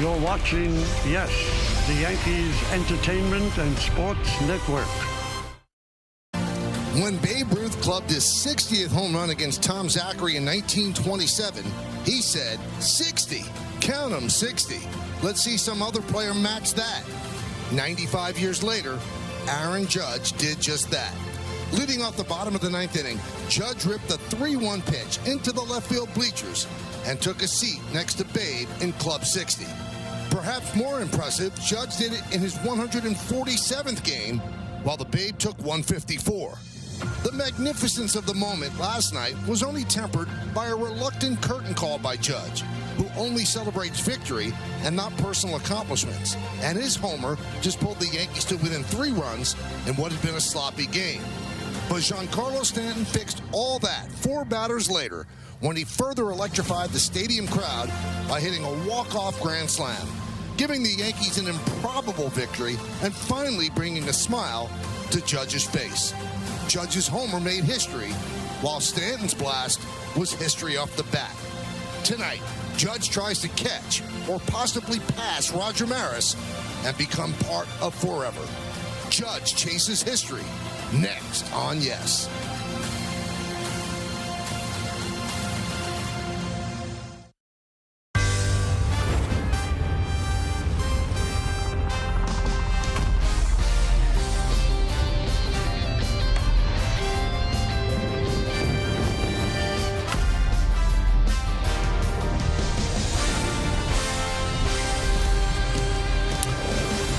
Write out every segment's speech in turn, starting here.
You're watching, yes, the Yankees Entertainment and Sports Network. When Babe Ruth clubbed his 60th home run against Tom Zachary in 1927, he said, 60. Count 'em, 60. Let's see some other player match that. 95 years later, Aaron Judge did just that. Leading off the bottom of the ninth inning, Judge ripped a 3-1 pitch into the left field bleachers and took a seat next to Babe in Club 60. Perhaps more impressive, Judge did it in his 147th game, while the Babe took 154. The magnificence of the moment last night was only tempered by a reluctant curtain call by Judge, who only celebrates victory and not personal accomplishments. And his homer just pulled the Yankees to within 3 runs in what had been a sloppy game. But Giancarlo Stanton fixed all that 4 batters later when he further electrified the stadium crowd by hitting a walk-off grand slam, giving the Yankees an improbable victory and finally bringing a smile to Judge's face. Judge's homer made history, while Stanton's blast was history off the bat. Tonight, Judge tries to catch or possibly pass Roger Maris and become part of forever. Judge chases history. Next on Yes.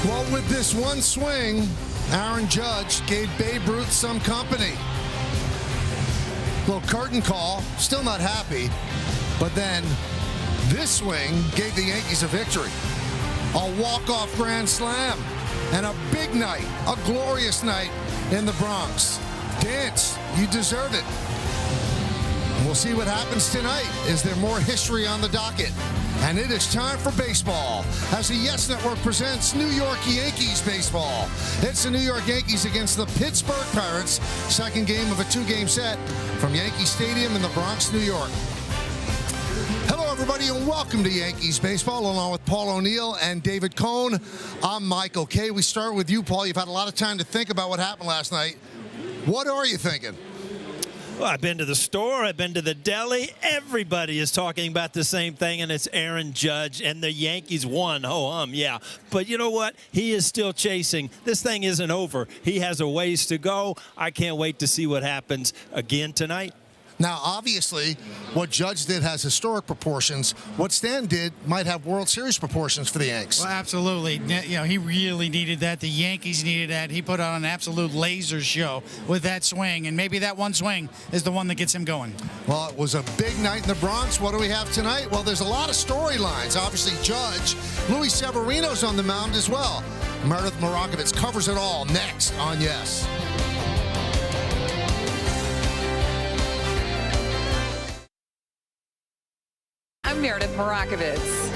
Well, with this one swing, Aaron Judge gave Babe Ruth some company. Little curtain call, still not happy, but then this swing gave the Yankees a victory. A walk-off grand slam and a big night, a glorious night in the Bronx. Dance, you deserve it. We'll see what happens tonight. Is there more history on the docket? And it is time for baseball as the Yes Network presents New York Yankees baseball. It's the New York Yankees against the Pittsburgh Pirates, second game of a 2-game set from Yankee Stadium in the Bronx, New York. Hello, everybody, and welcome to Yankees baseball, along with Paul O'Neill and David Cohn. I'm Michael Kay. We start with you, Paul. You've had a lot of time to think about what happened last night. What are you thinking? Well, I've been to the store, I've been to the deli. Everybody is talking about the same thing, and it's Aaron Judge, and the Yankees won. Yeah. But you know what? He is still chasing. This thing isn't over. He has a ways to go. I can't wait to see what happens again tonight. Now, obviously, what Judge did has historic proportions. What Stan did might have World Series proportions for the Yanks. Well, absolutely. You know, he really needed that. The Yankees needed that. He put on an absolute laser show with that swing, and maybe that one swing is the one that gets him going. Well, it was a big night in the Bronx. What do we have tonight? Well, there's a lot of storylines. Obviously, Judge, Luis Severino's on the mound as well. Meredith Marakovitz covers it all next on Yes. I'm Meredith Marakovitz.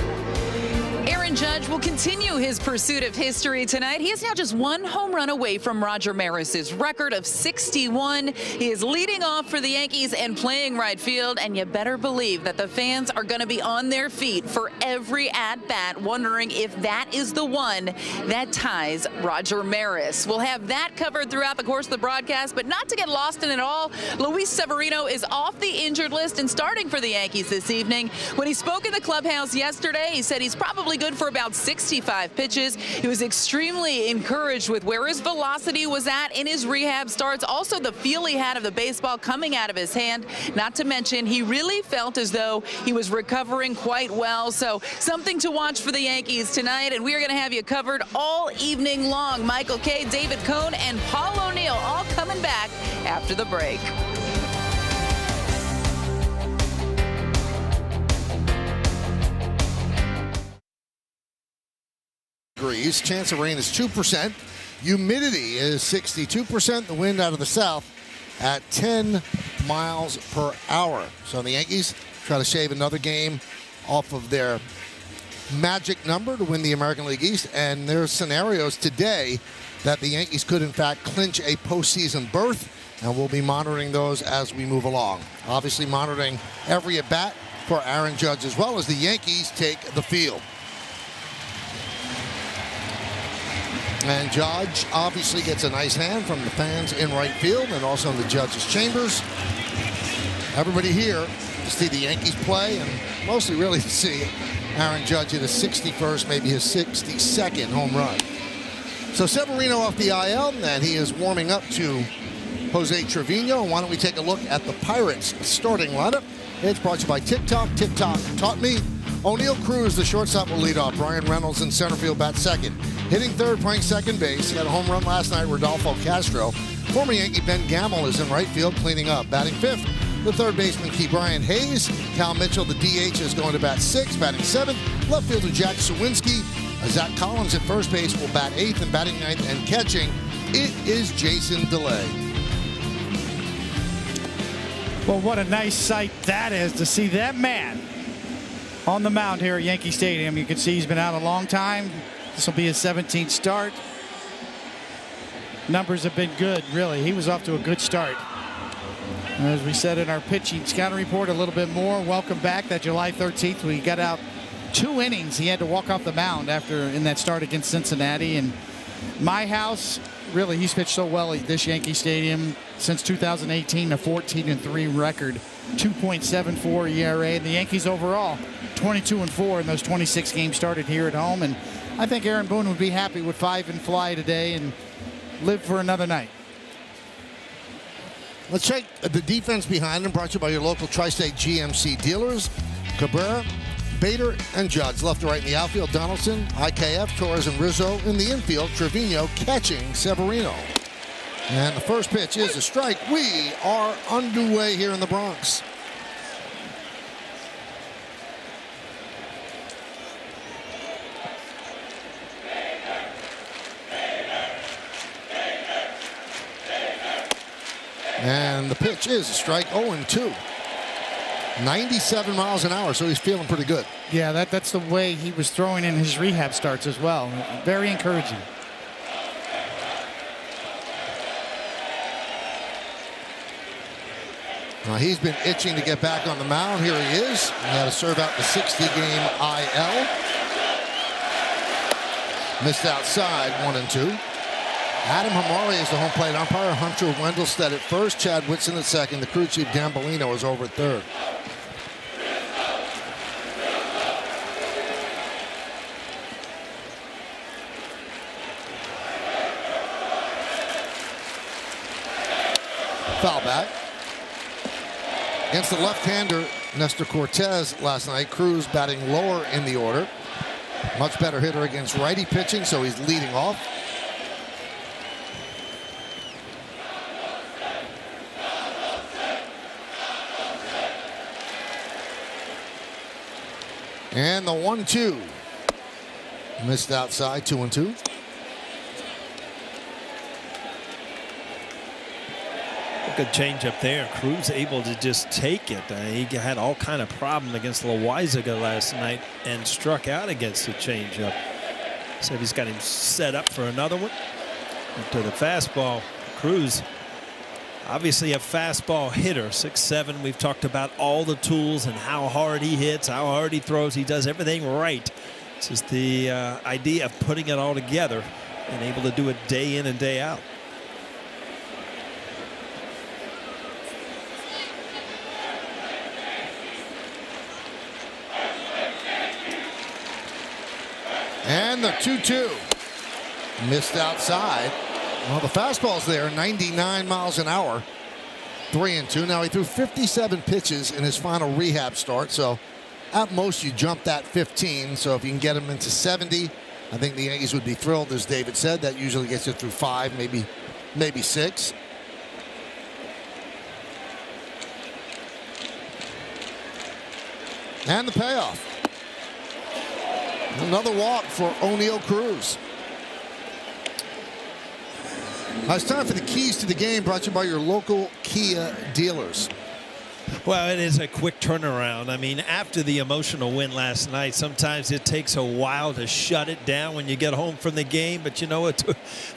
Aaron Judge will continue his pursuit of history tonight. He is now just 1 home run away from Roger Maris's record of 61. He is leading off for the Yankees and playing right field, and you better believe that the fans are going to be on their feet for every at-bat, wondering if that is the one that ties Roger Maris. We'll have that covered throughout the course of the broadcast, but not to get lost in it all, Luis Severino is off the injured list and starting for the Yankees this evening. When he spoke in the clubhouse yesterday, he said he's probably good for about 65 pitches. He was extremely encouraged with where his velocity was at in his rehab starts, also the feel he had of the baseball coming out of his hand. Not to mention, he really felt as though he was recovering quite well. So something to watch for the Yankees tonight, and we are going to have you covered all evening long. Michael Kay, David Cohn, and Paul O'Neill all coming back after the break. Chance of rain is 2%. Humidity is 62%. The wind out of the south at 10 miles per hour. So the Yankees try to shave another game off of their magic number to win the American League East. And there's scenarios today that the Yankees could, in fact, clinch a postseason berth. And we'll be monitoring those as we move along. Obviously monitoring every at-bat for Aaron Judge as well as the Yankees take the field. And Judge obviously gets a nice hand from the fans in right field and also in the judges' chambers. Everybody here to see the Yankees play and mostly really to see Aaron Judge hit his 61st, maybe his 62nd home run. So Severino off the IL, and he is warming up to Jose Trevino. Why don't we take a look at the Pirates starting lineup? It's brought to you by TikTok. TikTok taught me. O'Neill Cruz, the shortstop, will lead off. Brian Reynolds in center field, bat second. Hitting third, playing second base. He had a home run last night, Rodolfo Castro. Former Yankee Ben Gamel is in right field, cleaning up. Batting fifth, the third baseman, Key Brian Hayes. Cal Mitchell, the DH, is going to bat sixth. Batting seventh, left fielder Jack Sawinski. Zach Collins at first base will bat eighth, and batting ninth and catching, it is Jason DeLay. Well, what a nice sight that is to see that man on the mound here at Yankee Stadium. You can see he's been out a long time. This will be his 17th start. Numbers have been good, really. He was off to a good start. As we said in our pitching scouting report a little bit more, welcome back that July 13th. We got out 2 innings. He had to walk off the mound after in that start against Cincinnati. And my house, really, he's pitched so well at this Yankee Stadium since 2018, a 14-3 record, 2.74 ERA. And the Yankees overall, 22-4 in those 26 games started here at home. And I think Aaron Boone would be happy with 5 and fly today and live for another night. Let's check the defense behind him, brought to you by your local Tri-State GMC dealers. Cabrera, Bader, and Judge. Left to right in the outfield, Donaldson, IKF, Torres, and Rizzo. In the infield, Trevino catching Severino. And the first pitch is a strike. We are underway here in the Bronx. And the pitch is a strike, 0-2. 97 miles an hour, so he's feeling pretty good. Yeah, that's the way he was throwing in his rehab starts as well. Very encouraging. Now he's been itching to get back on the mound. Here he is. He had to serve out the 60-game IL. Missed outside, 1-2. Adam Hamari is the home plate umpire. Hunter Wendelstedt at first. Chad Whitson at second. The crew chief, Dan Bellino, is over at third. Foul back. Against the left-hander, Nestor Cortez last night. Cruz batting lower in the order. Much better hitter against righty pitching, so he's leading off. And the 1-2. Missed outside, 2-2. Good change up there. Cruz able to just take it. He had all kind of problem against Loaizaga last night and struck out against the changeup. Said he's got him set up for another one. And to the fastball, Cruz, obviously a fastball hitter, 6'7". We've talked about all the tools and how hard he hits, how hard he throws. He does everything right. It's just the idea of putting it all together and able to do it day in and day out. And the 2-2. Missed outside. Well, the fastball's there, 99 miles an hour. 3-2. Now he threw 57 pitches in his final rehab start, so at most you jump that 15. So if you can get him into 70, I think the Yankees would be thrilled, as David said. That usually gets you through 5, maybe 6. And the payoff. Another walk for O'Neill Cruz. Now it's time for the keys to the game, brought to you by your local Kia dealers. Well, it is a quick turnaround. I mean, after the emotional win last night, sometimes it takes a while to shut it down when you get home from the game. But, you know, it's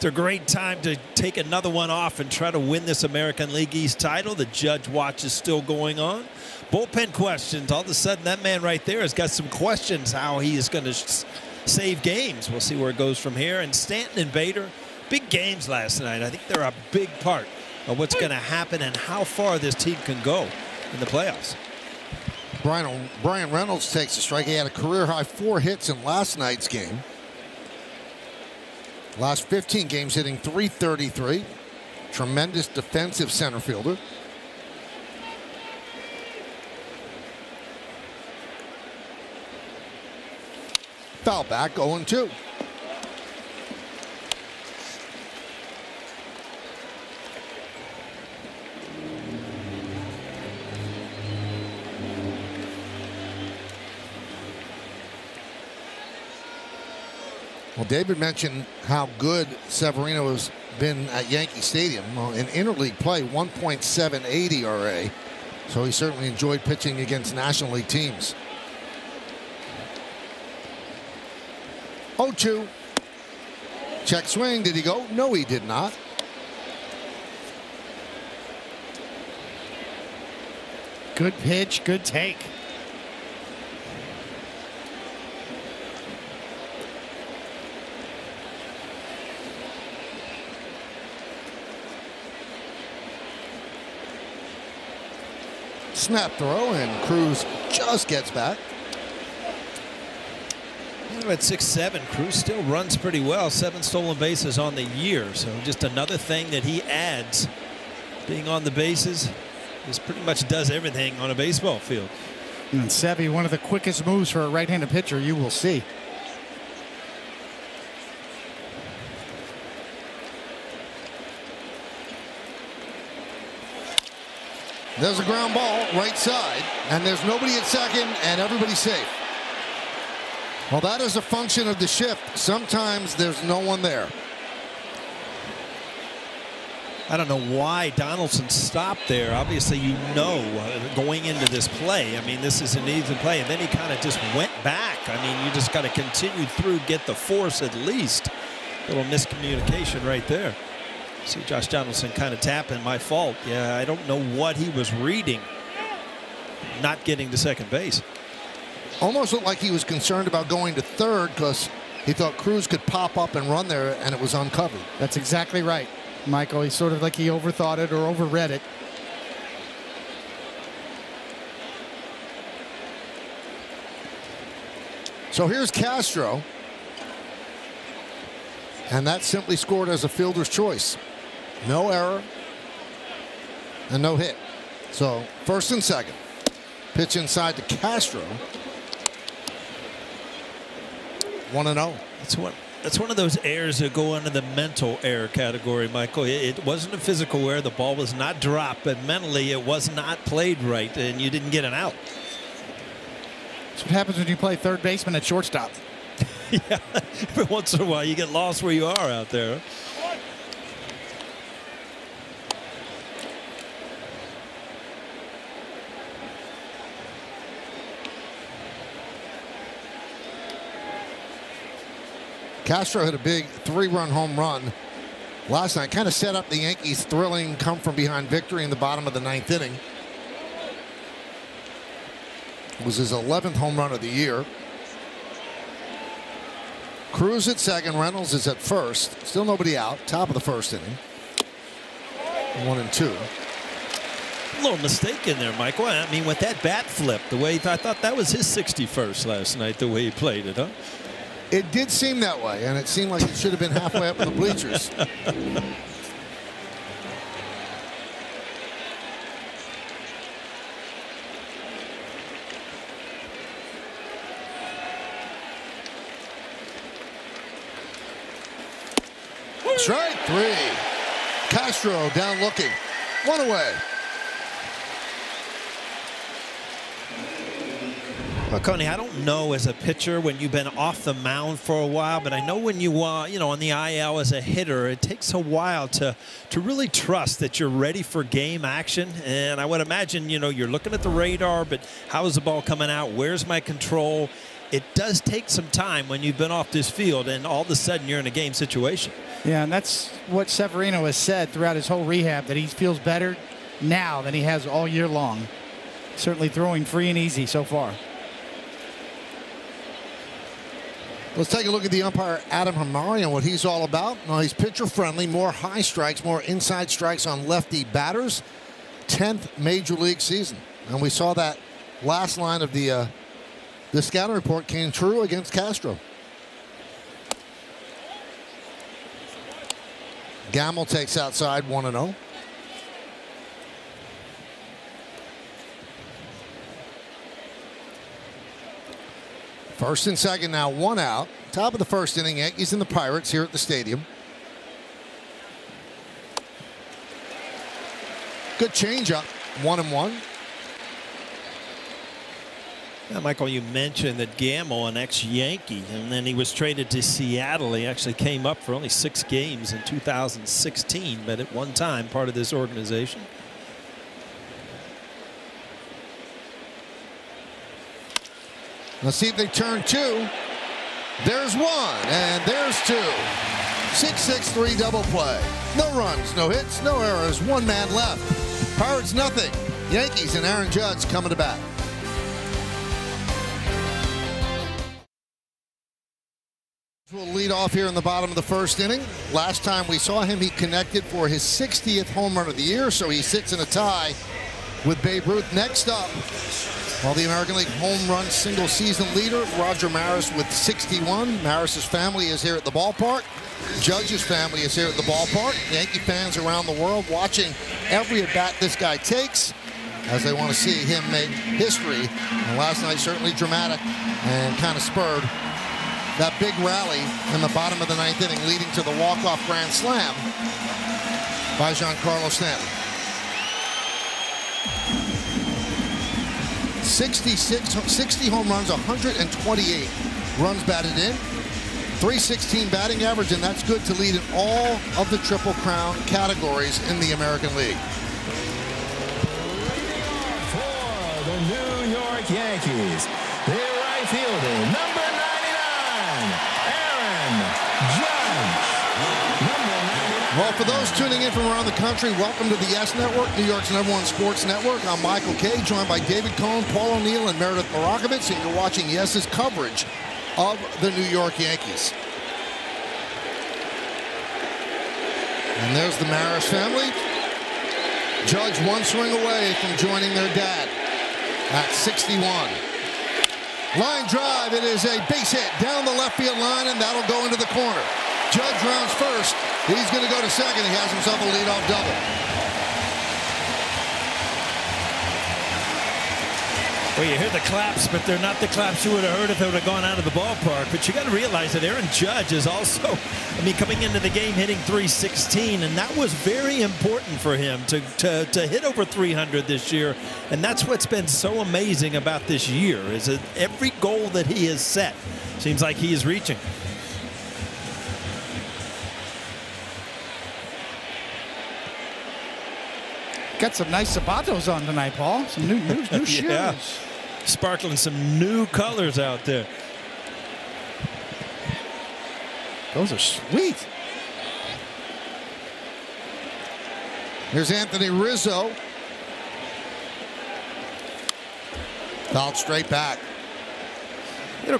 a great time to take another one off and try to win this American League East title. The Judge watch is still going on. Bullpen questions. All of a sudden, that man right there has got some questions how he is going to save games. We'll see where it goes from here. And Stanton and Bader, big games last night. I think they're a big part of what's going to happen and how far this team can go in the playoffs. Brian Reynolds takes a strike. He had a career-high 4 hits in last night's game. Last 15 games hitting .333. Tremendous defensive center fielder. Foul back, 0-2. Well, David mentioned how good Severino has been at Yankee Stadium. Well, in interleague play, 1.78 ERA. So he certainly enjoyed pitching against National League teams. 0-2. Check swing. Did he go? No, he did not. Good pitch, good take. Snap throw, and Cruz just gets back. At 6'7", Cruz still runs pretty well. 7 stolen bases on the year. So just another thing that he adds. Being on the bases, just pretty much does everything on a baseball field. And Sevy, one of the quickest moves for a right-handed pitcher you will see. There's a ground ball right side, and there's nobody at second, and everybody's safe. Well, that is a function of the shift. Sometimes there's no one there. I don't know why Donaldson stopped there. Obviously, you know, going into this play, I mean, this is an easy play, and then he kind of just went back. I mean, you just got to continue through, get the force at least. A little miscommunication right there. See Josh Donaldson kind of tapping, my fault. Yeah, I don't know what he was reading. Not getting to second base. Almost looked like he was concerned about going to third because he thought Cruz could pop up and run there, and it was uncovered. That's exactly right, Michael. He's sort of like he overthought it or overread it. So here's Castro. And that simply scored as a fielder's choice. No error and no hit. So first and second. Pitch inside to Castro. 1-0. That's one of those errors that go under the mental error category, Michael. It wasn't a physical error. The ball was not dropped, but mentally it was not played right, and you didn't get an out. That's what happens when you play third baseman at shortstop. Yeah, every once in a while you get lost where you are out there. Castro hit a big 3-run home run last night. Kind of set up the Yankees' thrilling come-from-behind victory in the bottom of the 9th inning. It was his 11th home run of the year. Cruz at second. Reynolds is at first. Still nobody out. Top of the first inning. 1-2. A little mistake in there, Michael. I mean, with that bat flip, the way I thought that was his 61st last night, the way he played it, huh? It did seem that way, and it seemed like it should have been halfway up in the bleachers. Strike 3. Castro down looking. 1 away. Well, Coney, I don't know as a pitcher when you've been off the mound for a while, but I know when you on the IL as a hitter, it takes a while to really trust that you're ready for game action. And I would imagine, you're looking at the radar, but how is the ball coming out? Where's my control? It does take some time when you've been off this field and all of a sudden you're in a game situation. Yeah, and that's what Severino has said throughout his whole rehab, that he feels better now than he has all year long. Certainly throwing free and easy so far. Let's take a look at the umpire, Adam Hamari, and what he's all about. Well, he's pitcher-friendly, more high strikes, more inside strikes on lefty batters. 10th Major League season. And we saw that last line of the scouting report came true against Castro. Gamble takes outside 1-0. First and second now, one out. Top of the first inning, Yankees and the Pirates here at the stadium. Good changeup, 1-1. Yeah, Michael, you mentioned that Gamble, an ex-Yankee, and then he was traded to Seattle. He actually came up for only 6 games in 2016, but at one time part of this organization. Let's see if they turn 2. There's 1, and there's 2. 6-6-3 double play. No runs, no hits, no errors. 1 man left. Pirates nothing. Yankees and Aaron Judge coming to bat. Will lead off here in the bottom of the first inning. Last time we saw him, he connected for his 60th home run of the year, so he sits in a tie with Babe Ruth. Next up, well, the American League home run single season leader, Roger Maris, with 61. Maris's family is here at the ballpark. Judge's family is here at the ballpark. Yankee fans around the world watching every at-bat this guy takes as they want to see him make history. And last night certainly dramatic and kind of spurred that big rally in the bottom of the 9th inning, leading to the walk-off grand slam by Giancarlo Stanton. 60 home runs, 128 runs batted in, 316 batting average, and that's good to lead in all of the Triple Crown categories in the American League. For the New York Yankees, the right fielder, number 99, Aaron Judge. Well, for those tuning in from around the country, welcome to the Yes Network, New York's #1 sports network. I'm Michael Kay, joined by David Cohn, Paul O'Neill, and Meredith Marakovitz, and you're watching Yes's coverage of the New York Yankees. And there's the Maris family. Judge 1 swing away from joining their dad at 61. Line drive, it is a base hit down the left field line, and that'll go into the corner. Judge rounds first. He's going to go to second. He has himself a leadoff double. Well, you hear the claps, but they're not the claps you would have heard if it would have gone out of the ballpark. But you got to realize that Aaron Judge is also, coming into the game hitting .316, and that was very important for him to hit over 300 this year. And that's what's been so amazing about this year, is that every goal that he has set seems like he is reaching. Got some nice Zapatos on tonight, Paul. Some new shoes. Yeah. Sparkling some new colors out there. Those are sweet. Here's Anthony Rizzo. Fouled straight back.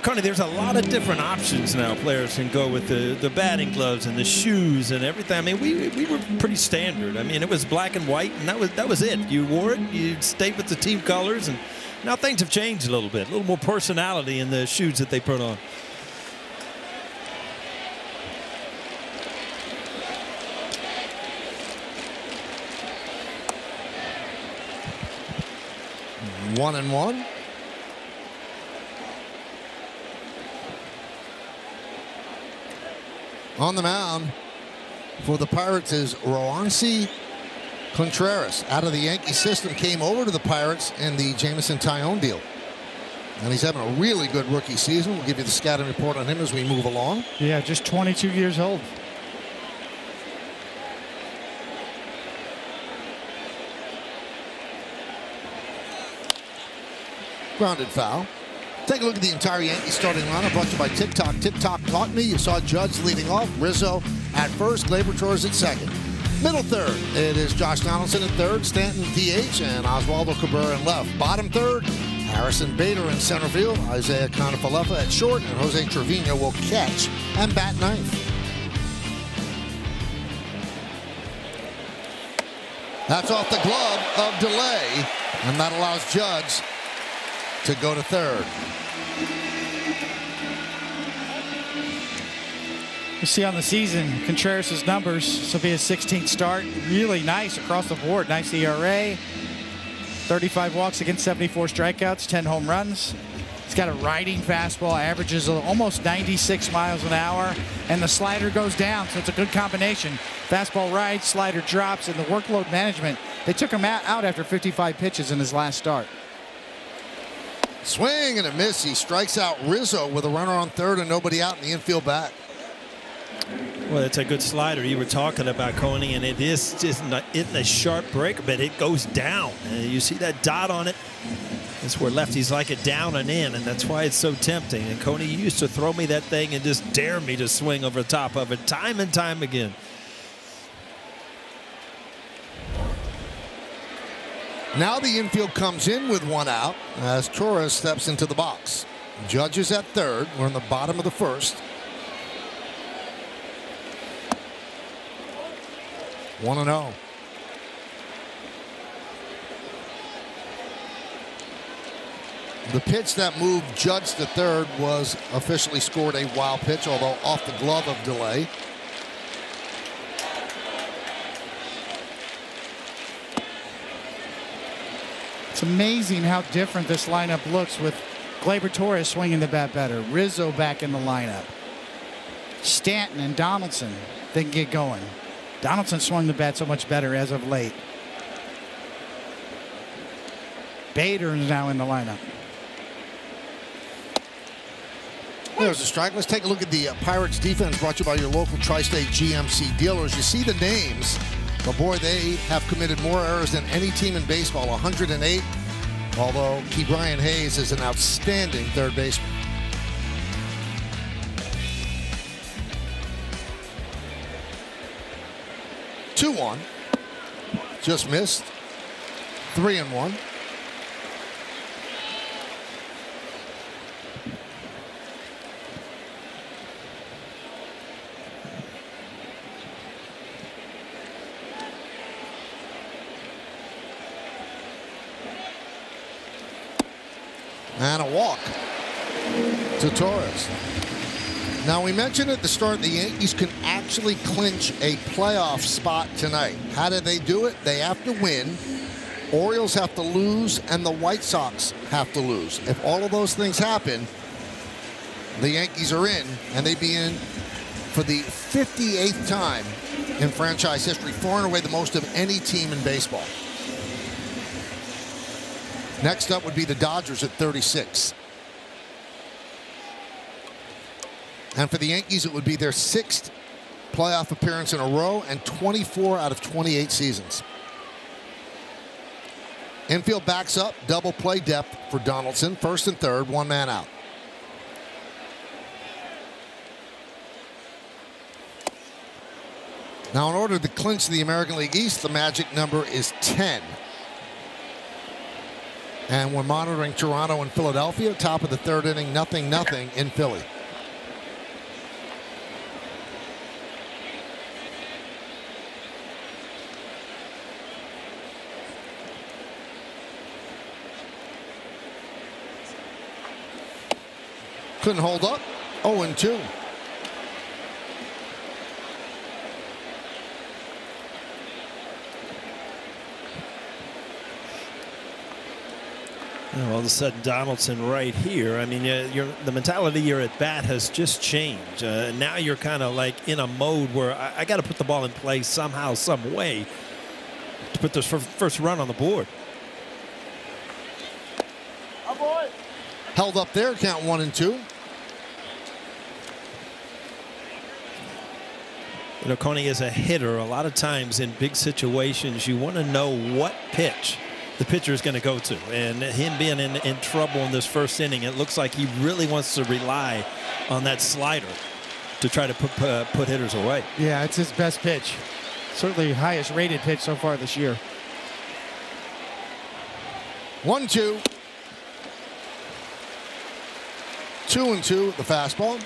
Connie, there's a lot of different options now. Players can go with the batting gloves and the shoes and everything. We were pretty standard. It was black and white, and that was it. You wore it, you stayed with the team colors, and now things have changed a little bit. A little more personality in the shoes that they put on. One and one. On the mound for the Pirates is Roansy Contreras. Out of the Yankee system, came over to the Pirates in the Jameson Tyone deal. And he's having a really good rookie season. We'll give you the scouting report on him as we move along. Yeah, just 22 years old. Grounded foul. Take a look at the entire Yankees starting lineup, brought to you by TikTok. TikTok taught me. You saw Judge leading off, Rizzo at first, Gleyber Torres at second. Middle third, it is Josh Donaldson at third, Stanton DH, and Oswaldo Cabrera in left. Bottom third, Harrison Bader in center field. Isaiah Conifalefa at short, and Jose Trevino will catch and bat ninth. That's off the glove of Delay, and that allows Judge to go to third. You see on the season, Contreras' numbers. This will be his 16th start. Really nice across the board. Nice ERA. 35 walks against 74 strikeouts, 10 home runs. He's got a riding fastball, averages almost 96 miles an hour, and the slider goes down, so it's a good combination. Fastball rides, slider drops, and the workload management. They took him out after 55 pitches in his last start. Swing and a miss. He strikes out Rizzo with a runner on third and nobody out in the infield back. Well, it's a good slider you were talking about, Coney, and it isn't a sharp break, but it goes down. You see that dot on it? That's where lefties like it down and in, and that's why it's so tempting. And Coney, you used to throw me that thing and just dare me to swing over the top of it time and time again. Now the infield comes in with one out as Torres steps into the box. Judge is at third. We're in the bottom of the first. 1-0. The pitch that moved Judge to third was officially scored a wild pitch, although off the glove of Delay. It's amazing how different this lineup looks with Gleyber Torres swinging the bat better. Rizzo back in the lineup. Stanton and Donaldson, they can get going. Donaldson swung the bat so much better as of late. Bader is now in the lineup. There's a strike. Let's take a look at the Pirates defense, brought to you by your local Tri-State GMC dealers. You see the names, but boy, they have committed more errors than any team in baseball, 108, although Ke'Bryan Hayes is an outstanding third baseman. Two-one. Just missed. 3-1. And a walk to Torres. Now, we mentioned at the start the Yankees can actually clinch a playoff spot tonight. How do they do it? They have to win. Orioles have to lose, and the White Sox have to lose. If all of those things happen, the Yankees are in, and they'd be in for the 58th time in franchise history, far and away the most of any team in baseball. Next up would be the Dodgers at 36. And for the Yankees, it would be their 6th playoff appearance in a row and 24 out of 28 seasons. Infield backs up, double play depth for Donaldson. First and third, one man out. Now, in order to clinch the American League East, the magic number is 10. And we're monitoring Toronto and Philadelphia. Top of the third inning, 0-0 in Philly. Couldn't hold up. 0-2. All of a sudden, Donaldson right here. I mean, the mentality you're at bat has just changed. Now you're kind of like in a mode where I got to put the ball in play somehow, some way to put this first run on the board. Held up there, count 1-2. You know, Coney, as a hitter, a lot of times in big situations, you want to know what pitch the pitcher is going to go to. And him being in trouble in this first inning, it looks like he really wants to rely on that slider to try to put hitters away. Yeah, it's his best pitch. Certainly highest rated pitch so far this year. 1-2. 2-2 the fastball.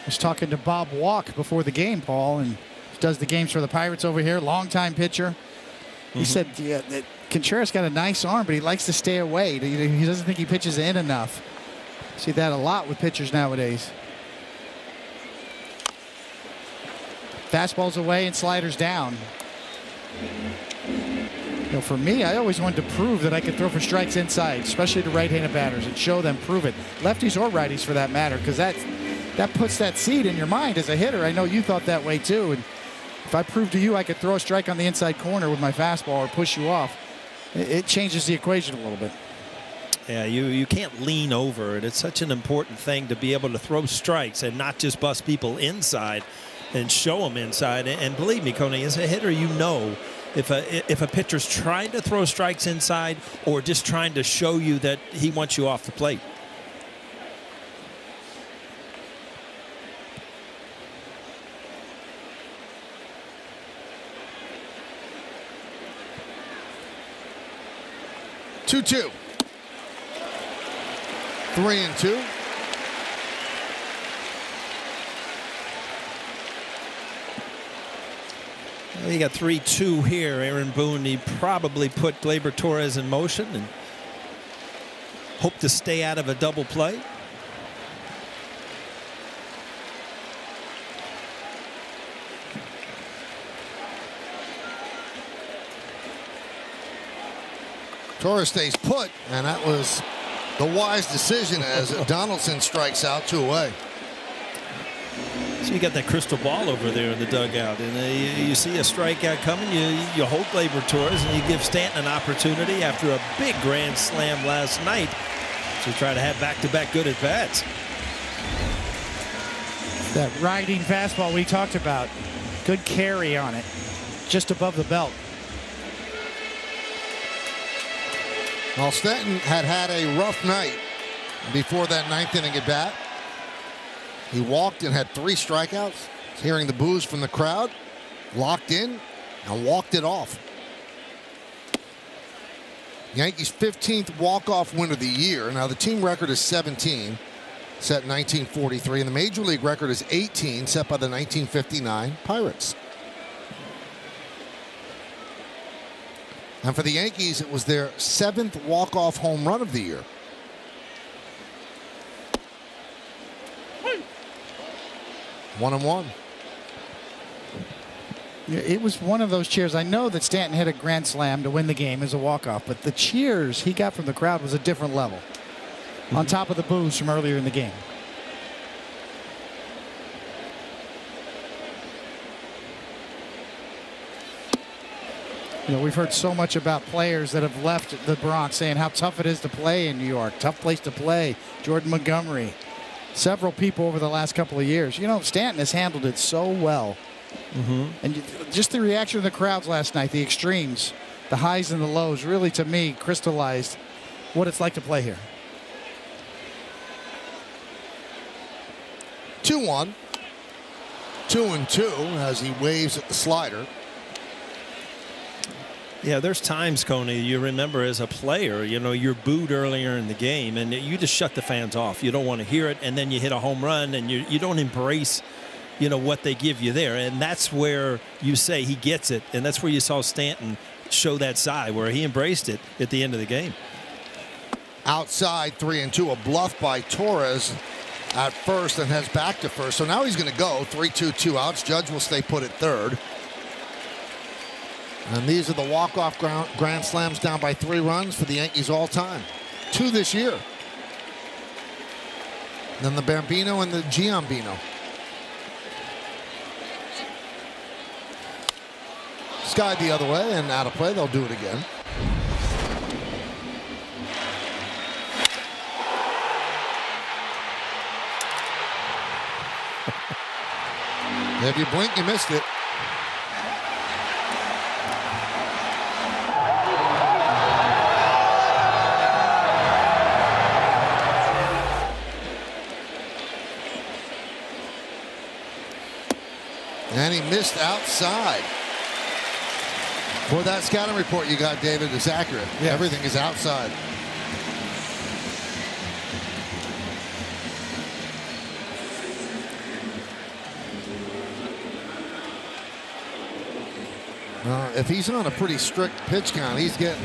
I was talking to Bob Walk before the game, Paul, and does the games for the Pirates over here, longtime pitcher. He said that Contreras got a nice arm, but he likes to stay away. He doesn't think he pitches in enough. See that a lot with pitchers nowadays. Fastballs away and sliders down. You know, for me, I always wanted to prove that I could throw for strikes inside, especially to right-handed batters, and show them, prove it. Lefties or righties for that matter, because that puts that seed in your mind as a hitter. I know you thought that way too. And if I prove to you I could throw a strike on the inside corner with my fastball or push you off, it changes the equation a little bit. Yeah, you can't lean over it. It's such an important thing to be able to throw strikes and not just bust people inside and show them inside. And believe me, Coney, as a hitter, you know if a pitcher's trying to throw strikes inside or just trying to show you that he wants you off the plate. 2-2. 3-2. Well, you got 3-2 here. Aaron Boone, he probably put Gleyber Torres in motion and hope to stay out of a double play. Torres stays put, and that was the wise decision as Donaldson strikes out 2 away. So you got that crystal ball over there in the dugout, and you see a strikeout coming. You hold Gleyber Torres, and you give Stanton an opportunity after a big grand slam last night to try to have back-to-back good at-bats. That riding fastball we talked about, good carry on it, just above the belt. Well, Stanton had a rough night before that 9th inning at bat. He walked and had 3 strikeouts. Hearing the boos from the crowd, locked in and walked it off. Yankees' 15th walk-off win of the year. Now the team record is 17, set in 1943, and the Major League record is 18, set by the 1959 Pirates. And for the Yankees, it was their 7th walk-off home run of the year. One and one. Yeah, it was one of those cheers. I know that Stanton hit a grand slam to win the game as a walk-off, but the cheers he got from the crowd was a different level. On top of the boos from earlier in the game. You know, we've heard so much about players that have left the Bronx saying how tough it is to play in New York. Tough place to play. Jordan Montgomery. Several people over the last couple of years. You know, Stanton has handled it so well. And just the reaction of the crowds last night, the extremes, the highs and the lows, really, to me, crystallized what it's like to play here. 2-1. 2-2 as he waves at the slider. Yeah, there's times, Coney, you remember as a player, you know, you're booed earlier in the game and you just shut the fans off. You don't want to hear it, and then you hit a home run and you don't embrace, you know, what they give you there. And that's where you say he gets it, and that's where you saw Stanton show that side where he embraced it at the end of the game. Outside 3-2, a bluff by Torres at first and heads back to first. So now he's going to go 3-2, 2 outs. Judge will stay put at third. And these are the walk-off grand slams down by 3 runs for the Yankees all time. 2 this year. Then the Bambino and the Giambino. Sky the other way and out of play. They'll do it again. If you blink, you missed it. And he missed outside. For that scouting report you got, David, is accurate. Yeah. Everything is outside. If he's on a pretty strict pitch count, he's getting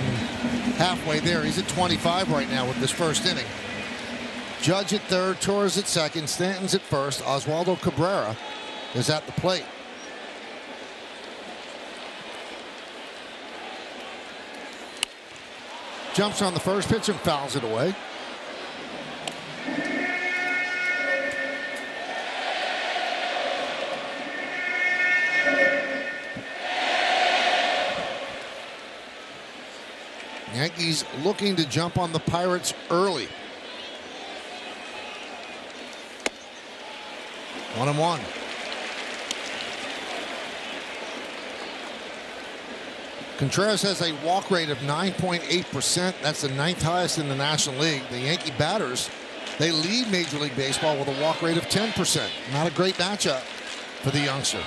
halfway there. He's at 25 right now with this first inning. Judge at third, Torres at second, Stanton's at first. Oswaldo Cabrera is at the plate. Jumps on the first pitch and fouls it away. Yankees looking to jump on the Pirates early. 1-1. Contreras has a walk rate of 9.8%. That's the 9th highest in the National League. The Yankee batters, they lead Major League Baseball with a walk rate of 10%. Not a great matchup for the youngster.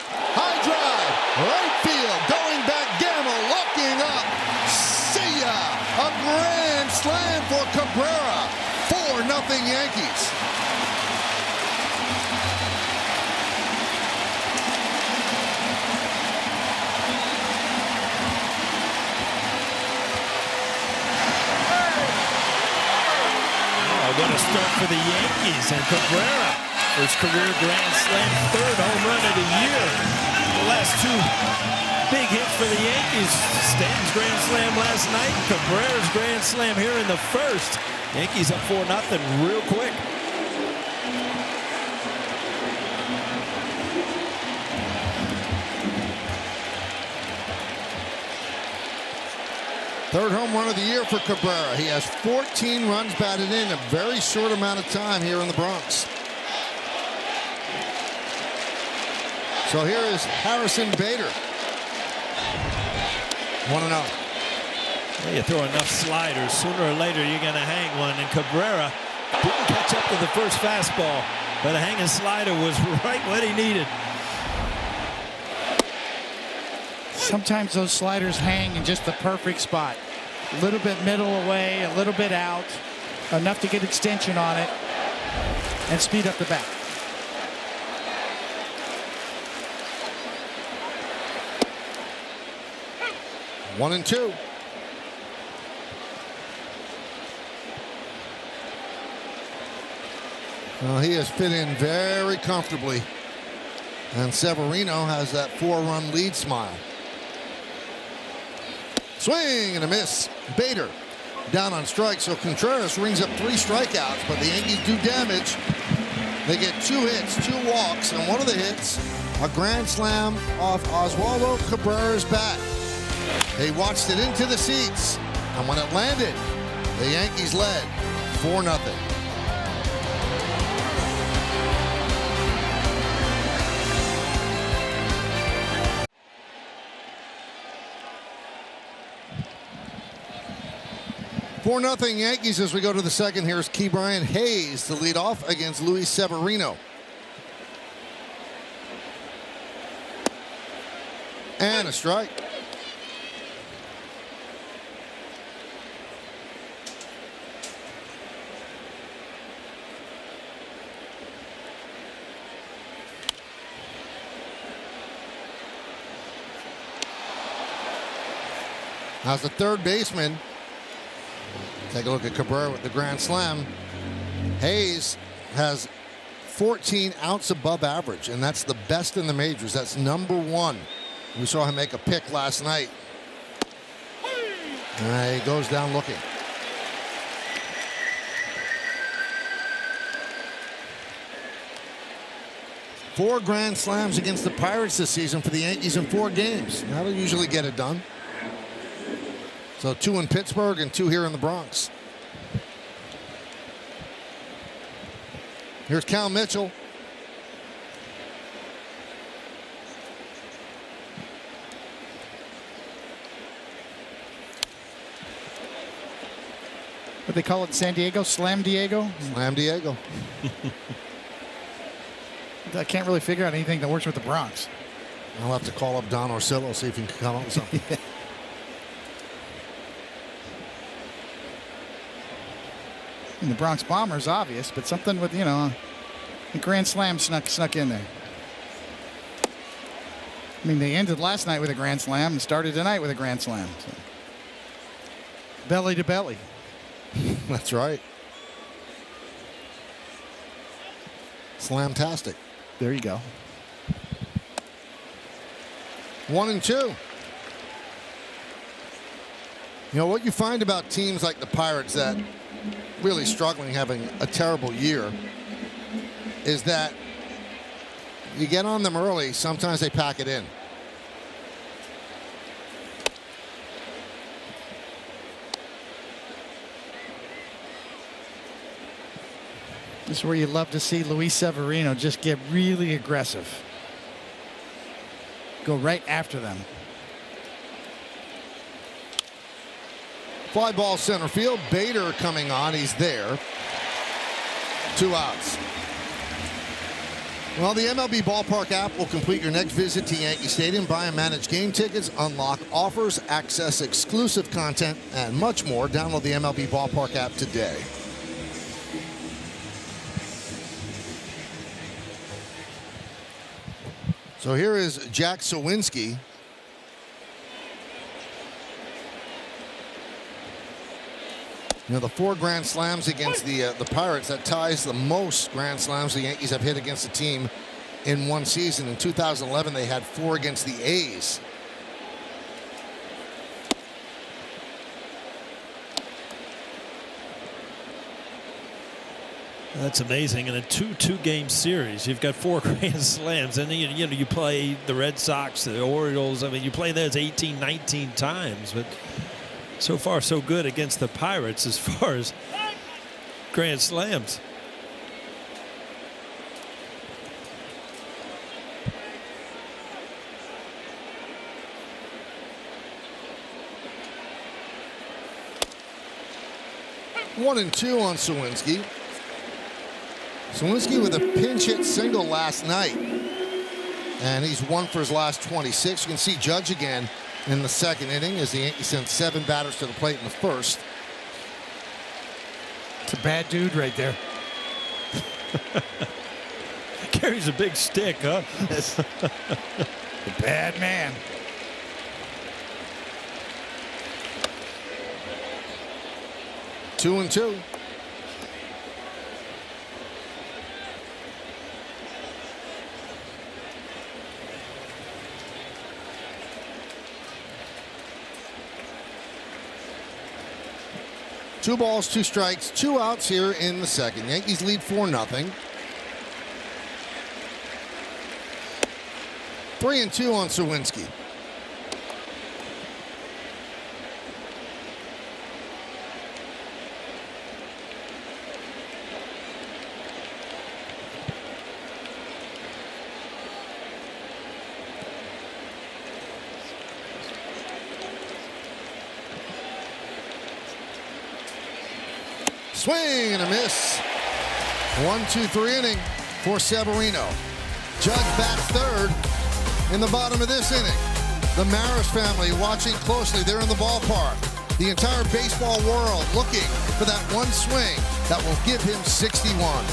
High drive, right field, going back, Gamble looking up. See ya! A grand slam for Cabrera. 4-0 Yankees. What a start for the Yankees, and Cabrera, his career grand slam, 3rd home run of the year. The last 2 big hits for the Yankees. Stanton's grand slam last night, Cabrera's grand slam here in the first. Yankees up 4-0 real quick. Third home run of the year for Cabrera. He has 14 runs batted in a very short amount of time here in the Bronx. So here is Harrison Bader. 1-0. You throw enough sliders, sooner or later you're going to hang one. And Cabrera didn't catch up to the first fastball, but a hanging slider was right what he needed. Sometimes those sliders hang in just the perfect spot. A little bit middle away, a little bit out, enough to get extension on it and speed up the bat. One and two. Well, he has fit in very comfortably, and Severino has that 4-run lead smile. Swing and a miss. Bader down on strike, so Contreras rings up 3 strikeouts, but the Yankees do damage. They get 2 hits, 2 walks, and one of the hits, a grand slam off Oswaldo Cabrera's bat. He watched it into the seats, and when it landed, the Yankees led 4-0. For nothing Yankees as we go to the second. Here's Ke'Bryan Hayes to lead off against Luis Severino. And a strike. How's the third baseman? Take a look at Cabrera with the grand slam. Hayes has 14 outs above average, and that's the best in the majors. That's #1. We saw him make a pick last night. He goes down looking. Four grand slams against the Pirates this season for the Yankees in 4 games. That'll usually get it done. So 2 in Pittsburgh and 2 here in the Bronx. Here's Cal Mitchell. What they call it, San Diego? Slam Diego? Slam Diego. I can't really figure out anything that works with the Bronx. I'll have to call up Don Orsillo, see if he can come up with something. And the Bronx Bombers, obvious, but something with, the Grand Slam snuck in there. I mean, they ended last night with a grand slam and started tonight with a grand slam. So. Belly to belly. That's right. Slamtastic. There you go. 1-2. You know, what you find about teams like the Pirates that really struggling, having a terrible year, is that you get on them early, sometimes they pack it in. This is where you love to see Luis Severino just get really aggressive. Go right after them. Fly ball center field. Bader coming on. He's there. 2 outs. Well, the MLB Ballpark app will complete your next visit to Yankee Stadium. Buy and manage game tickets, unlock offers, access exclusive content, and much more. Download the MLB Ballpark app today. So here is Jack Sawinski. You know, the 4 grand slams against the Pirates, that ties the most grand slams the Yankees have hit against a team in one season. In 2011, they had 4 against the A's. That's amazing. In a 2-2 game series, you've got 4 grand slams, and then you play the Red Sox, the Orioles. I mean, you play those 18, 19 times, but so far so good against the Pirates as far as grand slams. One and 2 on Sawinski. Sawinski with a pinch hit single last night, and he's 1 for his last 26. You can see Judge again in the second inning as the Yankees sent 7 batters to the plate in the first. It's a bad dude right there. Carries a big stick, huh? A bad man. Two and 2. Two balls, 2 strikes, 2 outs here in the second. Yankees lead 4-0. 3 and 2 on Sawinski. Swing and a miss. 1-2-3 inning for Severino. Judge bats third in the bottom of this inning. The Maris family watching closely. They're in the ballpark. The entire baseball world looking for that one swing that will give him 61.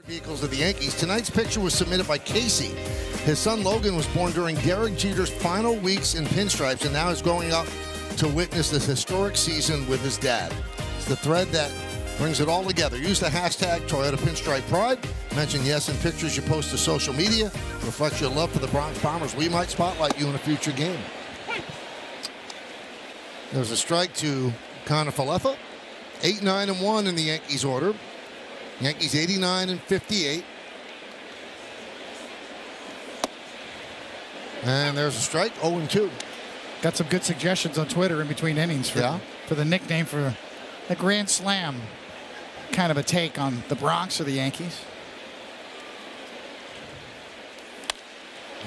Vehicles of the Yankees. Tonight's picture was submitted by Casey. His son Logan was born during Derek Jeter's final weeks in pinstripes and now is growing up to witness this historic season with his dad. It's the thread that brings it all together. Use the hashtag Toyota Pinstripe Pride. Mention yes in pictures you post to social media. Reflects your love for the Bronx Bombers. We might spotlight you in a future game. There's a strike to Kiner-Falefa. 8-9-1 in the Yankees order. Yankees 89-58. And there's a strike, 0-2. Got some good suggestions on Twitter in between innings for the nickname for a grand slam. Kind of a take on the Bronx or the Yankees.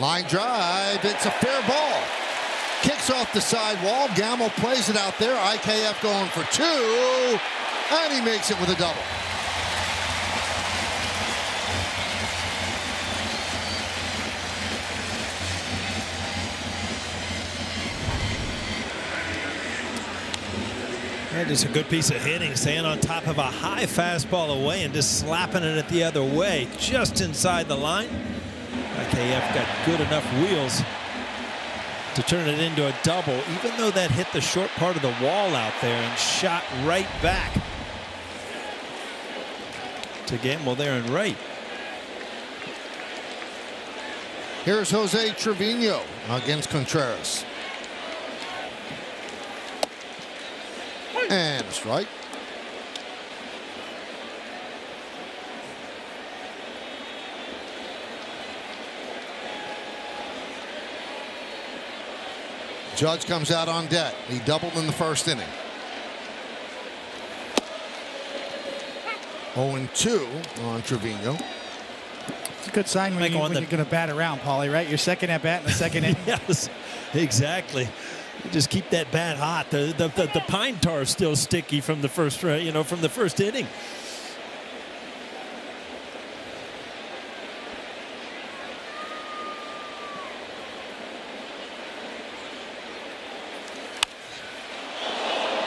Line drive, it's a fair ball. Kicks off the sidewall. Gamble plays it out there. IKF going for 2, and he makes it with a double. That is a good piece of hitting, staying on top of a high fastball away and just slapping it the other way, just inside the line. IKF got good enough wheels to turn it into a double, even though that hit the short part of the wall out there and shot right back to Gamble there in right. Here's Jose Trevino against Contreras. And a strike. Judge comes out on deck. He doubled in the first inning. 0-2 on Trevino. It's a good sign when you're going to bat around, Paulie, right? Your second at bat in the second inning. Yes, exactly. You just keep that bat hot. The pine tar is still sticky from the first, from the first inning.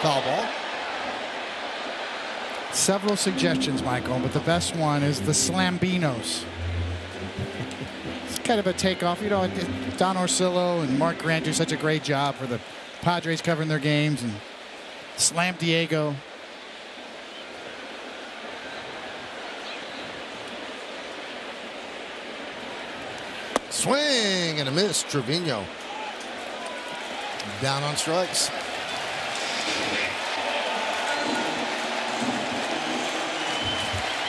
Foul ball. Several suggestions, Michael, but the best one is the Slambinos. It's kind of a takeoff. You know, Don Orsillo and Mark Grant do such a great job for the Padres covering their games, and Slam Diego. Swing and a miss. Trevino down on strikes.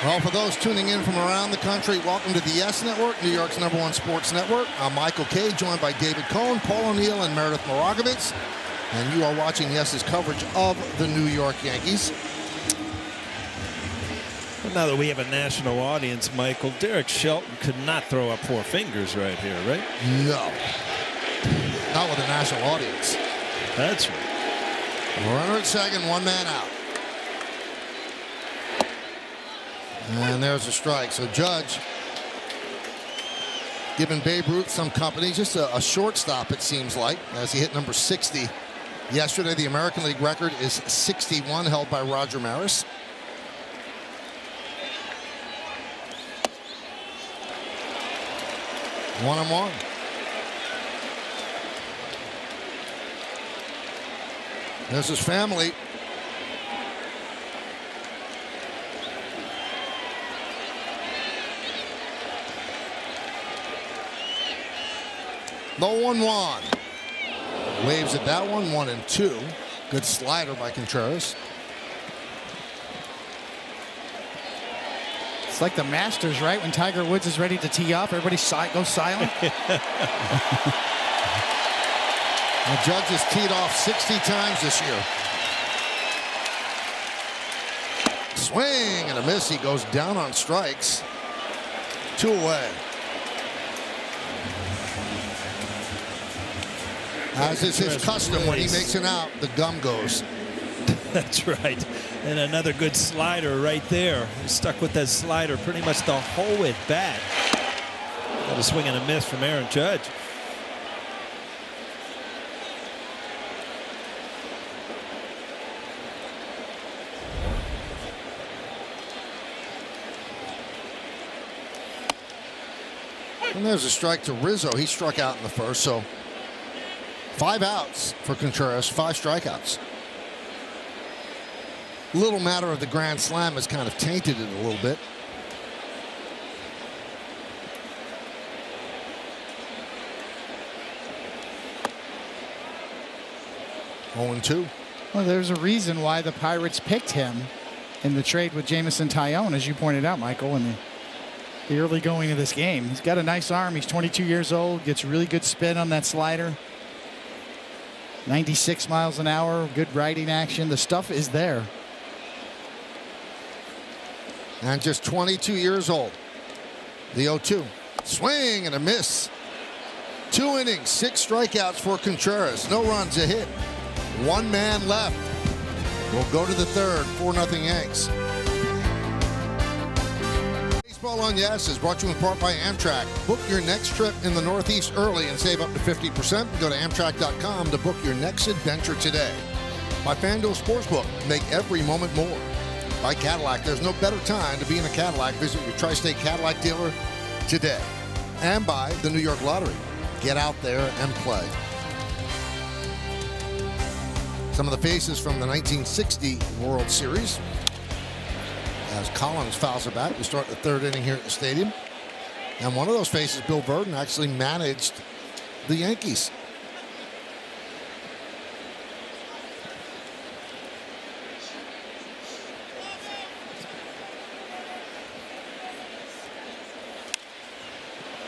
Well, for those tuning in from around the country, welcome to the Yes Network, New York's #1 sports network. I'm Michael Kay, joined by David Cohn, Paul O'Neill, and Meredith Moragovitz. And you are watching Yes's coverage of the New York Yankees. Well, now that we have a national audience, Michael, Derek Shelton could not throw up 4 fingers right here, right? No. Not with a national audience. That's right. Runner at second, 1 man out. And there's a strike. So Judge giving Babe Ruth some company. Just a shortstop, it seems like, as he hit number 60 yesterday. The American League record is 61, held by Roger Maris. One-on-one. There's his family. The 1-1. Waves at that one, 1-2. Good slider by Contreras. It's like the Masters, right? When Tiger Woods is ready to tee off, everybody goes silent. The Judge has teed off 60 times this year. Swing and a miss. He goes down on strikes. 2 away. As is his custom, when he makes an out, the gum goes. That's right. And another good slider right there. He's stuck with that slider pretty much the whole at bat. Got a swing and a miss from Aaron Judge. And there's a strike to Rizzo. He struck out in the first, so 5 outs for Contreras, 5 strikeouts. Little matter of the grand slam has kind of tainted it a little bit. Oh, 2. Well, there's a reason why the Pirates picked him in the trade with Jamison Tyone, as you pointed out, Michael, in the early going of this game. He's got a nice arm. He's 22 years old, gets really good spin on that slider. 96 miles an hour, good riding action. The stuff is there. And just 22 years old. The 0-2. Swing and a miss. 2 innings, 6 strikeouts for Contreras. No runs, a hit. 1 man left. We'll go to the third. 4-0 Yanks. Baseball on Yes is brought to you in part by Amtrak. Book your next trip in the Northeast early and save up to 50%. Go to Amtrak.com to book your next adventure today. By FanDuel Sportsbook, make every moment more. By Cadillac, there's no better time to be in a Cadillac. Visit your Tri-State Cadillac dealer today. And by the New York Lottery. Get out there and play. Some of the faces from the 1960 World Series. As Collins fouls it back, we start the third inning here at the stadium. And one of those faces, Bill Burton, actually managed the Yankees.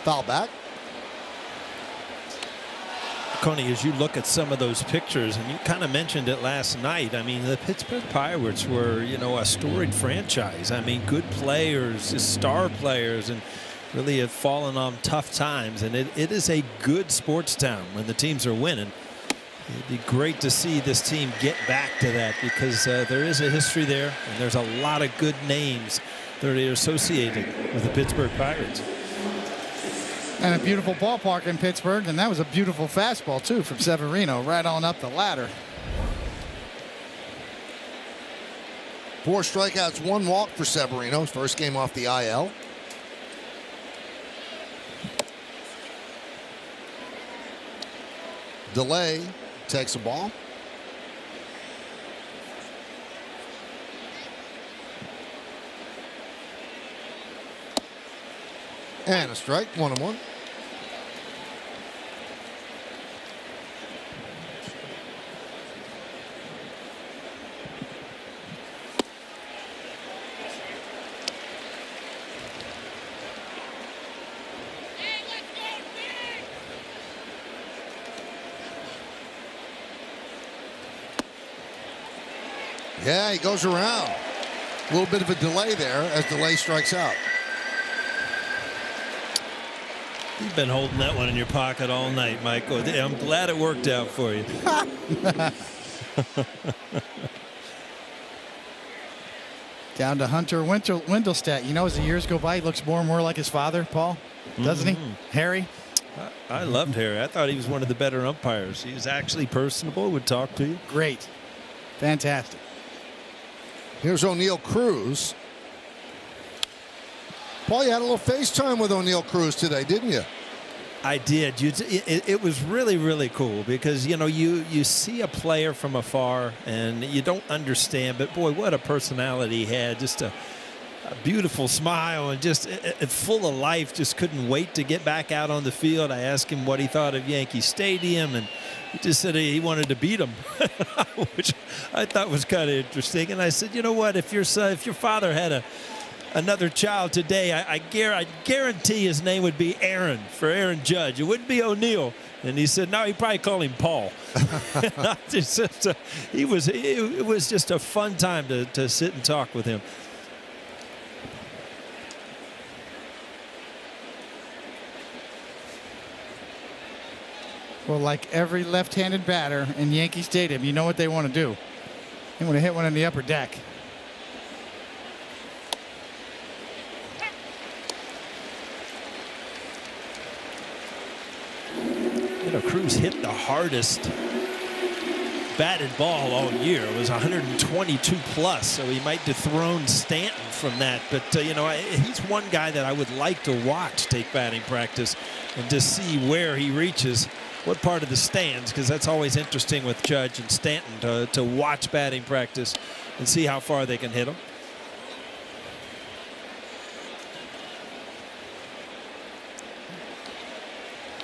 Foul back. Coney, as you look at some of those pictures, and you kind of mentioned it last night, I mean, the Pittsburgh Pirates were, you know, a storied franchise. I mean, good players, star players, and really have fallen on tough times. And it is a good sports town when the teams are winning. It'd be great to see this team get back to that, because there is a history there, and there's a lot of good names that are associated with the Pittsburgh Pirates. And a beautiful ballpark in Pittsburgh, and that was a beautiful fastball, too, from Severino, right on up the ladder. 4 strikeouts, 1 walk for Severino. His first game off the IL. Delay takes a ball. And a strike, 1-1. Yeah, he goes around. A little bit of a delay there as Delay strikes out. You've been holding that one in your pocket all night, Michael. I'm glad it worked out for you. Down to Hunter Wendelstedt. You know, as the years go by, he looks more and more like his father, Paul, doesn't he? Harry. I loved Harry. I thought he was one of the better umpires. He was actually personable, would talk to you. Great. Fantastic. Here's O'Neal Cruz. Paul, you had a little FaceTime with O'Neal Cruz today, didn't you? I did. It was really, really cool because, you know, you see a player from afar and you don't understand, but boy, what a personality he had. Just a beautiful smile and just full of life. Just couldn't wait to get back out on the field. I asked him what he thought of Yankee Stadium, and he just said he wanted to beat him, which I thought was kind of interesting. And I said, you know what, if your father had another child today, I guarantee his name would be Aaron, for Aaron Judge. It wouldn't be O'Neal. And he said, no, he'd probably call him Paul. It was just a fun time to sit and talk with him. Well, like every left-handed batter in Yankee Stadium, you know what they want to do. They want to hit one in the upper deck. You know, Cruz hit the hardest batted ball all year. It was 122 plus, so he might dethrone Stanton from that. But, you know, he's one guy that I would like to watch take batting practice and just see where he reaches, what part of the stands, because that's always interesting with Judge and Stanton to watch batting practice and see how far they can hit him.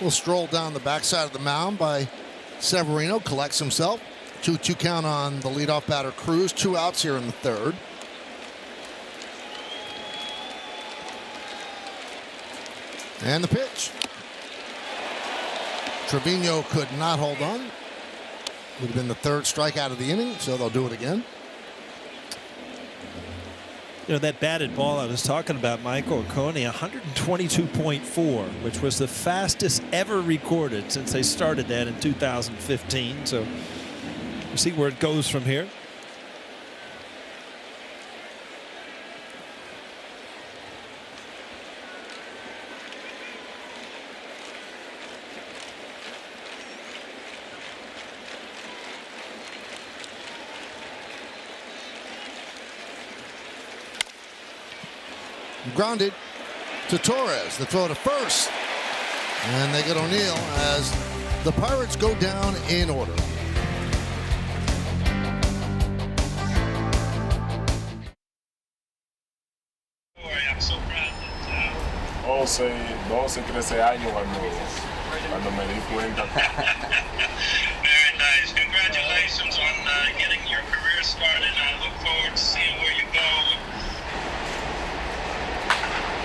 We'll stroll down the backside of the mound by Severino, collects himself. 2-2 count on the leadoff batter Cruz. 2 outs here in the third. And the pitch. Trevino could not hold on. Would have been the third strikeout of the inning, so they'll do it again. You know, that batted ball I was talking about, Michael Coney, 122.4, which was the fastest ever recorded since they started that in 2015. So we'll see where it goes from here. Grounded to Torres. The throw to first. And they get O'Neill as the Pirates go down in order. I'm so proud that 12 13 años cuando me di cuenta. very nice. Congratulations on getting your career started. I look forward to seeing where you go.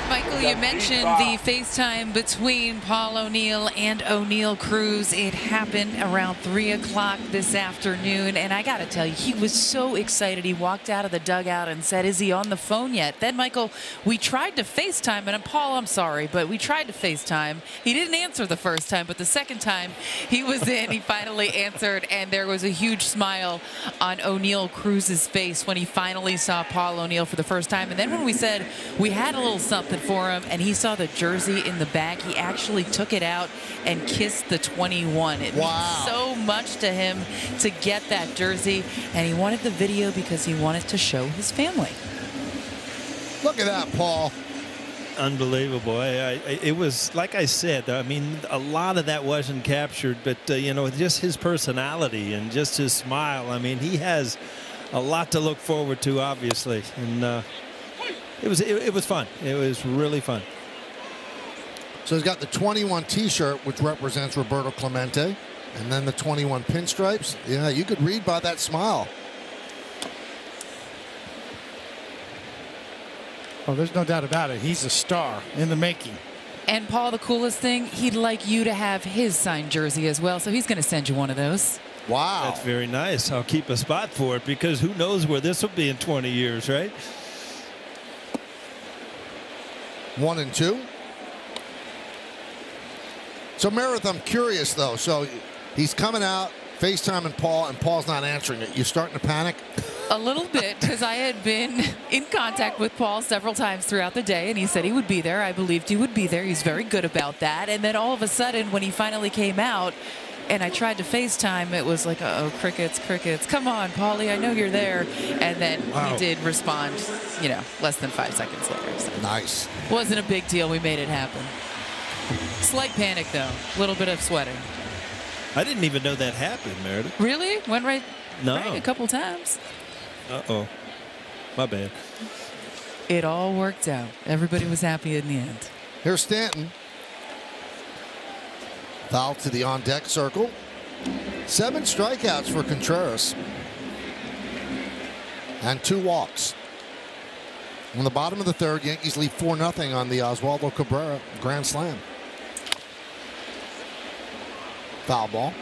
Michael, you mentioned the FaceTime between Paul O'Neill and O'Neill Cruz. It happened around 3 o'clock this afternoon, and I got to tell you, he was so excited. He walked out of the dugout and said, "Is he on the phone yet?" Then, Michael, we tried to FaceTime, and Paul, I'm sorry, but we tried to FaceTime. He didn't answer the first time, but the second time he was in, he finally answered, and there was a huge smile on O'Neill Cruz's face when he finally saw Paul O'Neill for the first time. And then when we said we had a little something for him and he saw the jersey in the back, he actually took it out and kissed the 21. It means so much to him to get that jersey, and he wanted the video because he wanted to show his family. Look at that, Paul. Unbelievable. It was, like I said, I mean, a lot of that wasn't captured, but, you know, just his personality and just his smile. I mean, he has a lot to look forward to, obviously. And it was fun. It was really fun. So he's got the 21 T-shirt, which represents Roberto Clemente, and then the 21 pinstripes. Yeah, you could read by that smile. Oh, there's no doubt about it. He's a star in the making. And, Paul, the coolest thing, he'd like you to have his signed jersey as well, so he's going to send you one of those. Wow. That's very nice. I'll keep a spot for it because who knows where this will be in 20 years, right? 1-2. So, Meredith, I'm curious, though. So he's coming out, FaceTiming Paul, and Paul's not answering it. You starting to panic? A little bit, because I had been in contact with Paul several times throughout the day, and he said he would be there. I believed he would be there. He's very good about that. And then all of a sudden, when he finally came out, and I tried to FaceTime, it was like, uh-oh, crickets, crickets. Come on, Paulie, I know you're there. And then he did respond, you know, less than 5 seconds later. So. Nice. Wasn't a big deal. We made it happen. Slight panic, though. A little bit of sweating. I didn't even know that happened, Meredith. Really? Went right, no. Right a couple times. Uh-oh. My bad. It all worked out. Everybody was happy in the end. Here's Stanton. Foul to the on-deck circle. 7 strikeouts for Contreras. And 2 walks. On the bottom of the third, Yankees lead 4-0 on the Oswaldo Cabrera grand slam. Foul ball.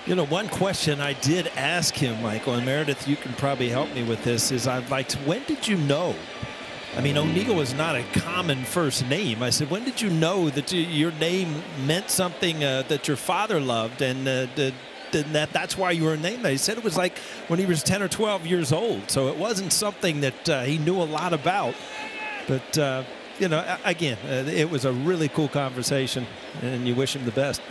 You know, one question I did ask him, Michael, and Meredith, you can probably help me with this, is I'd like to, when did you know? I mean, O'Neill is not a common first name. I said, when did you know that your name meant something that your father loved and that's why you were named that? He said it was like when he was 10 or 12 years old. So it wasn't something that he knew a lot about. But, you know, again, it was a really cool conversation, and you wish him the best.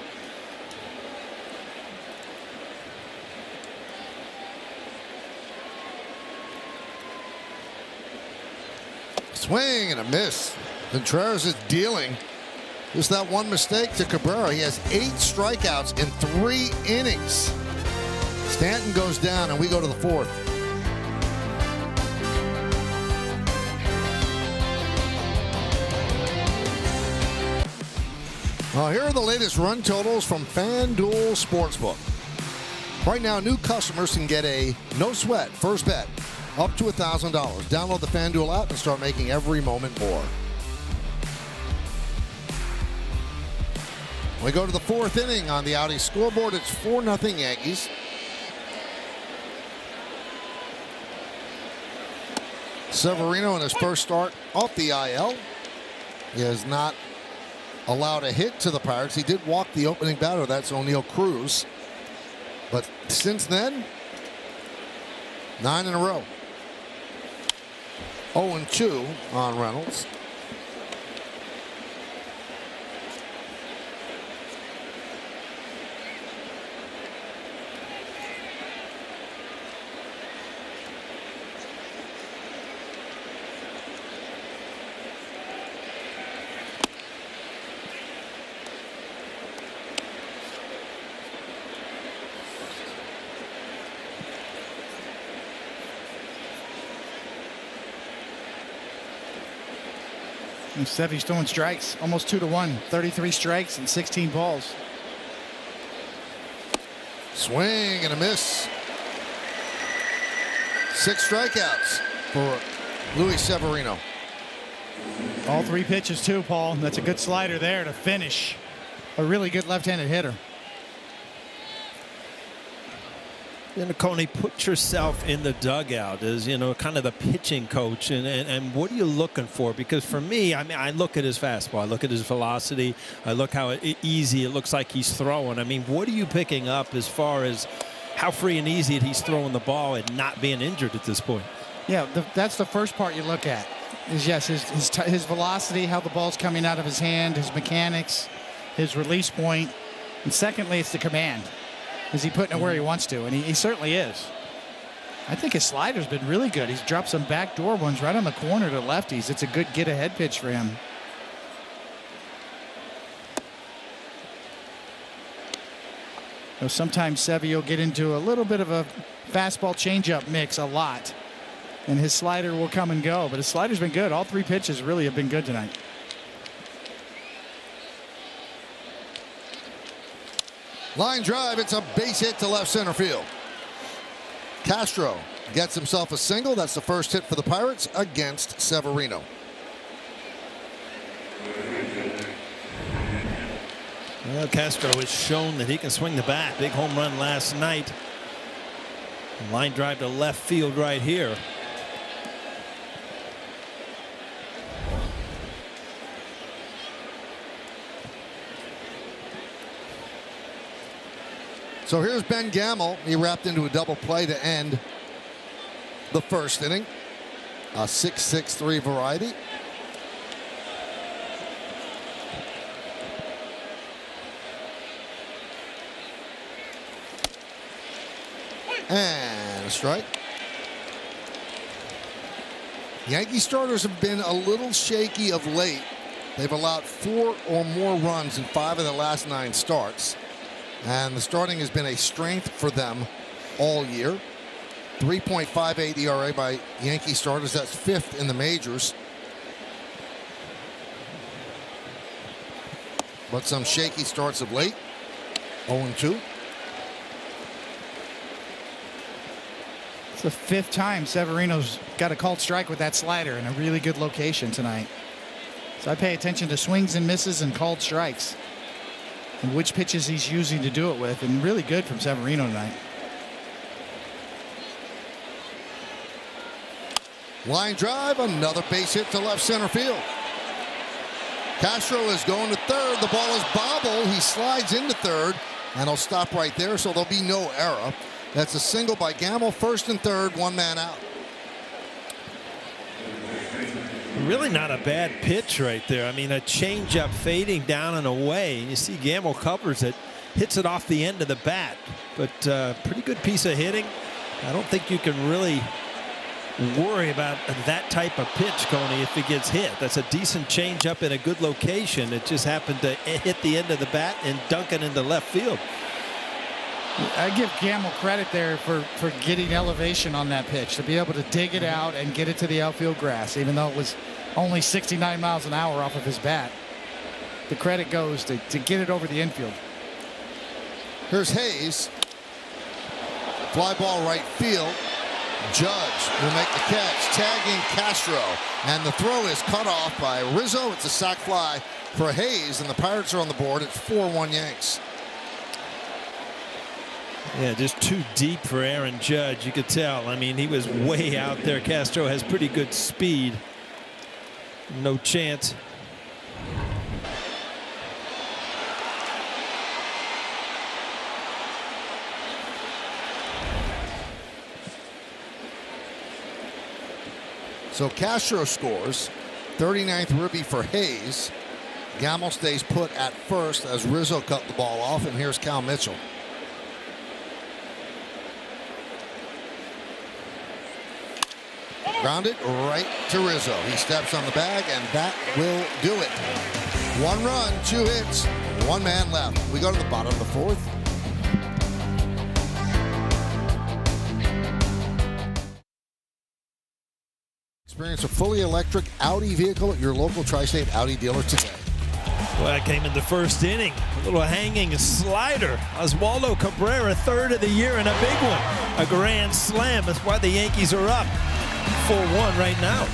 Swing and a miss. Contreras is dealing. Just that one mistake to Cabrera. He has 8 strikeouts in 3 innings. Stanton goes down, and we go to the 4th. Here are the latest run totals from FanDuel Sportsbook. Right now, new customers can get a no-sweat first bet up to $1,000. Download the FanDuel app and start making every moment more. We go to the 4th inning on the Audi scoreboard. It's 4-0 Yankees. Severino in his first start off the IL. He has not allowed a hit to the Pirates. He did walk the opening batter. That's O'Neill Cruz. But since then, 9 in a row. 0-2 on Reynolds. And Sevy's throwing strikes, almost 2-1, 33 strikes and 16 balls. Swing and a miss. 6 strikeouts for Luis Severino. All 3 pitches too, Paul. That's a good slider there to finish. A really good left-handed hitter. You know, Coney, put yourself in the dugout as, you know, kind of the pitching coach, and what are you looking for? Because for me, I mean, I look at his fastball, I look at his velocity, I look how easy it looks like he's throwing. I mean, what are you picking up as far as how free and easy he's throwing the ball and not being injured at this point? Yeah, that's the first part you look at. Is yes, his velocity, how the ball's coming out of his hand, his mechanics, his release point, and secondly, it's the command. Is he putting it where he wants to? And he certainly is. I think his slider's been really good. He's dropped some backdoor ones right on the corner to lefties. It's a good get-ahead pitch for him. So sometimes Sevy will get into a little bit of a fastball changeup mix a lot, and his slider will come and go. But his slider's been good. All 3 pitches really have been good tonight. Line drive, it's a base hit to left center field. Castro gets himself a single. That's the first hit for the Pirates against Severino. Well, Castro has shown that he can swing the bat. Big home run last night. Line drive to left field right here. So here's Ben Gamel. He wrapped into a double play to end the first inning. A 6-6-3 variety. And a strike. Yankee starters have been a little shaky of late. They've allowed 4 or more runs in 5 of their last 9 starts. And the starting has been a strength for them all year. 3.58 ERA by Yankee starters. That's 5th in the majors. But some shaky starts of late. 0-2. It's the 5th time Severino's got a called strike with that slider in a really good location tonight. So I pay attention to swings and misses and called strikes, and which pitches he's using to do it with, and really good from Severino tonight. Line drive, another base hit to left center field. Castro is going to third. The ball is bobbled. He slides into third, and he'll stop right there, so there'll be no error. That's a single by Gamel, first and third, 1 man out. Really not a bad pitch right there. I mean, a changeup fading down and away. And you see Gamel covers it, hits it off the end of the bat. But pretty good piece of hitting. I don't think you can really worry about that type of pitch, Coney, if it gets hit. That's a decent changeup in a good location. It just happened to hit the end of the bat and dunk it into left field. I give Gamel credit there for getting elevation on that pitch, to be able to dig it out and get it to the outfield grass, even though it was only 69 miles an hour off of his bat. The credit goes to get it over the infield. Here's Hayes. Fly ball right field. Judge will make the catch, tagging Castro. And the throw is cut off by Rizzo. It's a sac fly for Hayes, and the Pirates are on the board. It's 4-1 Yanks. Yeah, just too deep for Aaron Judge. You could tell. I mean, he was way out there. Castro has pretty good speed. No chance. So Castro scores. 39th ribby for Hayes. Gamel stays put at first as Rizzo cut the ball off, and here's Cal Mitchell. Grounded right to Rizzo. He steps on the bag, and that will do it. 1 run, 2 hits, 1 man left. We go to the bottom of the 4th. Experience a fully electric Audi vehicle at your local Tri-State Audi dealer today. Well, that came in the first inning. A little hanging slider. Oswaldo Cabrera, third of the year, and a big one. A grand slam. That's why the Yankees are up 4-1 right now.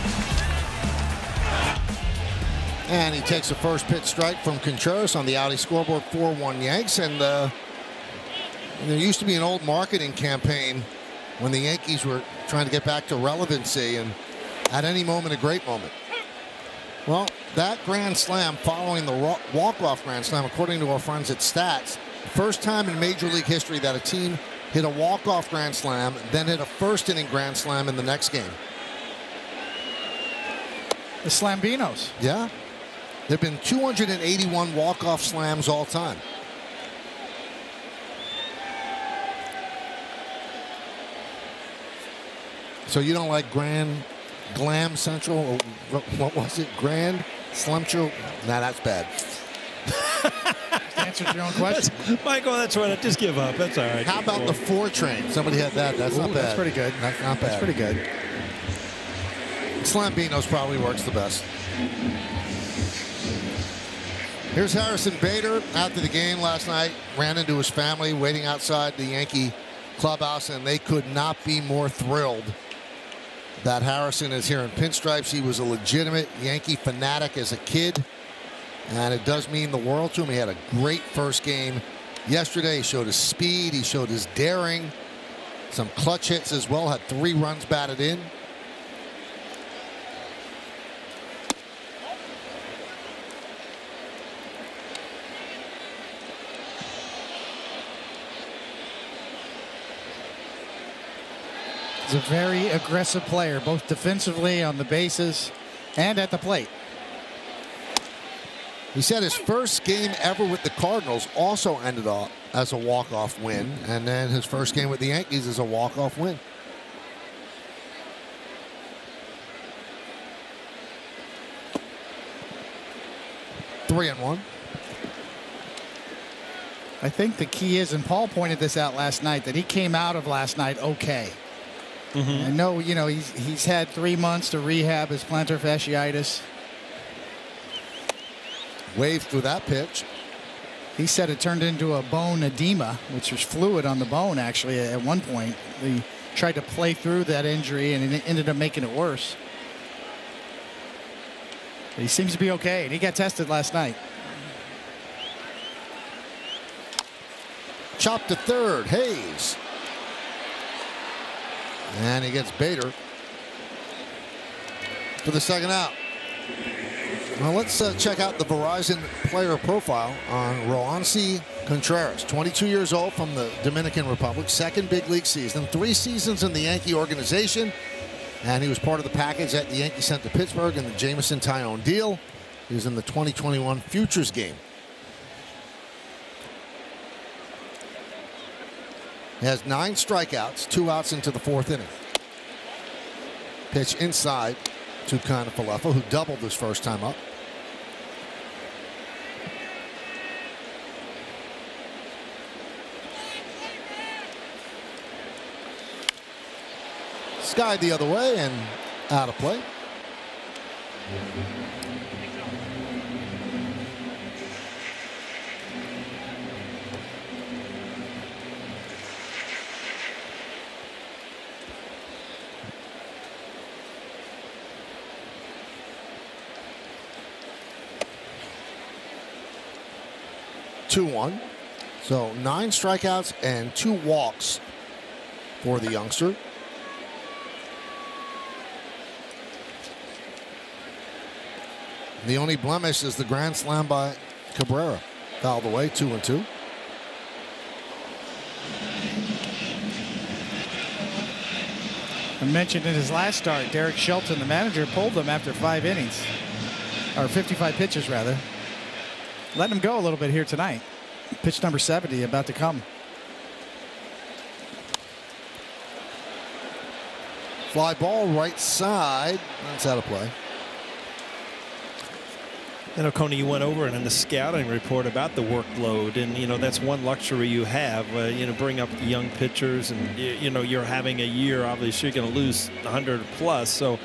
And he takes a first pitch strike from Contreras on the Audi scoreboard, 4-1 Yanks. And there used to be an old marketing campaign when the Yankees were trying to get back to relevancy, and at any moment, a great moment. Well, that grand slam following the walk-off grand slam, according to our friends at Stats, first time in Major League history that a team hit a walk-off grand slam, then hit a first-inning grand slam in the next game. The Slambinos. Yeah. There have been 281 walk-off slams all time. So you don't like Grand Glam Central? Or what was it? Grand Slumcho? Nah, that's bad. Answered your own question. Michael, that's right. Just give up. That's all right. How about the 4 train? Somebody had that. That's not bad. That's pretty good. That's not bad. That's pretty good. Slambino's probably works the best. Here's Harrison Bader after the game last night. Ran into his family waiting outside the Yankee clubhouse, and they could not be more thrilled that Harrison is here in pinstripes. He was a legitimate Yankee fanatic as a kid, and it does mean the world to him. He had a great first game yesterday. He showed his speed. He showed his daring. Some clutch hits as well. Had 3 runs batted in. He's a very aggressive player, both defensively on the bases and at the plate. He said his first game ever with the Cardinals also ended up as a walk-off win, and then his first game with the Yankees is a walk-off win. Three and one. I think the key is, and Paul pointed this out last night, that he came out of last night okay. I know, you know, he's had 3 months to rehab his plantar fasciitis. Waved through that pitch. He said it turned into a bone edema, which was fluid on the bone, actually, at one point. He tried to play through that injury, and it ended up making it worse. But he seems to be okay, and he got tested last night. Chopped to third, Hayes. And he gets Bader for the second out. Now let's check out the Verizon player profile on Roansy Contreras. 22 years old from the Dominican Republic. Second big league season. 3 seasons in the Yankee organization. And he was part of the package at the Yankees sent to Pittsburgh in the Jameson Tyone deal. He was in the 2021 Futures game. He has 9 strikeouts, 2 outs into the 4th inning. Pitch inside to Kiner-Falefa, who doubled his first time up. Skied the other way and out of play. Two-1. So 9 strikeouts and 2 walks for the youngster. The only blemish is the grand slam by Cabrera. Fouled away, 2-2. I mentioned in his last start, Derek Shelton, the manager, pulled him after 5 innings, or 55 pitches rather. Letting him go a little bit here tonight. Pitch number 70 about to come. Fly ball right side. That's out of play. You know, Coney, you went over it in the scouting report about the workload, and you know that's one luxury you have. You know, bring up young pitchers, and you know you're having a year. Obviously, you're going to lose 100 plus. So,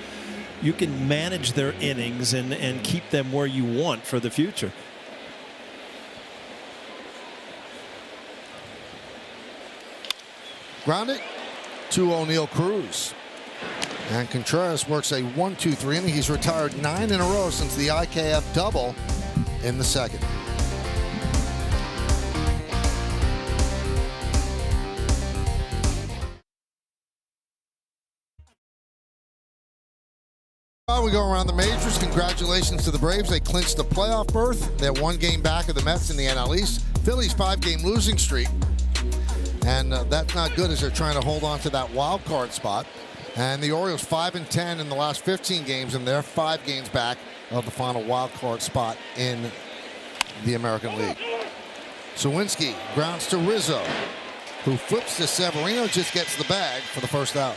you can manage their innings and keep them where you want for the future. Grounded to O'Neill Cruz. And Contreras works a 1-2-3 inning. He's retired 9 in a row since the IKF double in the second. We go around the majors. Congratulations to the Braves. They clinched the playoff berth. They're 1 game back of the Mets in the NL East. Phillies 5-game losing streak. And that's not good as they're trying to hold on to that wild card spot. And the Orioles 5-10 in the last 15 games, and they're 5 games back of the final wild card spot in the American League. Sawinski grounds to Rizzo, who flips to Severino, just gets the bag for the first out.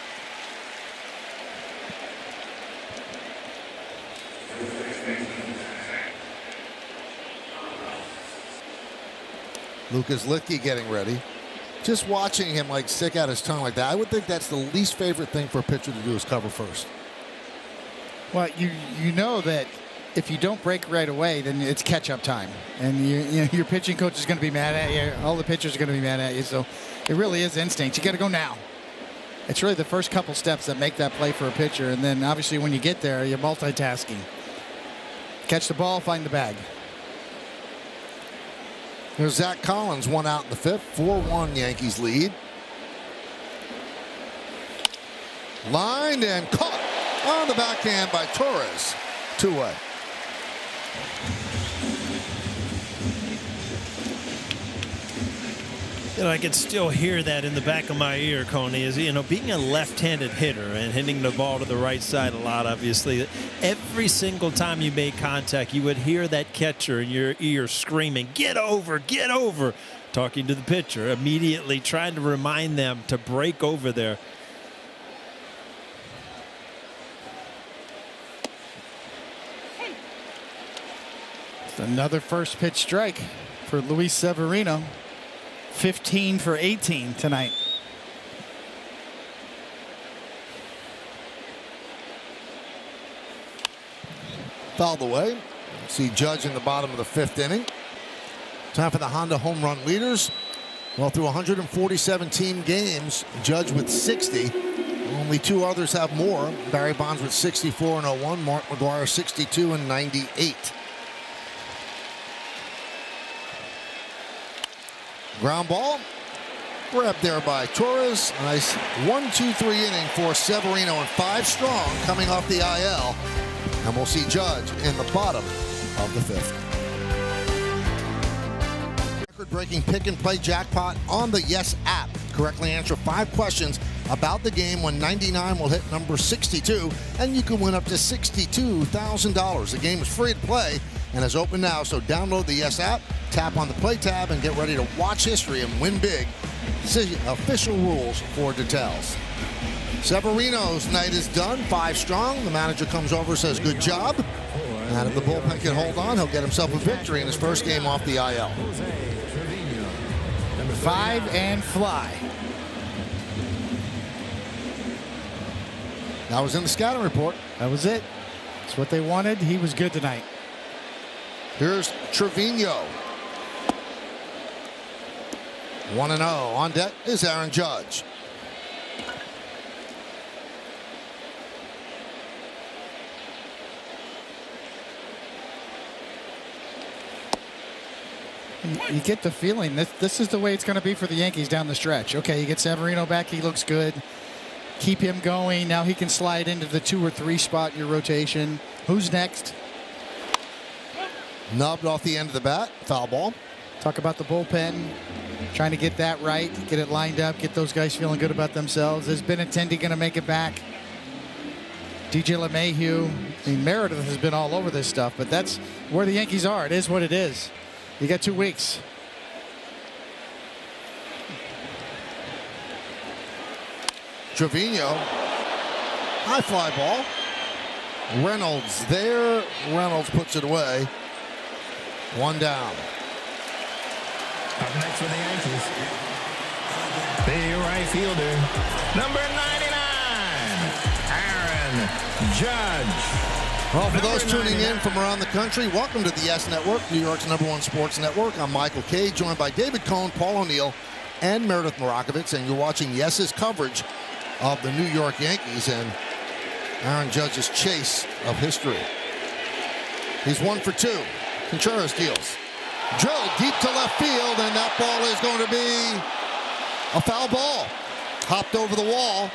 Lucas Litke getting ready. Just watching him like stick out his tongue like that, I would think that's the least favorite thing for a pitcher to do is cover first. Well, you know that if you don't break right away, then it's catch-up time. And your pitching coach is going to be mad at you. All the pitchers are going to be mad at you. So it really is instinct. You got to go now. It's really the first couple steps that make that play for a pitcher. And then obviously when you get there, you're multitasking. Catch the ball, find the bag. There's Zach Collins, 1 out in the 5th. 4-1 Yankees lead. Lined and caught on the backhand by Torres. 2-away. I can still hear that in the back of my ear, Coney, is, being a left-handed hitter and hitting the ball to the right side a lot, obviously. Every single time you made contact, you would hear that catcher in your ear screaming, "Get over, get over," talking to the pitcher, immediately trying to remind them to break over there. Another first pitch strike for Luis Severino. 15 for 18 tonight. Fouled away. See Judge in the bottom of the 5th inning. Time for the Honda home run leaders. Well, through 147 team games, Judge with 60. Only 2 others have more. Barry Bonds with 64 and 01. Mark McGwire 62 and 98. Ground ball. Grabbed there by Torres. Nice 1-2-3 inning for Severino and 5 strong coming off the IL. And we'll see Judge in the bottom of the 5th. Record-breaking pick-and-play jackpot on the Yes app. Correctly answer 5 questions about the game when 99 will hit number 62, and you can win up to $62,000. The game is free to play and is open now, so download the Yes app, tap on the play tab, and get ready to watch history and win big. See official rules for details. Severino's night is done, 5 strong. The manager comes over, says good job. And if the bullpen can hold on, he'll get himself a victory in his first game off the IL. 5 and fly. That was in the scouting report. That was it. That's what they wanted. He was good tonight. Here's Trevino. 1-0. On deck is Aaron Judge. You get the feeling that this is the way it's going to be for the Yankees down the stretch. Okay, you get Severino back. He looks good. Keep him going. Now he can slide into the 2 or 3 spot in your rotation. Who's next? Nubbed off the end of the bat. Foul ball. Talk about the bullpen. Trying to get that right. Get it lined up. Get those guys feeling good about themselves. Is Benintendi going to make it back? DJ LeMahieu. I mean, Meredith has been all over this stuff, but that's where the Yankees are. It is what it is. You got 2 weeks. Trevino. High fly ball. Reynolds there. Reynolds puts it away. 1 down. Up next for the Yankees, the right fielder, number 99, Aaron Judge. Well, for those Number tuning in 99. from around the country, welcome to the Yes Network, New York's #1 sports network. I'm Michael Kay, joined by David Cohn, Paul O'Neill, and Meredith Morakovitz, and you're watching Yes's coverage of the New York Yankees and Aaron Judge's chase of history. He's 1 for 2. Contreras deals. Drilled deep to left field, and that ball is going to be a foul ball. Hopped over the wall,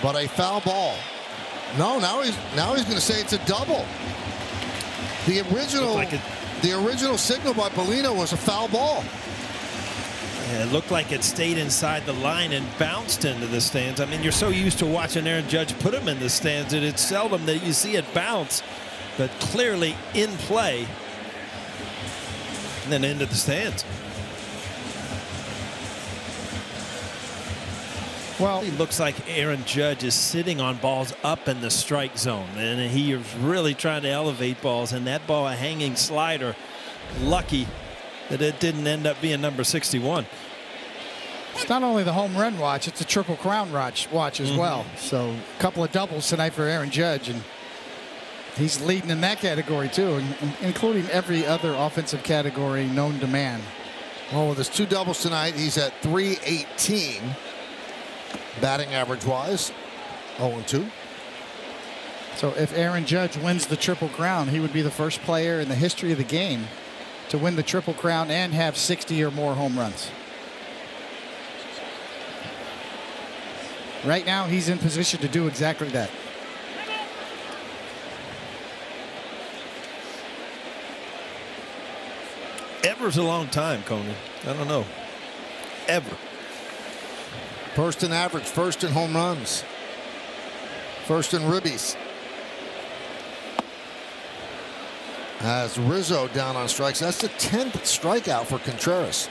but a foul ball. No, now he's going to say it's a double. The original signal by Bellino was a foul ball. Yeah, it looked like it stayed inside the line and bounced into the stands. I mean, you're so used to watching Aaron Judge put him in the stands, and it's seldom that you see it bounce, but clearly in play and then into the stands. Well, it looks like Aaron Judge is sitting on balls up in the strike zone, and he is really trying to elevate balls, and that ball, a hanging slider, lucky that it didn't end up being number 61. It's not only the home run watch, it's a Triple Crown watch as well. So a couple of doubles tonight for Aaron Judge, and he's leading in that category too, including every other offensive category known to man. Well, with his 2 doubles tonight, he's at .318 batting average-wise, 0-2. So if Aaron Judge wins the Triple Crown, he would be the first player in the history of the game to win the Triple Crown and have 60 or more home runs. Right now, he's in position to do exactly that. Ever's a long time, Conan. I don't know. Ever. First in average, first in home runs, first in ribbies. As Rizzo down on strikes, that's the 10th strikeout for Contreras.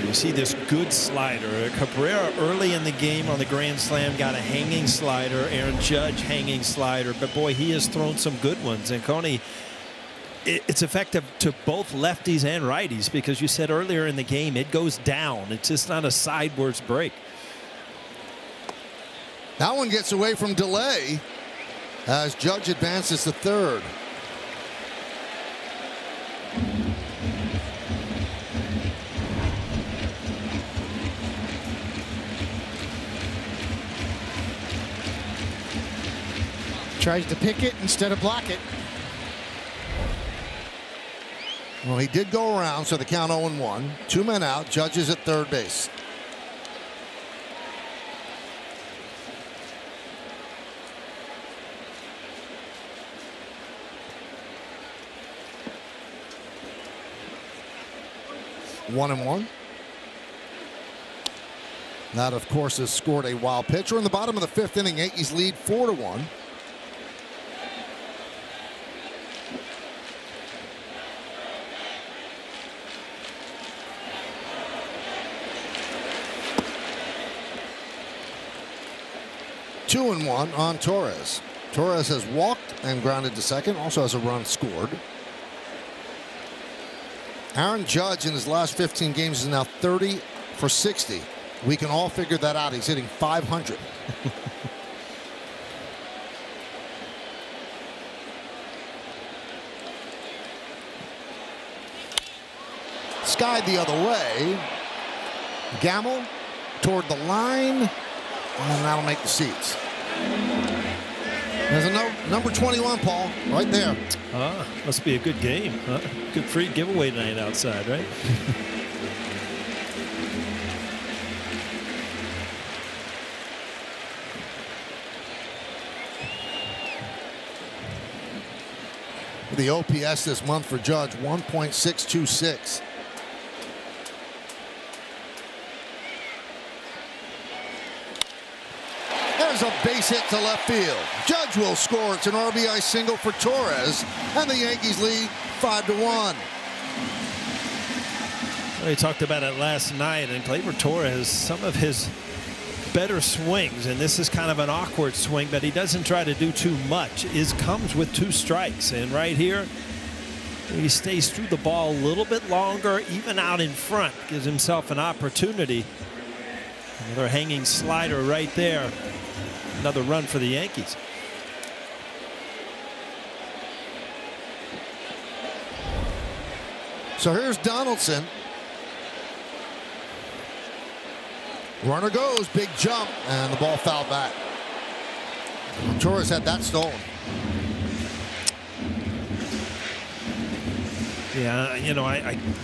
You see this good slider. Cabrera early in the game on the grand slam got a hanging slider. Aaron Judge hanging slider. But boy, he has thrown some good ones. And Coney, it's effective to both lefties and righties, because you said earlier in the game it goes down. It's just not a sideways break. That one gets away from delay as Judge advances to third. Tries to pick it instead of block it. Well, he did go around, so the count 0-1. 2 men out. Judge is at third base. One and one. That, of course, has scored a wild pitch. We're in the bottom of the 5th inning. Yankees lead 4-1. Two and one on Torres. Torres has walked and grounded to second. Also has a run scored. Aaron Judge in his last 15 games is now 30 for 60. We can all figure that out. He's hitting .500. Skied the other way. Gamble toward the line. And that'll make the seats. There's a number 21, Paul, right there. Must be a good game. Good free giveaway tonight outside, right? The OPS this month for Judge, 1.626. There's a base hit to left field. Judge will score. It's an RBI single for Torres, and the Yankees lead 5-1. We talked about it last night, and Gleyber Torres, some of his better swings, and this is kind of an awkward swing, but he doesn't try to do too much, comes with 2 strikes. And right here, he stays through the ball a little bit longer, even out in front, gives himself an opportunity Another hanging slider right there. Another run for the Yankees. So here's Donaldson. Runner goes, big jump, and the ball fouled back. Torres had that stolen. Yeah, you know,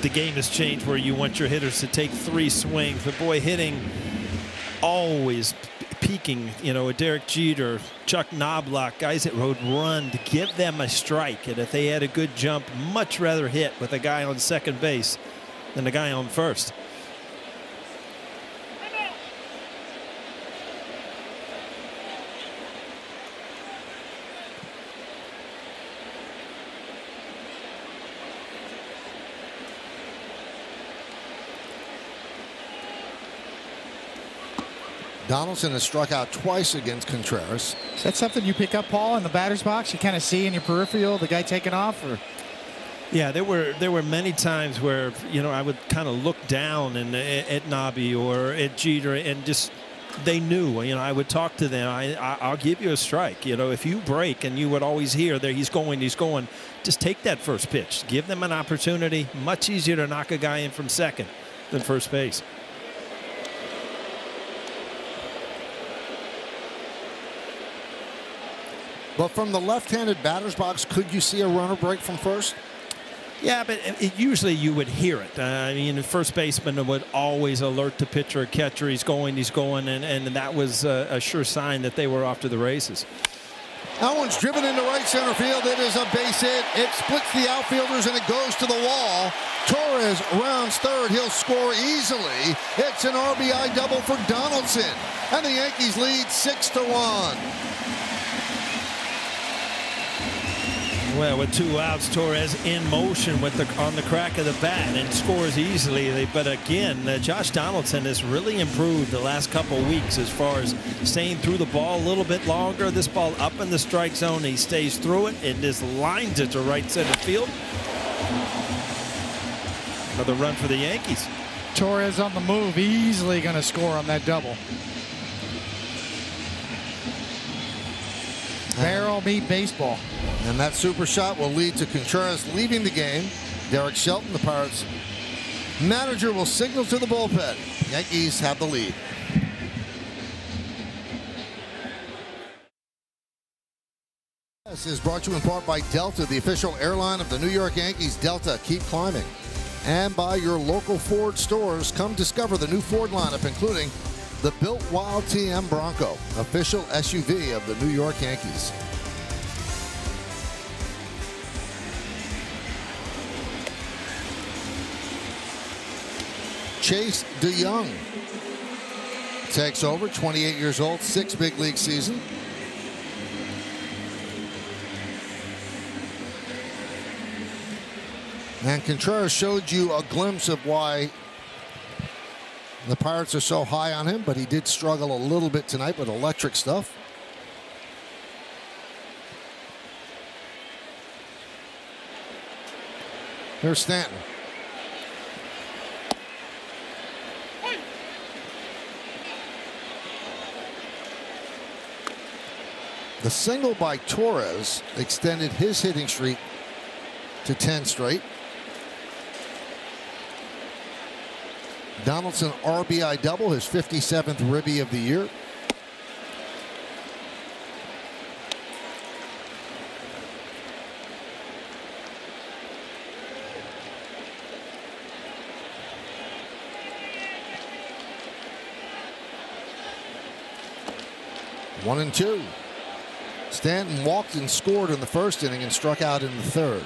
the game has changed where you want your hitters to take 3 swings. But boy, hitting always peaking, you know, Derek Jeter, Chuck Knobloch, guys that would run to give them a strike. And if they had a good jump, much rather hit with a guy on second base than a guy on first. Donaldson has struck out twice against Contreras. Is that something you pick up, Paul, in the batter's box? You kind of see in your peripheral the guy taking off? Or? Yeah, there were many times where, you know, I would kind of look down and at Nobby or at Jeter, and just they knew. You know, I would talk to them. I'll give you a strike. You know, if you break, and you would always hear there, he's going. Just take that first pitch. Give them an opportunity. Much easier to knock a guy in from second than first base. But from the left-handed batter's box, could you see a runner break from first? Yeah, but usually you would hear it. I mean, the first baseman would always alert the pitcher or catcher, he's going, and that was a sure sign that they were off to the races. That one's driven into right center field. It is a base hit. It splits the outfielders, and it goes to the wall. Torres rounds third. He'll score easily. It's an RBI double for Donaldson, and the Yankees lead 6-1. Well, with 2 outs, Torres in motion on the crack of the bat and scores easily. But again, Josh Donaldson has really improved the last couple of weeks as far as staying through the ball a little bit longer. This ball up in the strike zone, he stays through it and just lines it to right center field. Another run for the Yankees. Torres on the move, easily going to score on that double. Barrel beat baseball. And that super shot will lead to Contreras leaving the game. Derek Shelton, the Pirates manager, will signal to the bullpen. Yankees have the lead. This is brought to you in part by Delta, the official airline of the New York Yankees. Delta, keep climbing. And by your local Ford stores. Come discover the new Ford lineup, including the Built Wild TM Bronco, official SUV of the New York Yankees. Chase DeYoung takes over, 28 years old, 6 big league season. And Contreras showed you a glimpse of why the Pirates are so high on him, but he did struggle a little bit tonight with electric stuff. Here's Stanton. The single by Torres extended his hitting streak to 10 straight. Donaldson RBI double, his 57th ribby of the year. One and two. Stanton walked and scored in the first inning and struck out in the third.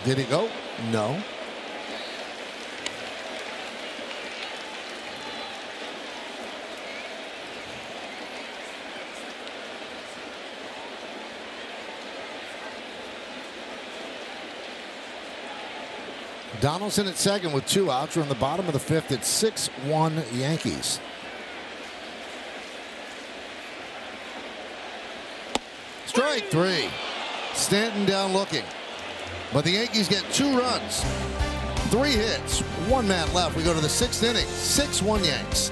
Did he go? No. Donaldson at second with 2 outs. We're in the bottom of the 5th at 6-1 Yankees. Strike 3. Stanton down looking. But the Yankees get 2 runs, 3 hits, 1 man left. We go to the 6th inning. 6-1 Yanks.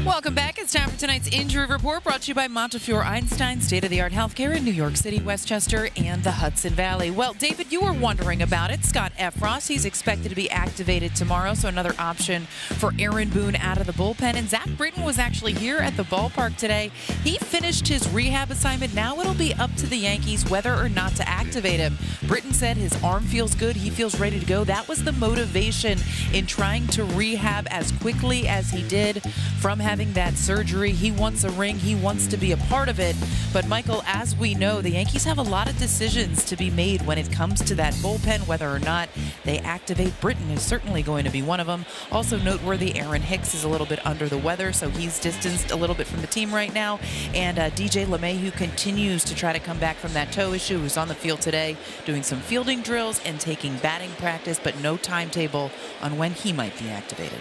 Welcome back. It's time for tonight's injury report, brought to you by Montefiore Einstein, state-of-the-art healthcare in New York City, Westchester, and the Hudson Valley. Well, David, you were wondering about it. Scott Effross, he's expected to be activated tomorrow, so another option for Aaron Boone out of the bullpen. And Zach Britton was actually here at the ballpark today. He finished his rehab assignment. Now it'll be up to the Yankees whether or not to activate him. Britton said his arm feels good. He feels ready to go. That was the motivation in trying to rehab as quickly as he did from having that surgery. He wants a ring. He wants to be a part of it. But Michael, as we know, the Yankees have a lot of decisions to be made when it comes to that bullpen. Whether or not they activate Britton is certainly going to be one of them. Also noteworthy, Aaron Hicks is a little bit under the weather, so he's distanced a little bit from the team right now. And DJ LeMahieu continues to try to come back from that toe issue. He was on the field today doing some fielding drills and taking batting practice, but no timetable on when he might be activated.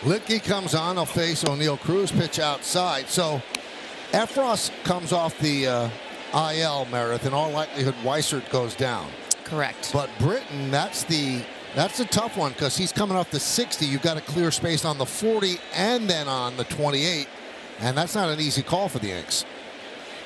Litke comes on. He'll face O'Neal Cruz, pitch outside. So Effross comes off the IL, Meredith. In all likelihood, Weissert goes down. Correct. But Britton, that's a tough one because he's coming off the 60. You've got to clear space on the 40 and then on the 28. And that's not an easy call for the Yanks.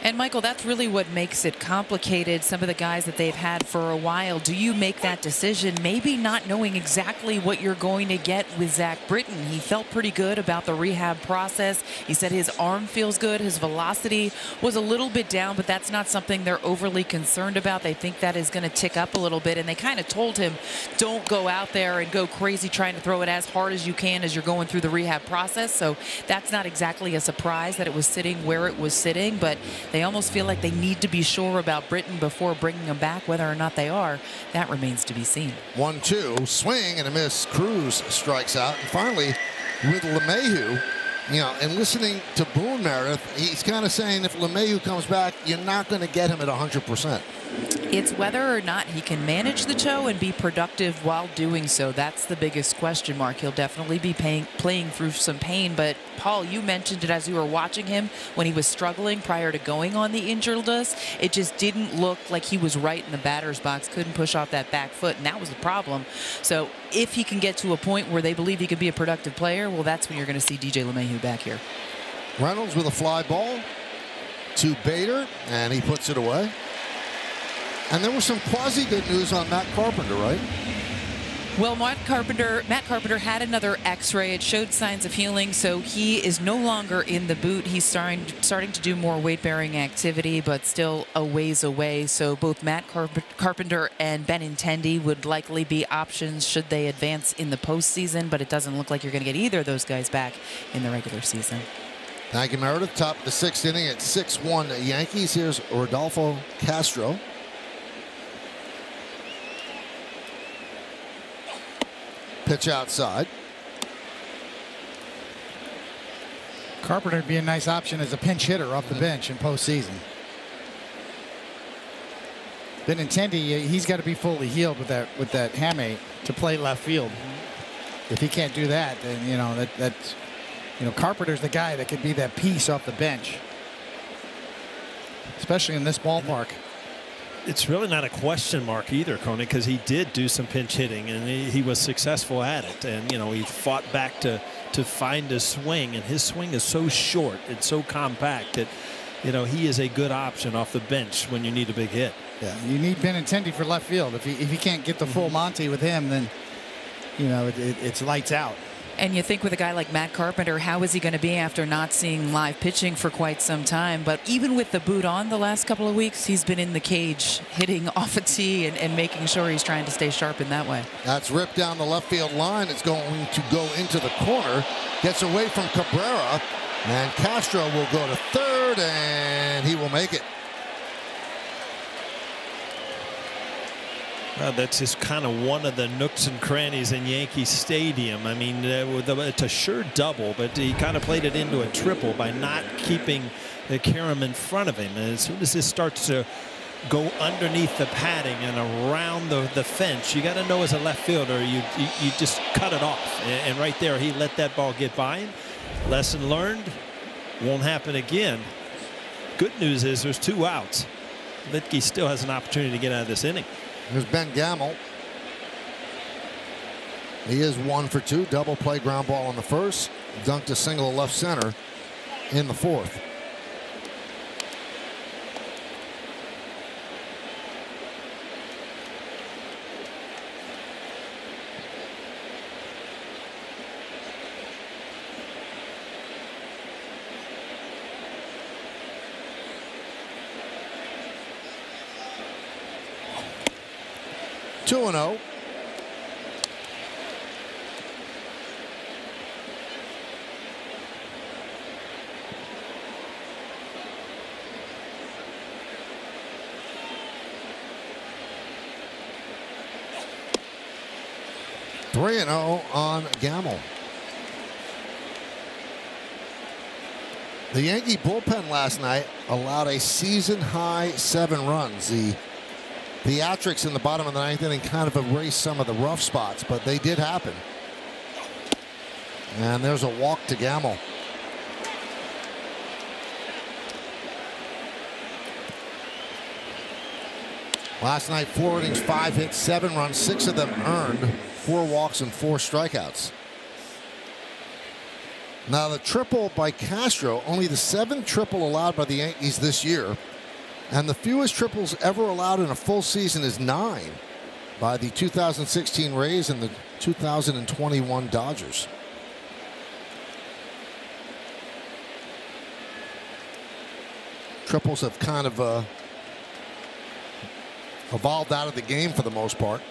And, Michael, that's really what makes it complicated. Some of the guys that they've had for a while, do you make that decision, maybe not knowing exactly what you're going to get with Zach Britton? He felt pretty good about the rehab process. He said his arm feels good. His velocity was a little bit down, but that's not something they're overly concerned about. They think that is going to tick up a little bit, and they kind of told him, don't go out there and go crazy trying to throw it as hard as you can as you're going through the rehab process. So that's not exactly a surprise that it was sitting where it was sitting, but they almost feel like they need to be sure about Britton before bringing him back. Whether or not they are, that remains to be seen. 1-2, swing and a miss. Cruz strikes out. And finally, with LeMahieu, and listening to Boone, Meredith, he's kind of saying if LeMahieu comes back, you're not going to get him at 100%. It's whether or not he can manage the toe and be productive while doing so. That's the biggest question mark. He'll definitely be playing through some pain. But, Paul, you mentioned it as you were watching him when he was struggling prior to going on the injured list. It just didn't look like he was right in the batter's box, couldn't push off that back foot, and that was the problem. So if he can get to a point where they believe he can be a productive player, well, that's when you're going to see DJ LeMahieu back here. Reynolds with a fly ball to Bader, and he puts it away. And there was some quasi-good news on Matt Carpenter, right? Well, Matt Carpenter had another X-ray. It showed signs of healing, so he is no longer in the boot. He's starting to do more weight-bearing activity, but still a ways away. So both Matt Carpenter and Benintendi would likely be options should they advance in the postseason, but it doesn't look like you're going to get either of those guys back in the regular season. Thank you, Meredith. Top of the 6th inning at 6-1 Yankees. Here's Rodolfo Castro. Pitch outside. Carpenter would be a nice option as a pinch hitter off the bench in postseason. Benintendi, he's got to be fully healed with that hamate to play left field. If he can't do that, then that's Carpenter's the guy that could be that piece off the bench, especially in this ballpark. It's really not a question mark either, Coney, because he did do some pinch hitting and he was successful at it. And, he fought back to find a swing, and his swing is so short and so compact that, he is a good option off the bench when you need a big hit. Yeah, you need Benintendi for left field. If he can't get the full Monty with him, then, it's lights out. And you think with a guy like Matt Carpenter, how is he going to be after not seeing live pitching for quite some time? But even with the boot on the last couple of weeks, he's been in the cage hitting off a tee and making sure he's trying to stay sharp in that way. That's ripped down the left field line. It's going to go into the corner. Gets away from Cabrera. And Castro will go to third, and he will make it. Well, that's just kind of one of the nooks and crannies in Yankee Stadium. I mean, it's a sure double, but he kind of played it into a triple by not keeping the Karam in front of him. And as soon as this starts to go underneath the padding and around the fence, you got to know as a left fielder, you just cut it off. And right there, he let that ball get by him. Lesson learned. Won't happen again. Good news is there's 2 outs. Litke still has an opportunity to get out of this inning. Here's Ben Gamel. He is 1 for 2. Double play ground ball on the first. Dunked a single to left center in the fourth. Two 2-0. Three 3-0 on Gamel. The Yankee bullpen last night allowed a season-high 7 runs. The theatrics in the bottom of the 9th inning kind of erased some of the rough spots, but they did happen. And there's a walk to Gamel. Last night, 4 innings, 5 hits, 7 runs, 6 of them earned, 4 walks and 4 strikeouts. Now the triple by Castro, only the 7th triple allowed by the Yankees this year. And the fewest triples ever allowed in a full season is 9 by the 2016 Rays and the 2021 Dodgers. Triples have kind of evolved out of the game for the most part.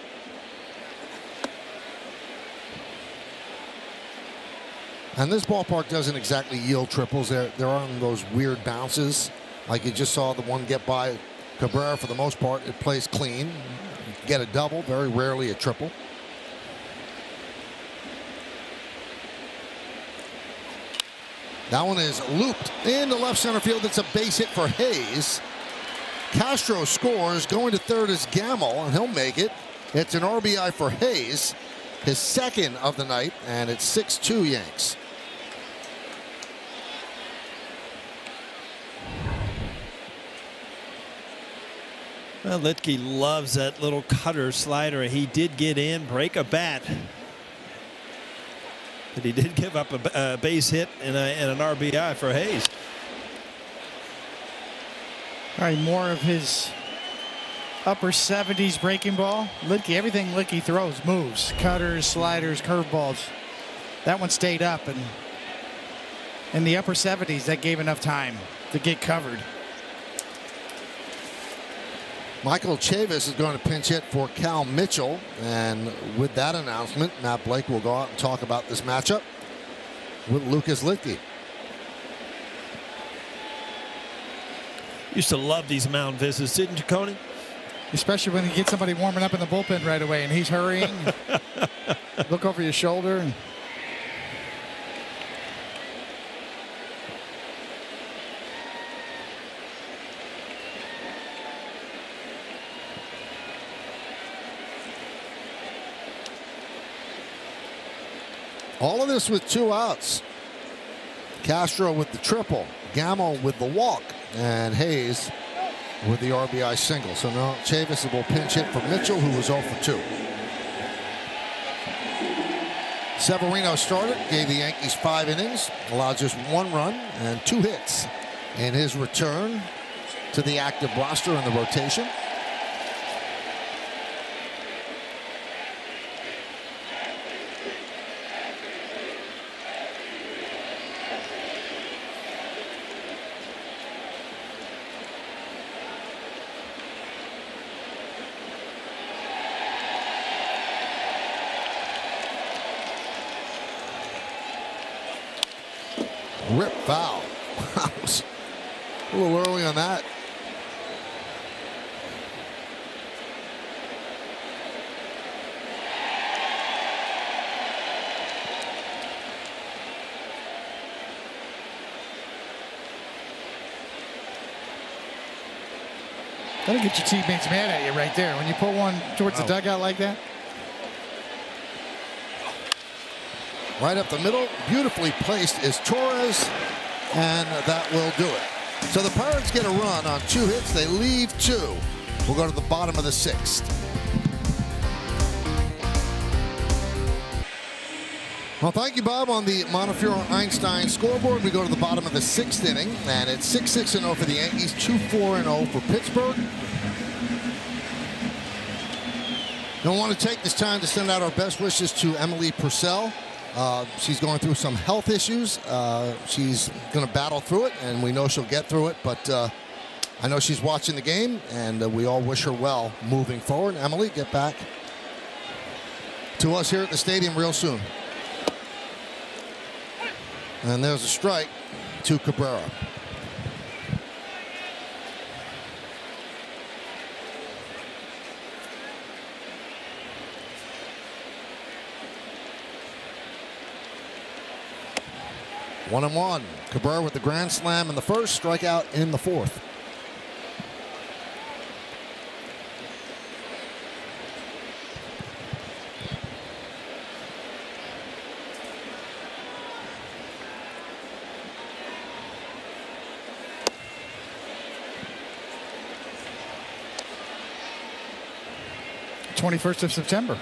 And this ballpark doesn't exactly yield triples. There aren't those weird bounces. Like you just saw the one get by Cabrera. For the most part, it plays clean. You get a double, very rarely a triple. That one is looped into left center field. It's a base hit for Hayes. Castro scores. Going to third is Gamel, and he'll make it. It's an RBI for Hayes, his 2nd of the night, and it's 6-2 Yanks. Well, Litke loves that little cutter slider. He did get in, break a bat. But he did give up a base hit and an RBI for Hayes. All right, more of his upper 70s breaking ball. Litke, everything Litke throws moves. Cutters, sliders, curveballs. That one stayed up, and in the upper 70s, that gave enough time to get covered. Michael Chavis is going to pinch hit for Cal Mitchell. And with that announcement, Matt Blake will go out and talk about this matchup with Lucas Litke. Used to love these mound visits, didn't you, Coney? Especially when you get somebody warming up in the bullpen right away and he's hurrying. Look over your shoulder. And all of this with 2 outs. Castro with the triple, Gamel with the walk, and Hayes with the RBI single. So now Chavis will pinch hit for Mitchell, who was 0 for 2. Severino started, gave the Yankees 5 innings, allowed just 1 run and 2 hits in his return to the active roster in the rotation. Rip foul. A little early on that. That'll get your teammates mad at you right there when you put one towards the dugout like that. Right up the middle, beautifully placed is Torres, and that will do it. So the Pirates get a run on 2 hits. They leave 2. We'll go to the bottom of the 6th. Well, thank you, Bob. On the Montefiore-Einstein scoreboard, we go to the bottom of the 6th inning, and it's 6-6-0 for the Yankees, 2-4-0 for Pittsburgh. Don't want to take this time to send out our best wishes to Emily Purcell. She's going through some health issues. She's going to battle through it, and we know she'll get through it. But I know she's watching the game, and we all wish her well moving forward. Emily, get back to us here at the stadium real soon. And there's a strike to Cabrera. One and one. Cabrera with the grand slam in the first, strikeout in the fourth. The 21st of September.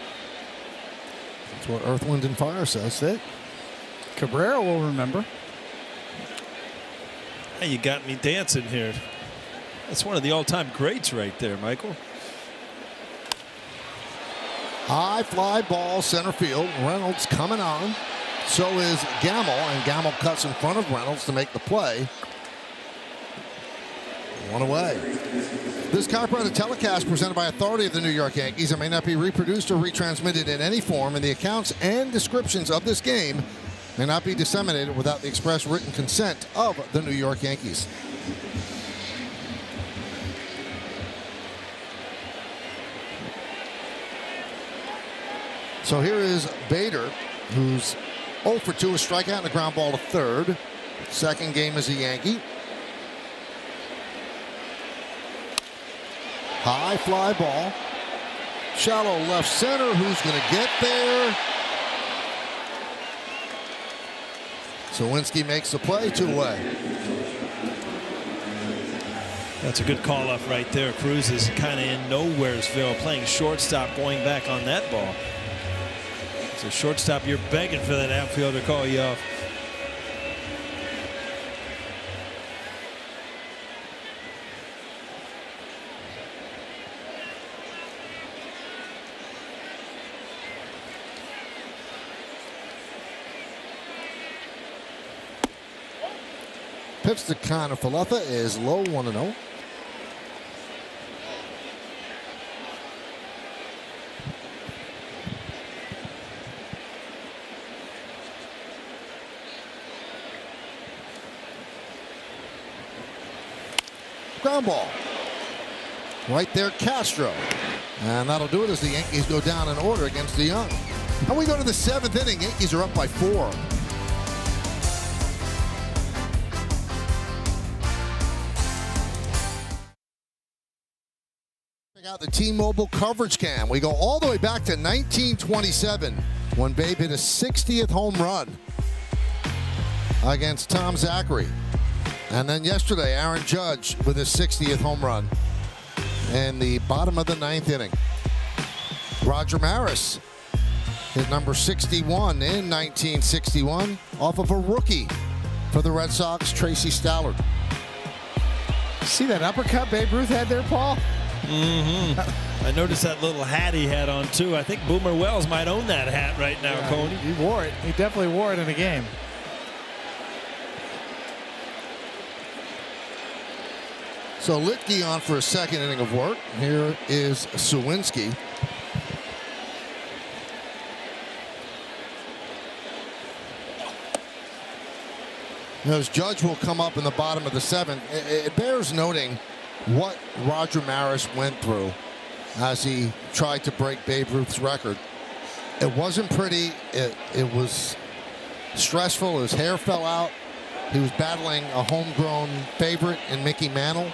That's what Earth, Wind, and Fire says. That Cabrera will remember. Hey, you got me dancing here. That's one of the all-time greats right there, Michael. High fly ball center field. Reynolds coming on. So is Gamble, and Gamble cuts in front of Reynolds to make the play. One away. This copyrighted telecast presented by authority of the New York Yankees and may not be reproduced or retransmitted in any form, and the accounts and descriptions of this game may not be disseminated without the express written consent of the New York Yankees. So here is Bader, who's 0 for 2, a strikeout and a ground ball to third. Second game as a Yankee. High fly ball. Shallow left center. Who's going to get there? Sawinski makes the play, 2 away. That's a good call off right there. Cruz is kind of in nowheresville, playing shortstop, going back on that ball. So shortstop, you're begging for that outfielder to call you off. Pitch to Connor Falutha is low, 1-0. Ground ball. Right there, Castro. And that'll do it as the Yankees go down in order against the Young. And we go to the 7th inning. Yankees are up by 4. Out the T-Mobile coverage cam. We go all the way back to 1927 when Babe hit a 60th home run against Tom Zachary. And then yesterday, Aaron Judge with his 60th home run in the bottom of the 9th inning. Roger Maris hit number 61 in 1961 off of a rookie for the Red Sox, Tracy Stallard. See that uppercut Babe Ruth had there, Paul? Mm-hmm. I noticed that little hat he had on, too. I think Boomer Wells might own that hat right now, yeah, Coney. He wore it. He definitely wore it in the game. So Litke on for a second inning of work. Here is Sawinski. As Judge will come up in the bottom of the 7th, it bears noting what Roger Maris went through as he tried to break Babe Ruth's record. It wasn't pretty. It was stressful. His hair fell out. He was battling a homegrown favorite in Mickey Mantle.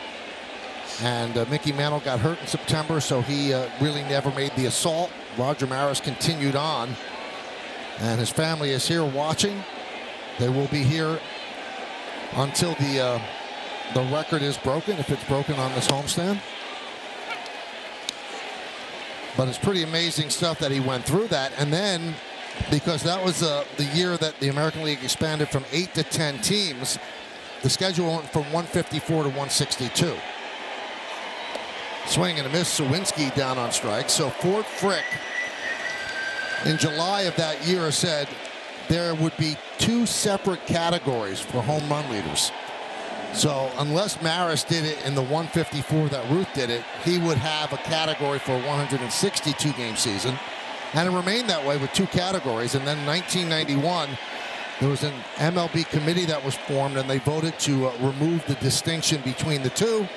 And Mickey Mantle got hurt in September, so he really never made the assault. Roger Maris continued on. And his family is here watching. They will be here until the record is broken, if it's broken on this homestand. But it's pretty amazing stuff that he went through that. And then, because that was the year that the American League expanded from 8 to 10 teams, the schedule went from 154 to 162. Swing and a miss, Sawinski down on strike. So Ford Frick, in July of that year, said there would be 2 separate categories for home run leaders. So unless Maris did it in the 154 that Ruth did it, he would have a category for a 162-game season. And it remained that way with 2 categories. And then in 1991, there was an MLB committee that was formed, and they voted to remove the distinction between the 2.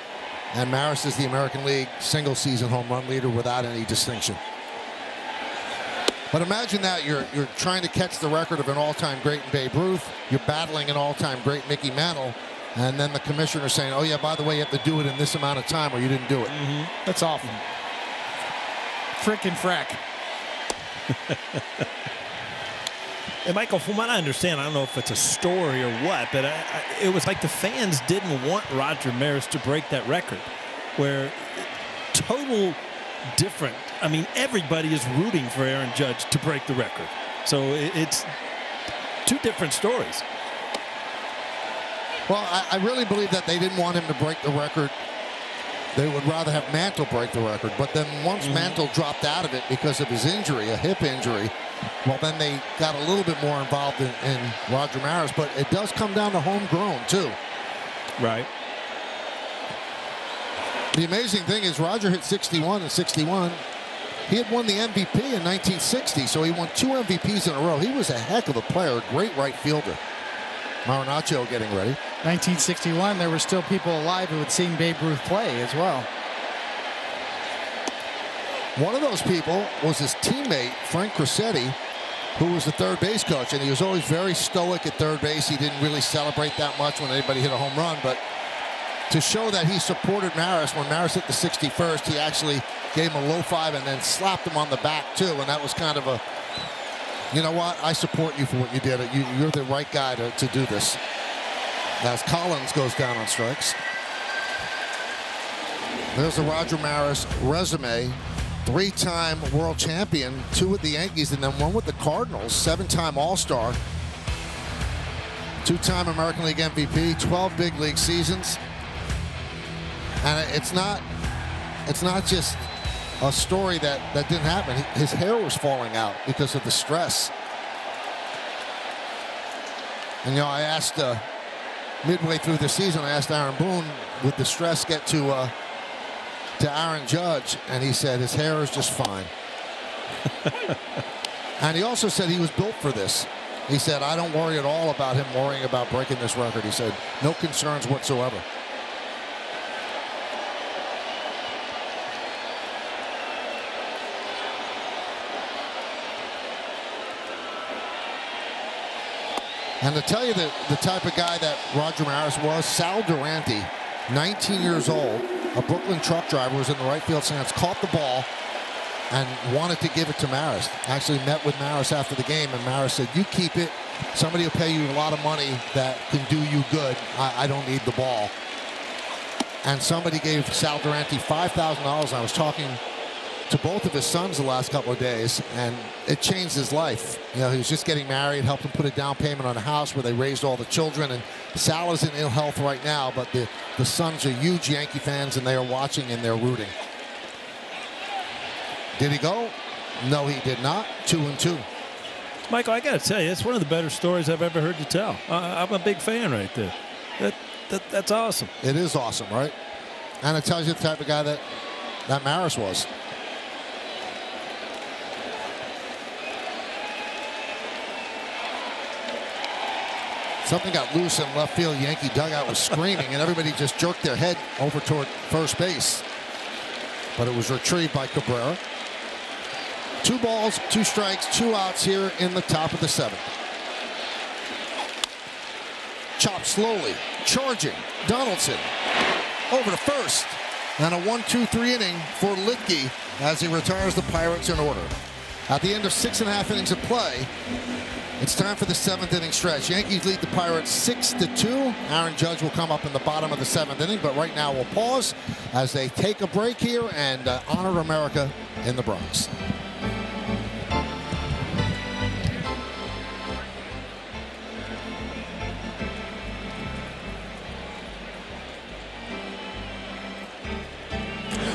And Maris is the American League single-season home run leader without any distinction. But imagine that you're trying to catch the record of an all-time great in Babe Ruth. You're battling an all-time great Mickey Mantle. And then the commissioner saying, oh, yeah, by the way, you have to do it in this amount of time or you didn't do it. Mm-hmm. That's awful. Frickin' frack. And Michael, from what I understand, I don't know if it's a story or what, but it was like the fans didn't want Roger Maris to break that record, where total different. I mean, everybody is rooting for Aaron Judge to break the record. So it's 2 different stories. Well, I really believe that they didn't want him to break the record. They would rather have Mantle break the record. But then once Mantle dropped out of it because of his injury, a hip injury, well, then they got a little bit more involved in Roger Maris. But it does come down to homegrown, too. Right. The amazing thing is Roger hit 61 in 61. He had won the MVP in 1960, so he won 2 MVPs in a row. He was a heck of a player, a great right fielder. Marinaccio getting ready. 1961, there were still people alive who had seen Babe Ruth play as well. One of those people was his teammate, Frank Crissetti, who was the third base coach, and he was always very stoic at third base. He didn't really celebrate that much when anybody hit a home run, but to show that he supported Maris, when Maris hit the 61st, he actually gave him a low 5 and then slapped him on the back, too, and that was kind of a, you know what, I support you for what you did. You're the right guy to do this. As Collins goes down on strikes. There's the Roger Maris resume. 3-time world champion, 2 with the Yankees, and then 1 with the Cardinals. 7-time All-Star. 2-time American League MVP, 12 big league seasons. And it's not just a story that didn't happen. His hair was falling out because of the stress. And, you know, I asked midway through the season, I asked Aaron Boone, would the stress get to Aaron Judge? And he said his hair is just fine. And he also said he was built for this. He said, I don't worry at all about him worrying about breaking this record. He said, no concerns whatsoever. And to tell you the type of guy that Roger Maris was, Sal Durante, 19 years old, a Brooklyn truck driver, was in the right field stands, caught the ball, and wanted to give it to Maris. Actually met with Maris after the game, and Maris said, you keep it. Somebody will pay you a lot of money that can do you good. I don't need the ball. And somebody gave Sal Durante $5,000. I was talking to both of his sons the last couple of days, and it changed his life. You know, he was just getting married, helped him put a down payment on a house where they raised all the children, and Sal is in ill health right now, but the sons are huge Yankee fans, and they are watching and they're rooting. Did he go? No, he did not. 2-2. Michael, I got to tell you, it's one of the better stories I've ever heard you tell. I'm a big fan right there. That's awesome. It is awesome, right? And it tells you the type of guy that Maris was. Something got loose in left field. Yankee dugout was screaming, and everybody just jerked their head over toward first base. But it was retrieved by Cabrera. 2 balls, 2 strikes, 2 outs here in the top of the 7th. Chopped slowly, charging. Donaldson over to first. And a 1-2-3 inning for Litke as he retires the Pirates in order. At the end of 6.5 innings of play, it's time for the 7th inning stretch. Yankees lead the Pirates 6-2. Aaron Judge will come up in the bottom of the 7th inning, but right now we'll pause as they take a break here and honor America in the Bronx.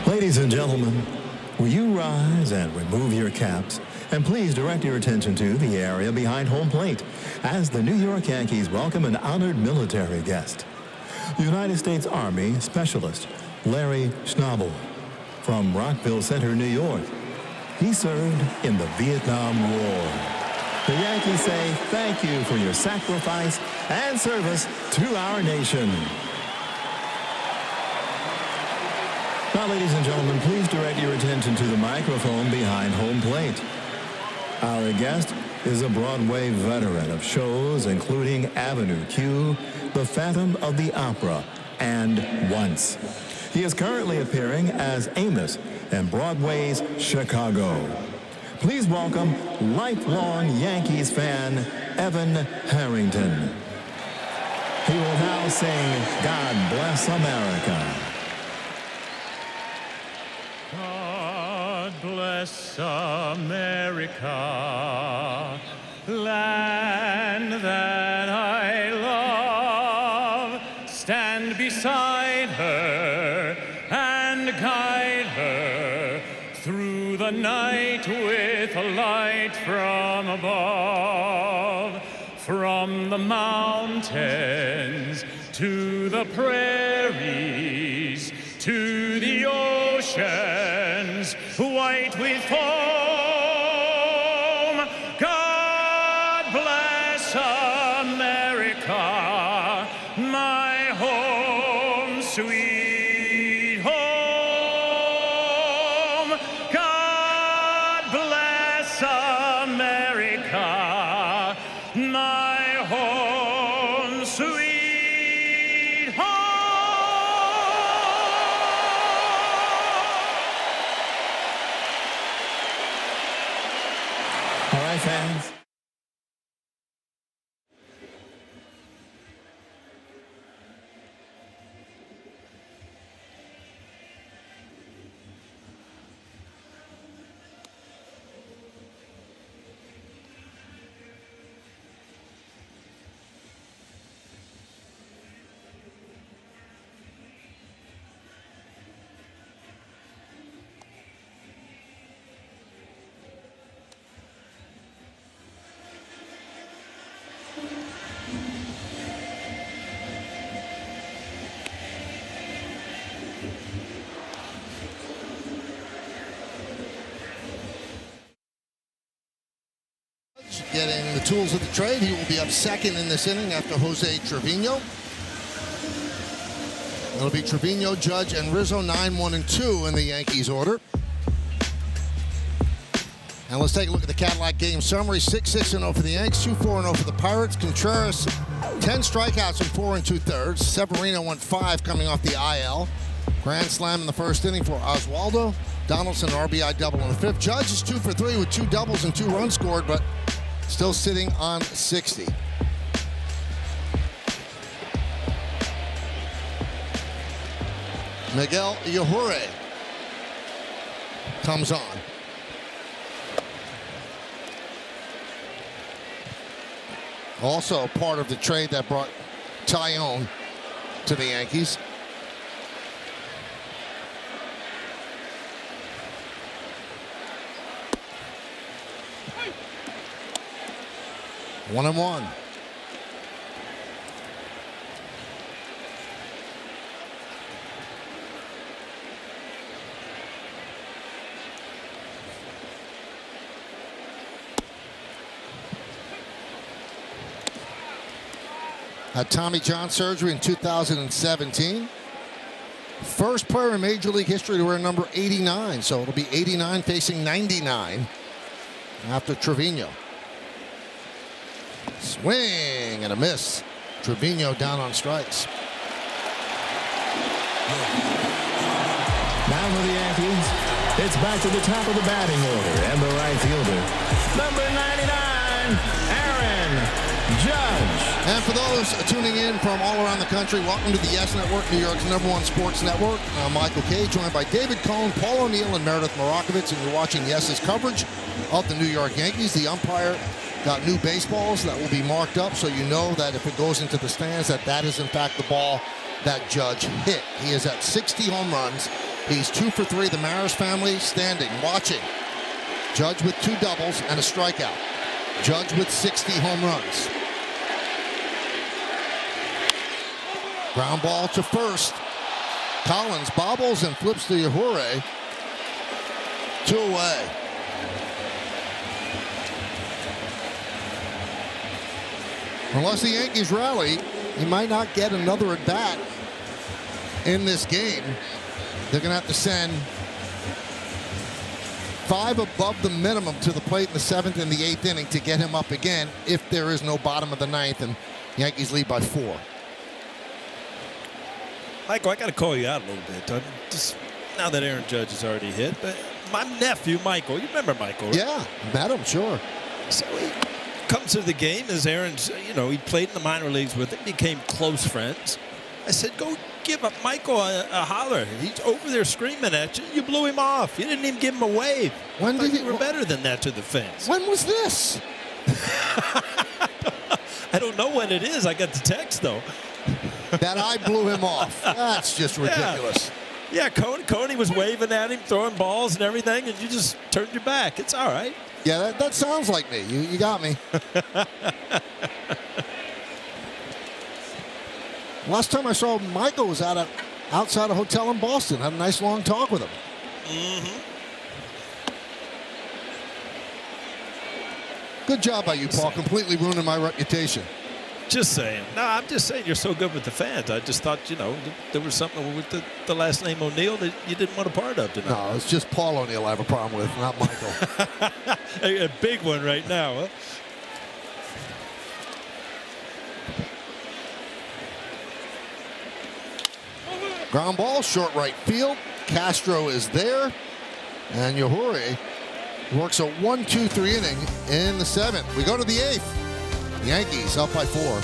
Ladies and gentlemen, will you rise and remove your caps? And please direct your attention to the area behind home plate as the New York Yankees welcome an honored military guest. United States Army Specialist Larry Schnabel from Rockville Center, New York. He served in the Vietnam War. The Yankees say thank you for your sacrifice and service to our nation. Now, ladies and gentlemen, please direct your attention to the microphone behind home plate. Our guest is a Broadway veteran of shows including Avenue Q, The Phantom of the Opera, and Once. He is currently appearing as Amos in Broadway's Chicago. Please welcome lifelong Yankees fan Evan Harrington. He will now sing God Bless America. God bless America, land that I love. Stand beside her and guide her through the night with a light from above. From the mountains to the prairies to the oceans white with foam. God bless America, my home, sweet home. God bless America, my home, sweet home. All right, fans. Getting the tools of the trade. He will be up second in this inning after Jose Trevino. It'll be Trevino, Judge, and Rizzo, 9, 1, and 2 in the Yankees order. And let's take a look at the Cadillac game summary. 6-6-0 for the Yanks, 2-4-0 for the Pirates. Contreras, 10 strikeouts in 4 2/3. Severino went 5 coming off the IL. Grand slam in the first inning for Oswaldo. Donaldson, RBI double in the 5th. Judge is 2 for 3 with 2 doubles and 2 runs scored, but still sitting on 60. Miguel Yajure comes on. Also part of the trade that brought Tyone to the Yankees. One and one. Had Tommy John surgery in 2017. First player in Major League history to wear number 89. So it'll be 89 facing 99 after Trevino. Swing and a miss. Trevino down on strikes. Now for the Yankees, it's back to the top of the batting order and the right fielder, number 99, Aaron Judge. And for those tuning in from all around the country, welcome to the Yes Network, New York's #1 sports network. I'm Michael Kay, joined by David Cohn, Paul O'Neill, and Meredith Morakovitz, and you're watching Yes's coverage of the New York Yankees. The umpire got new baseballs that will be marked up, so you know that if it goes into the stands, that is in fact the ball that Judge hit. He is at 60 home runs. He's 2 for 3. The Maris family standing, watching. Judge with 2 doubles and a strikeout. Judge with 60 home runs. Ground ball to first. Collins bobbles and flips to Yajure. 2 away. Unless the Yankees rally, he might not get another at bat in this game. They're going to have to send 5 above the minimum to the plate in the 7th and the 8th inning to get him up again if there is no bottom of the 9th and Yankees lead by 4. Michael, I got to call you out a little bit. Just now that Aaron Judge has already hit, but my nephew Michael, you remember Michael? Right? Yeah, met him, sure. So he comes to the game as Aaron's, he played in the minor leagues with him, became close friends. I said, go give up Michael a holler. He's over there screaming at you. You blew him off. You didn't even give him a wave. When did you were better than that to the fans? When was this? I don't know when it is. I got the text, though. That I blew him off. That's just ridiculous. Yeah, Coney was waving at him, throwing balls and everything, and you just turned your back. It's all right. Yeah, that sounds like me. You got me. Last time I saw Michael was outside a hotel in Boston. Had a nice long talk with him. Mm-hmm. Good job by you, Paul. Completely ruining my reputation. Just saying. No, I'm just saying you're so good with the fans. I just thought, there was something with the last name O'Neill that you didn't want a part of tonight. No, it's just Paul O'Neill I have a problem with, not Michael. a big one right now, huh? Ground ball, short right field. Castro is there. And Yajure works a 1-2-3 inning in the 7th. We go to the 8th. Yankees up by 4.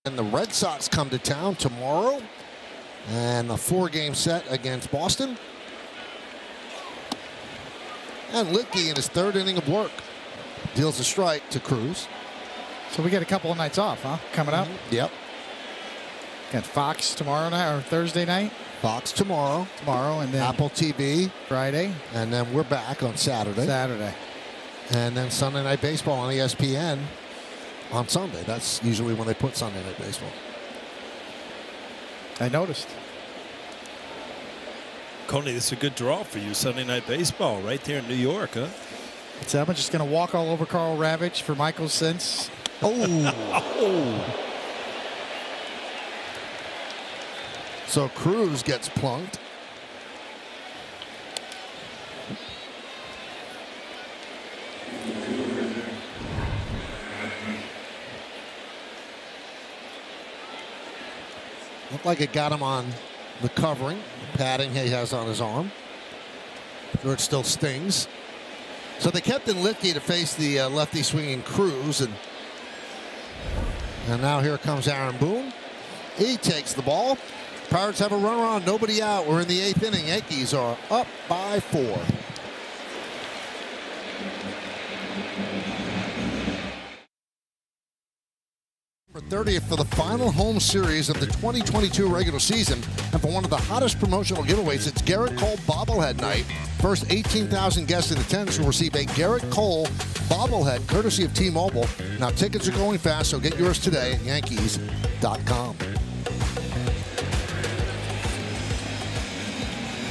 And the Red Sox come to town tomorrow. And a 4-game set against Boston. And Litke in his 3rd inning of work deals a strike to Cruz. So we get a couple of nights off, huh? Coming up. Yep. Got Fox tomorrow night or Thursday night. Fox tomorrow. And then Apple TV Friday. And then we're back on Saturday. And then Sunday Night Baseball on ESPN on Sunday. That's usually when they put Sunday Night Baseball. I noticed. Coney, this is a good draw for you. Sunday Night Baseball right there in New York, huh? So I'm just going to walk all over Carl Ravitch for Michael's sense. Oh. So Cruz gets plunked. Looked like it got him on the covering, the padding he has on his arm. Sure, it still stings. So they kept in Litke to face the lefty swinging Cruz, and now here comes Aaron Boone. He takes the ball. Pirates have a runner on, nobody out. We're in the 8th inning. Yankees are up by 4. For 30th for the final home series of the 2022 regular season, and for one of the hottest promotional giveaways, it's Garrett Cole bobblehead night. First 18,000 guests in attendance will receive a Garrett Cole bobblehead courtesy of T-Mobile. Now tickets are going fast, so get yours today at Yankees.com.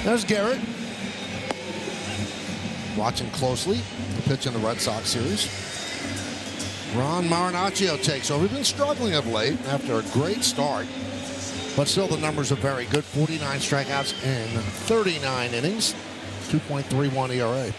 There's Garrett. watching closely the pitch in the Red Sox series. Ron Marinaccio takes over. He's been struggling of late after a great start, but still the numbers are very good. 49 strikeouts in 39 innings, 2.31 ERA.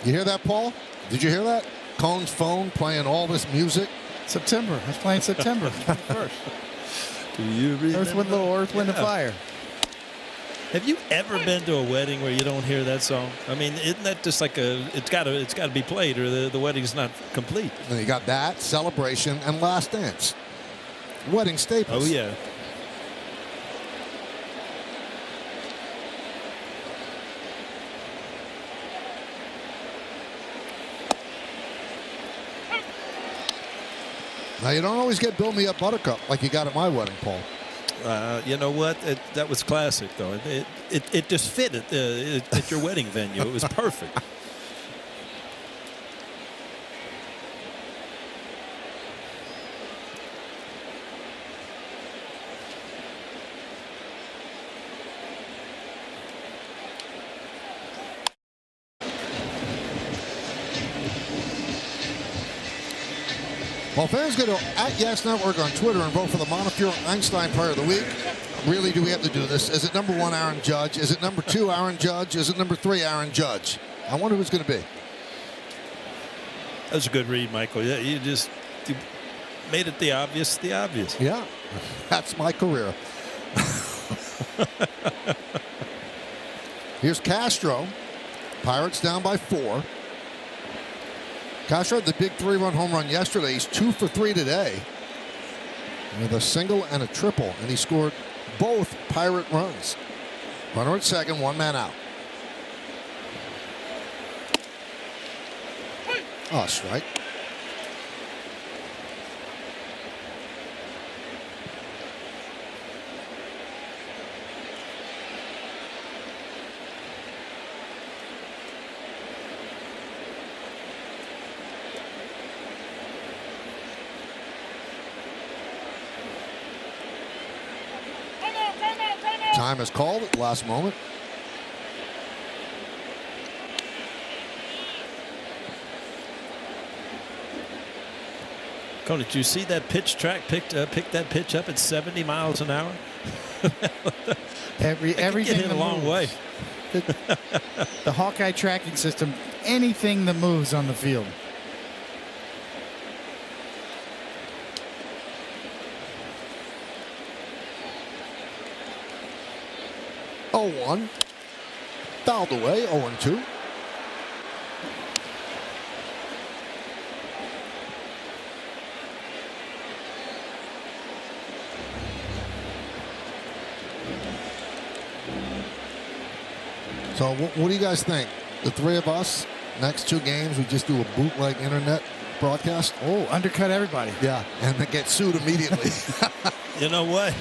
You hear that, Paul? Did you hear that? Cone's phone playing all this music. September. It's playing September 1st. Do you remember? Earth, Wind, and Fire. Have you ever been to a wedding where you don't hear that song? I mean, isn't that just like it's got to be played or the wedding's not complete? And you got that, Celebration, and Last Dance. Wedding staples. Oh, yeah. Now, you don't always get Build Me Up Buttercup like you got at my wedding, Paul. You know what? That was classic, though. It just fit at your wedding venue. It was perfect. Well, fans go to @Yes Network on Twitter and vote for the Montefiore Einstein Player of the Week. Really, do we have to do this? Is it number 1, Aaron Judge? Is it number 2, Aaron Judge? Is it number 3, Aaron Judge? I wonder who it's going to be. That was a good read, Michael. Yeah, you made it the obvious. Yeah, that's my career. Here's Castro. Pirates down by 4. Castro had the big 3-run home run yesterday. He's 2 for 3 today with a single and a triple, and he scored both Pirate runs. Runner at second, 1 man out. Oh, strike. Time is called at the last moment. Cody, did you see that pitch track picked that pitch up at 70 miles an hour? Everything a long way. The Hawkeye tracking system, anything that moves on the field. Oh, 1. Fouled away, 0-2. So what do you guys think? The three of us, next 2 games, we just do a bootleg internet broadcast? Oh, undercut everybody. Yeah, and then get sued immediately. You know what?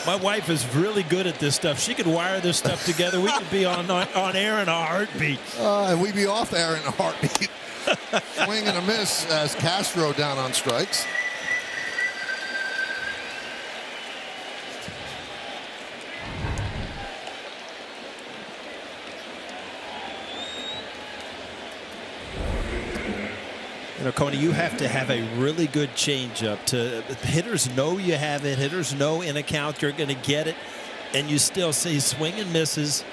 My wife is really good at this stuff. She could wire this stuff together. We could be on air in a heartbeat. And we'd be off air in a heartbeat. Swing and a miss as Castro down on strikes. You know, Coney, you have to have a really good changeup. Hitters know you have it. Hitters know in a count you're going to get it, and you still see swing and misses.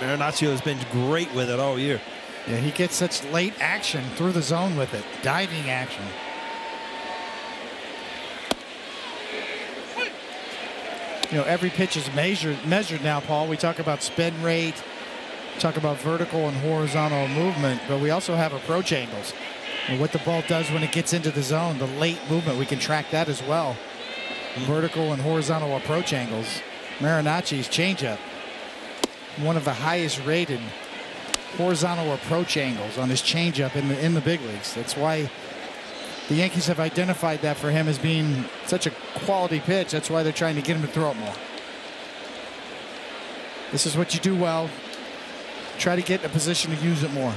Marinaccio has been great with it all year. Yeah, he gets such late action through the zone with it, diving action. You know, every pitch is measured now, Paul. We talk about spin rate, talk about vertical and horizontal movement, but we also have approach angles. And what the ball does when it gets into the zone, the late movement, we can track that as well. Vertical and horizontal approach angles. Marinacci's changeup, one of the highest rated horizontal approach angles on his changeup in the big leagues. That's why The Yankees have identified that for him as being such a quality pitch. That's why they're trying to get him to throw it more. This is what you do well. Try to get in a position to use it more.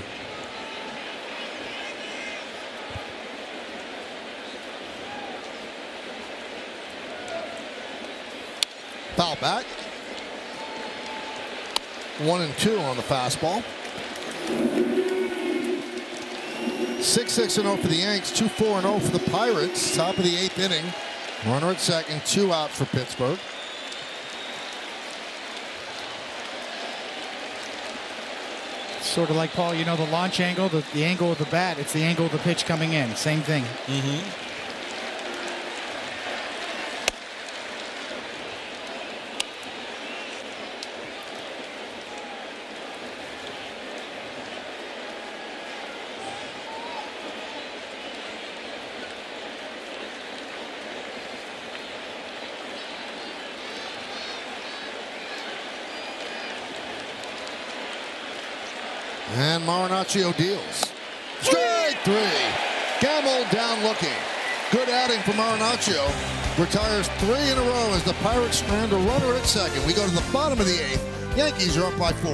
Foul back. 1-2 on the fastball. 6-6-0 for the Yanks. 2-4-0 for the Pirates. Top of the 8th inning. Runner at second. 2 out for Pittsburgh. Sort of like, Paul, you know, the launch angle, the angle of the bat, it's the angle of the pitch coming in. Same thing. And Marinaccio deals. Strike 3. Gamble down looking. Good outing for Marinaccio. Retires 3 in a row as the Pirates strand a runner at second. We go to the bottom of the 8th. Yankees are up by 4.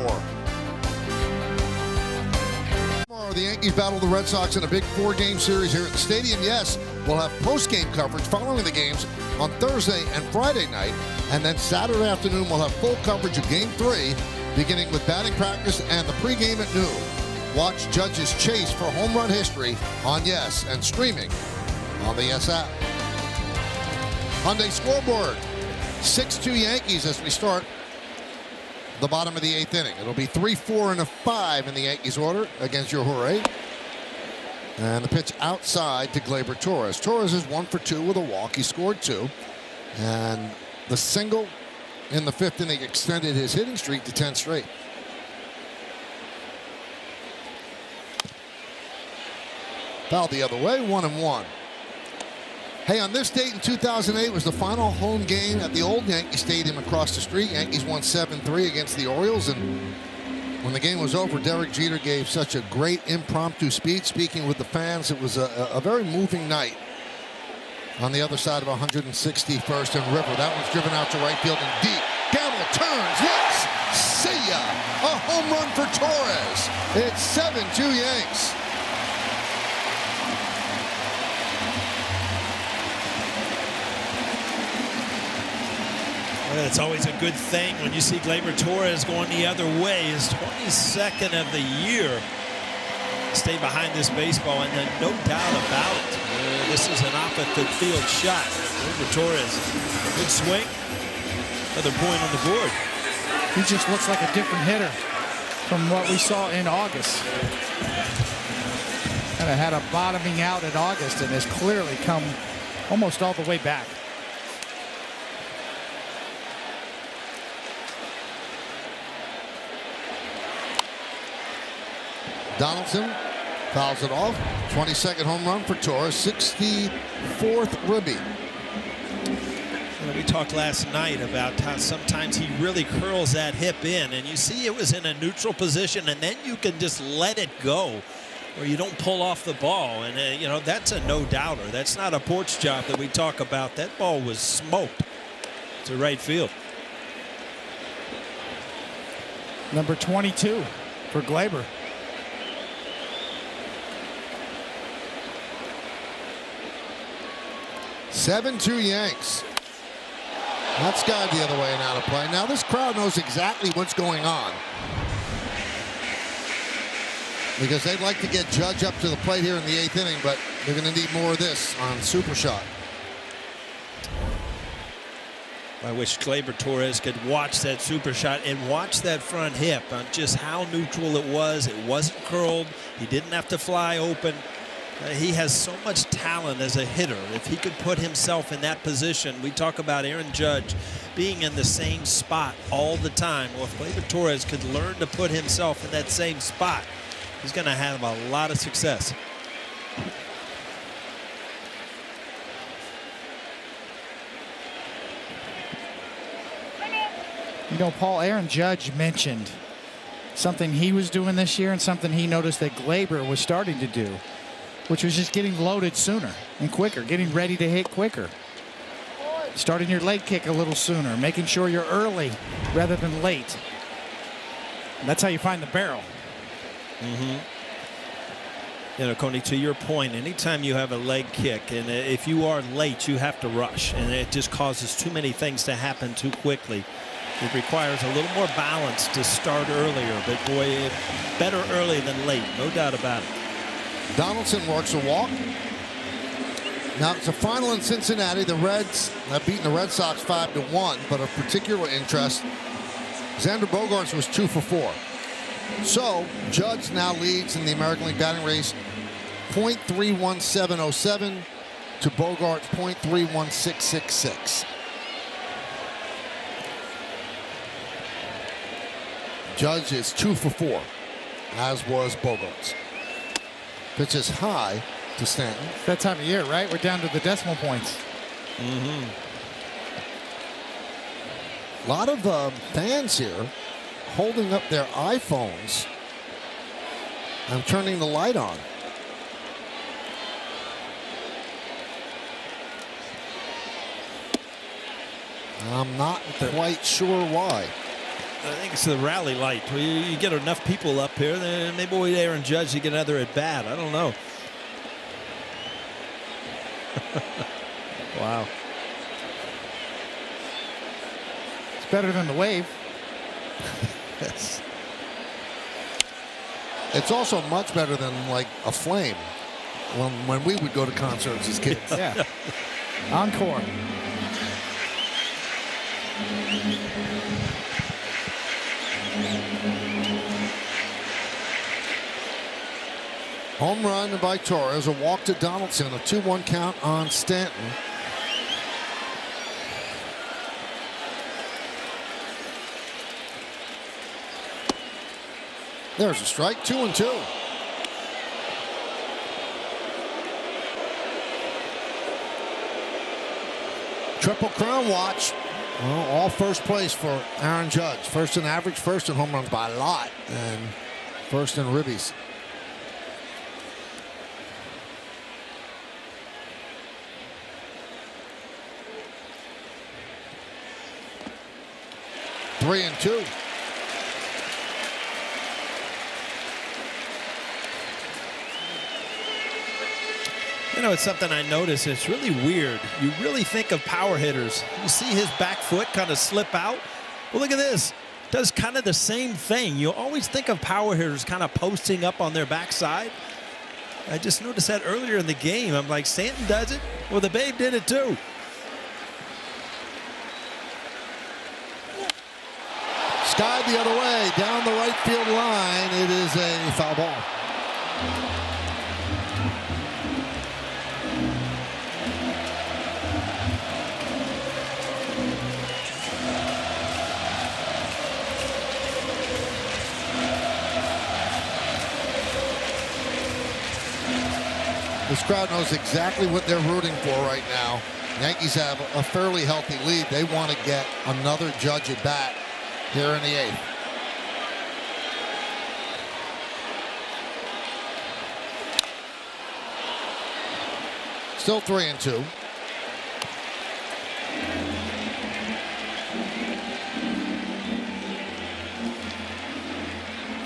Tomorrow, the Yankees battle the Red Sox in a big 4-game series here at the stadium. Yes, we'll have post-game coverage following the games on Thursday and Friday night. And then Saturday afternoon, we'll have full coverage of Game 3. Beginning with batting practice and the pregame at noon. Watch Judge's chase for home run history on Yes and streaming on the Yes app. Hyundai scoreboard. 6-2 Yankees as we start the bottom of the 8th inning. It'll be 3-4 and a 5 in the Yankees order against Yohure. And the pitch outside to Gleyber Torres. Torres is 1 for 2 with a walk. He scored 2. And the single in the 5th inning extended his hitting streak to 10 straight. Foul the other way, 1-1. Hey, on this date in 2008 was the final home game at the old Yankee Stadium across the street. Yankees won 7-3 against the Orioles, and when the game was over, Derek Jeter gave such a great impromptu speech speaking with the fans. It was a very moving night. On the other side of 161st and River. That one's driven out to right field and deep. Gamble turns. Yes. See ya. A home run for Torres. It's 7-2 Yanks. Well, it's always a good thing when you see Gleyber Torres going the other way. His 22nd of the year. Stay behind this baseball, and then no doubt about it. This is an opposite field shot. Gleyber Torres, good swing. Another point on the board. He just looks like a different hitter from what we saw in August. Kind of had a bottoming out in August and has clearly come almost all the way back. Donaldson fouls it off. 22nd home run for Torres. 64th ribby. We talked last night about how sometimes he really curls that hip in, and you see it was in a neutral position, and then you can just let it go, or you don't pull off the ball. And you know, that's a no-doubter. That's not a porch job that we talk about. That ball was smoked to right field. Number 22 for Gleyber. (7-2 Yanks). That's skied the other way and out of play. Now this crowd knows exactly what's going on, because they'd like to get Judge up to the plate here in the 8th inning, but they're going to need more of this on Super Shot. I wish Gleyber Torres could watch that Super Shot and watch that front hip on just how neutral it was. It wasn't curled. He didn't have to fly open. He has so much talent as a hitter. If he could put himself in that position, we talk about Aaron Judge being in the same spot all the time. Well, if Gleyber Torres could learn to put himself in that same spot, he's going to have a lot of success. You know, Paul, Aaron Judge mentioned something he was doing this year and something he noticed that Gleyber was starting to do. which was just getting loaded sooner and quicker, getting ready to hit quicker. Starting your leg kick a little sooner, making sure you're early rather than late. That's how you find the barrel. You know, Coney, to your point, anytime you have a leg kick, and if you are late, you have to rush, and it just causes too many things to happen too quickly. It requires a little more balance to start earlier, but boy, better early than late, no doubt about it. Donaldson works a walk. Now it's a final in Cincinnati. The Reds have beaten the Red Sox 5-1, but of particular interest, Xander Bogaerts was 2 for 4. So Judge now leads in the American League batting race, .31707 to Bogaerts .31666. Judge is 2 for 4, as was Bogaerts. Pitches high to Stanton. That time of year, right? We're down to the decimal points. A lot of fans here holding up their iPhones. I'm turning the light on. I'm not quite sure why. I think it's the rally light. You get enough people up here, then maybe we Aaron Judge to get another at bat. I don't know. Wow. It's better than the wave. Yes. It's also much better than like a flame when we would go to concerts as kids. Yeah. Encore. Home run by Torres, a walk to Donaldson, a 2-1 count on Stanton. There's a strike, 2-2. Triple Crown watch. Well, all first place for Aaron Judge. First in average, first in home runs by a lot, and first in ribbies. Three and two. You know, it's something I noticed. It's really weird. You really think of power hitters. You see his back foot kind of slip out. Well, look at this. Does kind of the same thing. You always think of power hitters kind of posting up on their backside. I just noticed that earlier in the game. I'm like, Stanton does it? Well, the Babe did it too. Skied the other way, down the right field line. It is a foul ball. This crowd knows exactly what they're rooting for right now. Yankees have a fairly healthy lead. They want to get another Judge at bat here in the eighth. Still 3-2.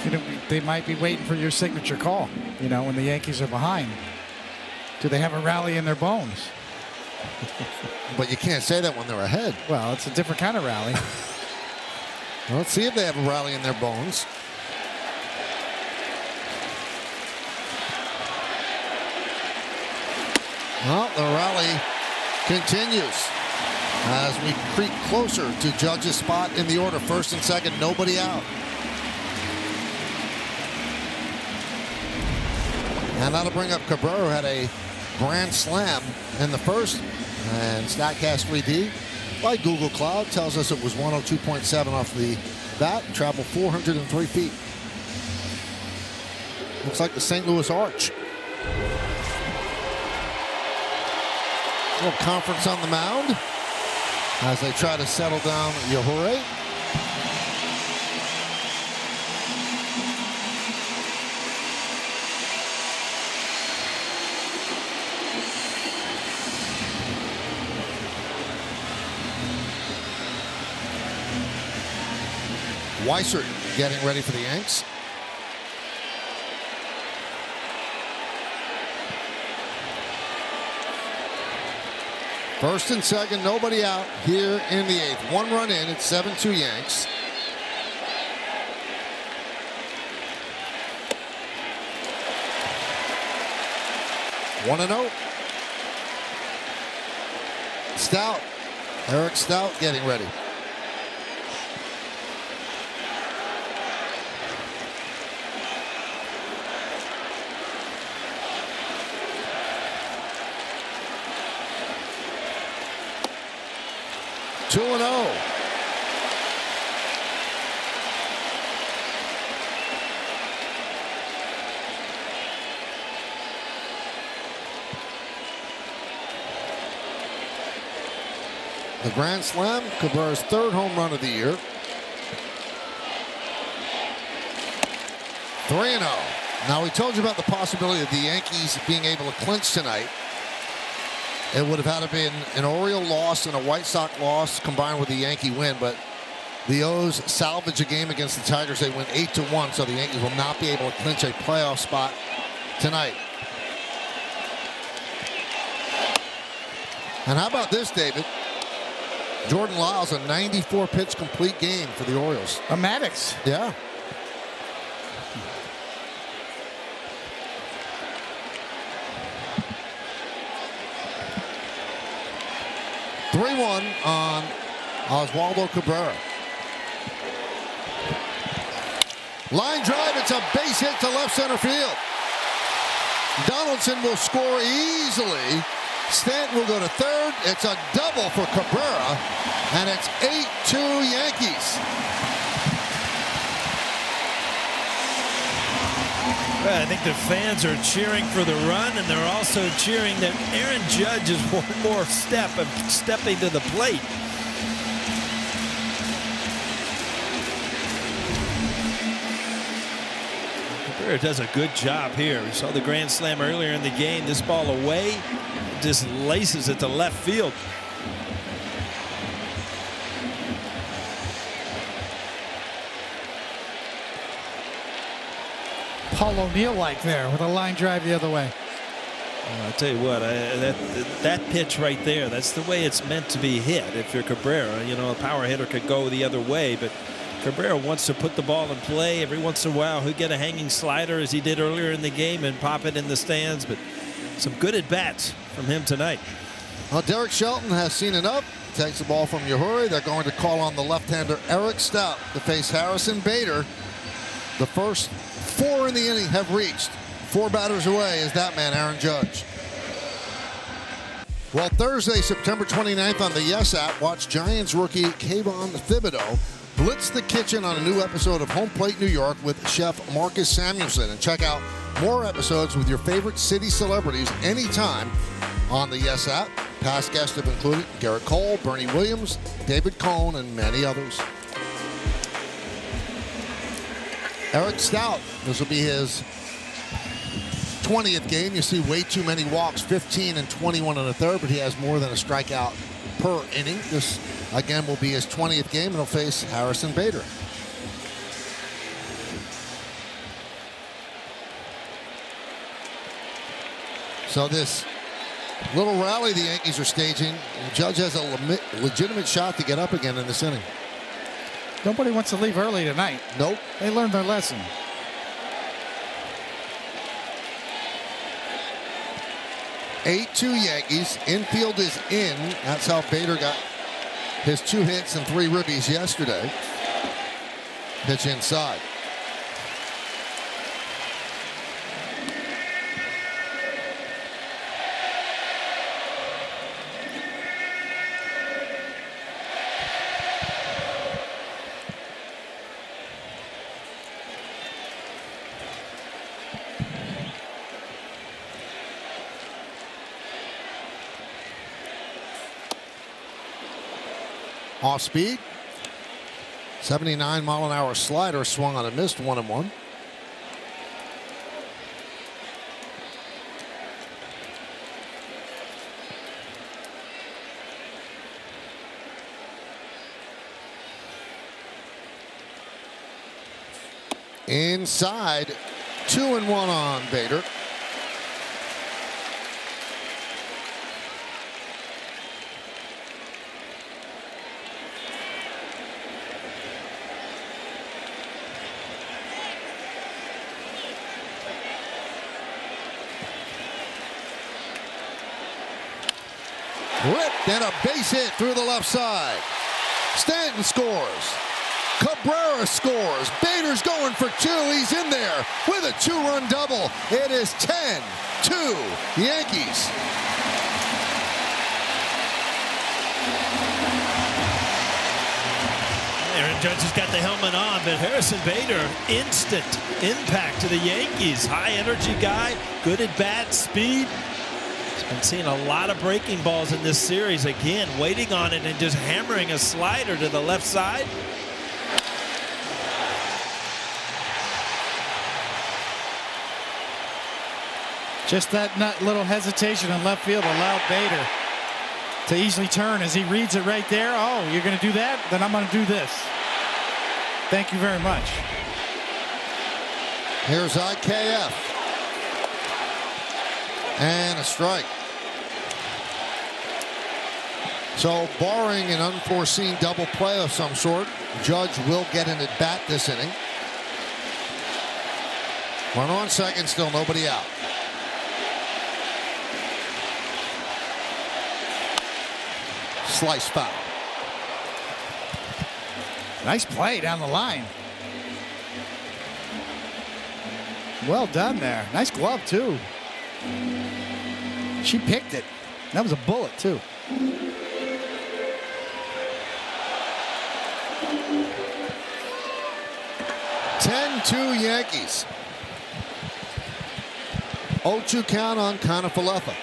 You know, they might be waiting for your signature call, you know, when the Yankees are behind. Do they have a rally in their bones? But you can't say that when they're ahead. Well, it's a different kind of rally. Well, let's see if they have a rally in their bones. Well, the rally continues as we creep closer to Judge's spot in the order. First and second, nobody out. And that'll bring up Cabrera, who had a grand slam in the first. And StatCast 3D by Google Cloud tells us it was 102.7 off the bat, traveled 403 feet. Looks like the St. Louis Arch. A little conference on the mound as they try to settle down Yajure. Weissert getting ready for the Yanks. First and second, nobody out here in the 8th. 1 run in, it's 7-2 Yanks. One and 0. Stout, Eric Stout getting ready. Two and 0. The grand slam, Cabrera's 3rd home run of the year. 3-0. Now, we told you about the possibility of the Yankees being able to clinch tonight. It would have had to been an Oriole loss and a White Sox loss combined with the Yankee win, but the O's salvage a game against the Tigers. They win 8-1, so the Yankees will not be able to clinch a playoff spot tonight. And how about this, David? Jordan Lyles, a 94-pitch complete game for the Orioles. A Maddox. Yeah. Three-one on Oswaldo Cabrera. Line drive, it's a base hit to left center field. Donaldson will score easily. Stanton will go to third. It's a double for Cabrera, and it's 8-2 Yankees. Well, I think the fans are cheering for the run, and they're also cheering that Aaron Judge is one more step of stepping to the plate. Cabrera does a good job here. We saw the grand slam earlier in the game. This ball away, just laces it to left field. Paul O'Neill-like there with a line drive the other way. I'll tell you what, that pitch right there, that's the way it's meant to be hit. If you're Cabrera, you know, a power hitter could go the other way, but Cabrera wants to put the ball in play. Every once in a while, he'll get a hanging slider as he did earlier in the game and pop it in the stands, but some good at-bats from him tonight. Well, Derek Shelton has seen enough. Takes the ball from Uhuri. They're going to call on the left-hander Eric Stout to face Harrison Bader. The first 4 in the inning have reached. 4 batters away is that man, Aaron Judge. Well, Thursday, September 29th on the Yes app, watch Giants rookie Kayvon Thibodeau blitz the kitchen on a new episode of Home Plate New York with Chef Marcus Samuelson. And check out more episodes with your favorite city celebrities anytime on the Yes app. Past guests have included Garrett Cole, Bernie Williams, David Cohn, and many others. Eric Stout, this will be his 20th game. You see way too many walks, 15 and 21 in the third, but he has more than a strikeout per inning. This, again, will be his 20th game, and he'll face Harrison Bader. So this little rally the Yankees are staging, Judge has a legitimate shot to get up again in this inning. Nobody wants to leave early tonight. Nope. They learned their lesson. (8-2) Yankees. Infield is in. That's how Bader got his 2 hits and 3 ribbies yesterday. Pitch inside. Off speed. 79-mile-an-hour slider swung on and missed, 1-1. Inside, 2-1 on Bader. Ripped and a base hit through the left side. Stanton scores. Cabrera scores. Bader's going for two. He's in there with a 2-run double. It is 10-2 Yankees. Aaron Judge has got the helmet on, but Harrison Bader, instant impact to the Yankees. High energy guy, good at bat, speed. He's been seeing a lot of breaking balls in this series. Again, waiting on it and just hammering a slider to the left side. Just that little hesitation in left field allowed Bader to easily turn as he reads it right there. Oh, you're going to do that? Then I'm going to do this. Thank you very much. Here's IKF. And a strike. So, barring an unforeseen double play of some sort, Judge will get an at-bat this inning. One on second, still nobody out. Slice foul. Nice play down the line. Well done there. Nice glove, too. She picked it. That was a bullet, too. (10-2) Yankees. 0-2 count on Kiner-Falefa.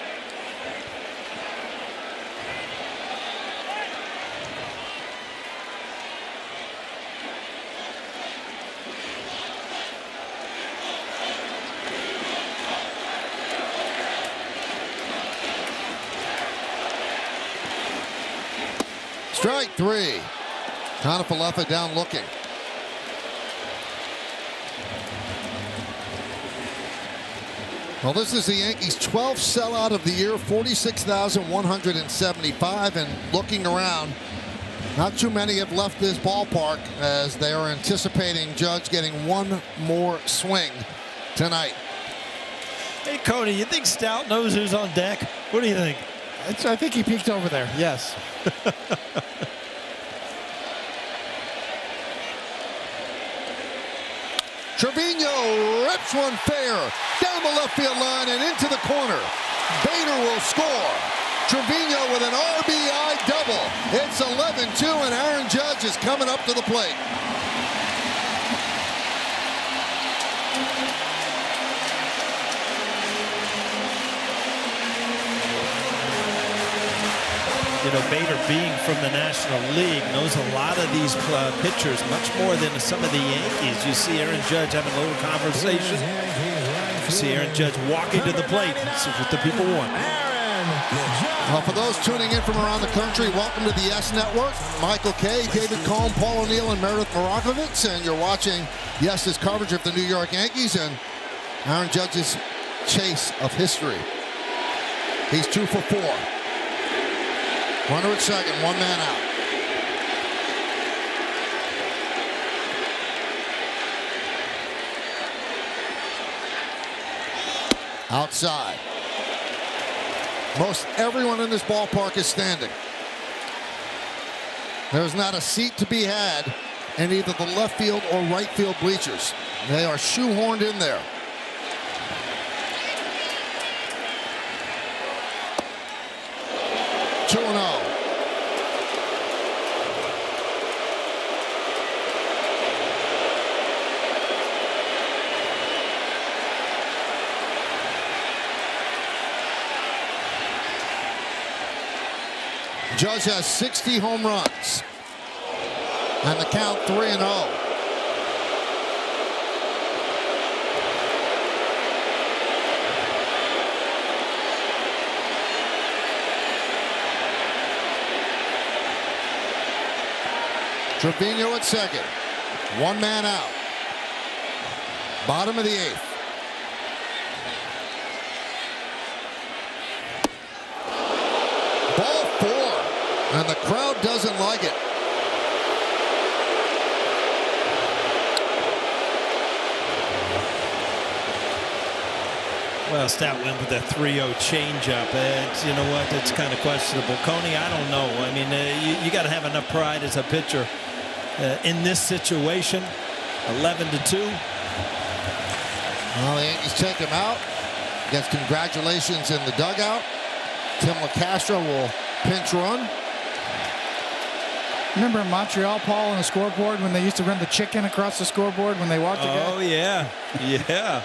Strike three. Kiner-Falefa down looking. Well, this is the Yankees' 12th sellout of the year, 46,175. And looking around, not too many have left this ballpark as they are anticipating Judge getting one more swing tonight. Hey, Cody, you think Stout knows who's on deck? What do you think? I think he peeked over there, yes. Trevino rips one fair down the left field line and into the corner. Bader will score. Trevino with an RBI double. It's 11-2 and Aaron Judge is coming up to the plate. You know, Bader, being from the National League, knows a lot of these pitchers, much more than some of the Yankees. You see Aaron Judge having a little conversation. You see Aaron Judge walking to the plate. This is what the people want. Well, for those tuning in from around the country, welcome to the Yes Network. Michael Kay, David Cohn, Paul O'Neill, and Meredith Marakovitz. And you're watching Yes's coverage of the New York Yankees and Aaron Judge's chase of history. He's 2 for 4. Runner at second, one man out. Outside. Most everyone in this ballpark is standing. There's not a seat to be had in either the left field or right field bleachers. They are shoehorned in there. Judge has 60 home runs. And the count 3-0. Trevino at second. One man out. Bottom of the 8th. Ball 4, and the crowd doesn't like it. Well, Stout went with a 3-0 changeup. You know what? It's kind of questionable. Coney, I don't know. I mean, you got to have enough pride as a pitcher in this situation. 11-2. Well, the Yankees take him out. Gets congratulations in the dugout. Tim LaCastro will pinch run. Remember in Montreal, Paul, on the scoreboard when they used to run the chicken across the scoreboard when they walked again? Oh, yeah. Yeah.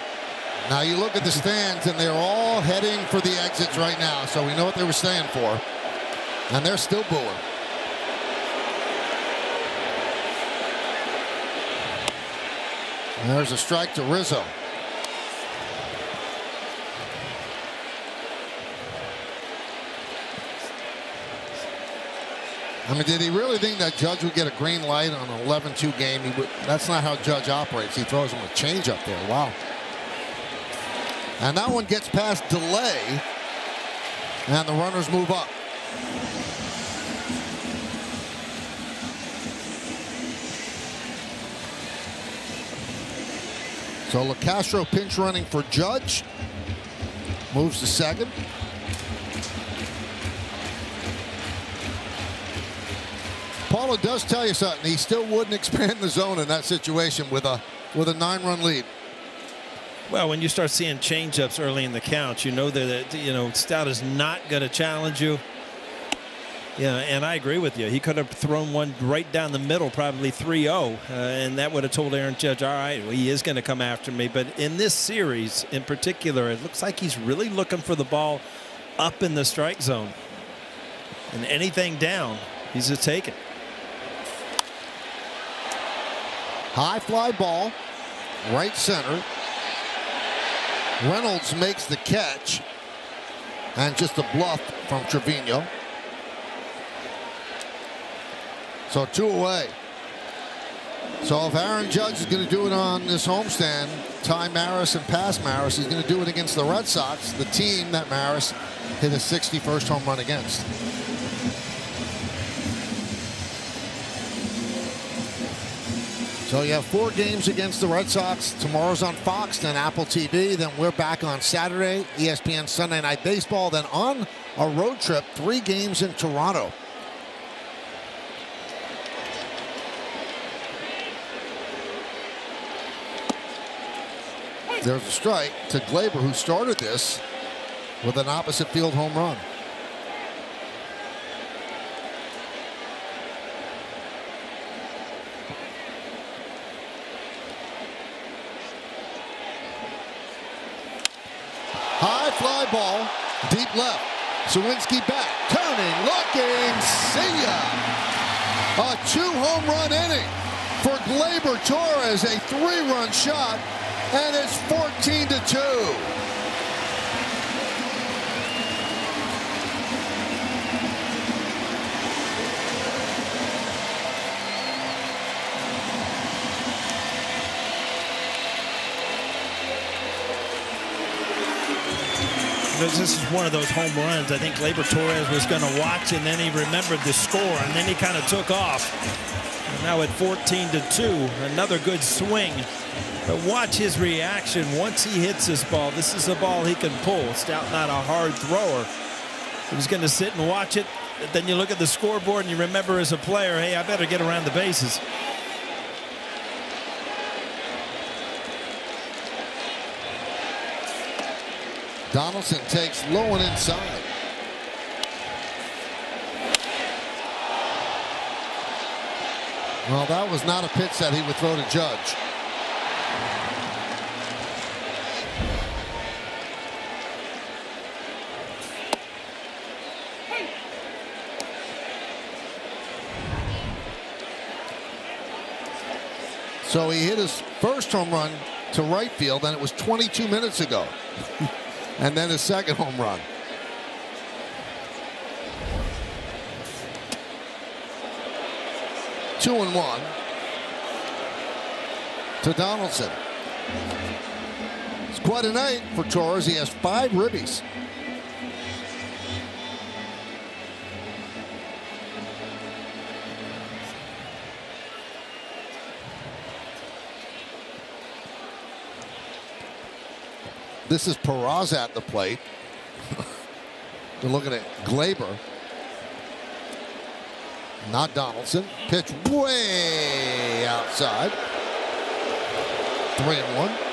Now you look at the stands, and they're all heading for the exits right now, so we know what they were staying for. And they're still booing. And there's a strike to Rizzo. I mean, did he really think that Judge would get a green light on an 11-2 game? That's not how Judge operates. He throws him a changeup there. Wow. And that one gets past delay, and the runners move up. So LaCastro pinch running for Judge. Moves to second. Paula does tell you something. He still wouldn't expand the zone in that situation with a 9-run lead. Well, when you start seeing changeups early in the count, you know that Stout is not going to challenge you. Yeah, and I agree with you. He could have thrown one right down the middle, probably 3-0, and that would have told Aaron Judge, all right, well, he is going to come after me. But in this series in particular, it looks like he's really looking for the ball up in the strike zone. And anything down, he's a take it. High fly ball, right center. Reynolds makes the catch, and just a bluff from Trevino. So 2 away. So if Aaron Judge is going to do it on this homestand, tie Maris and pass Maris, he's going to do it against the Red Sox, the team that Maris hit his 61st home run against. So you have 4 games against the Red Sox. Tomorrow's on Fox, then Apple TV. Then we're back on Saturday, ESPN Sunday Night Baseball. Then on a road trip, 3 games in Toronto. There's a strike to Glaber, who started this with an opposite field home run. High fly ball, deep left. Sawinski back, turning, looking, see ya. A 2-home run inning for Glaber Torres, a 3-run shot, and it's 14-2. This is one of those home runs. I think Glaber Torres was going to watch, and then he remembered the score, and then he kind of took off. And now at 14-2, another good swing. But watch his reaction once he hits this ball. This is a ball he can pull. Stout not a hard thrower. He was going to sit and watch it. But then you look at the scoreboard and you remember as a player, hey, I better get around the bases. Donaldson takes low and inside. Well, that was not a pitch that he would throw to Judge. So he hit his first home run to right field, and it was 22 minutes ago. And then his second home run. Two and one to Donaldson. It's quite a night for Torres. He has 5 ribbies. This is Peraza at the plate. We're looking at Glaber. Not Donaldson. Pitch way outside. 3-1.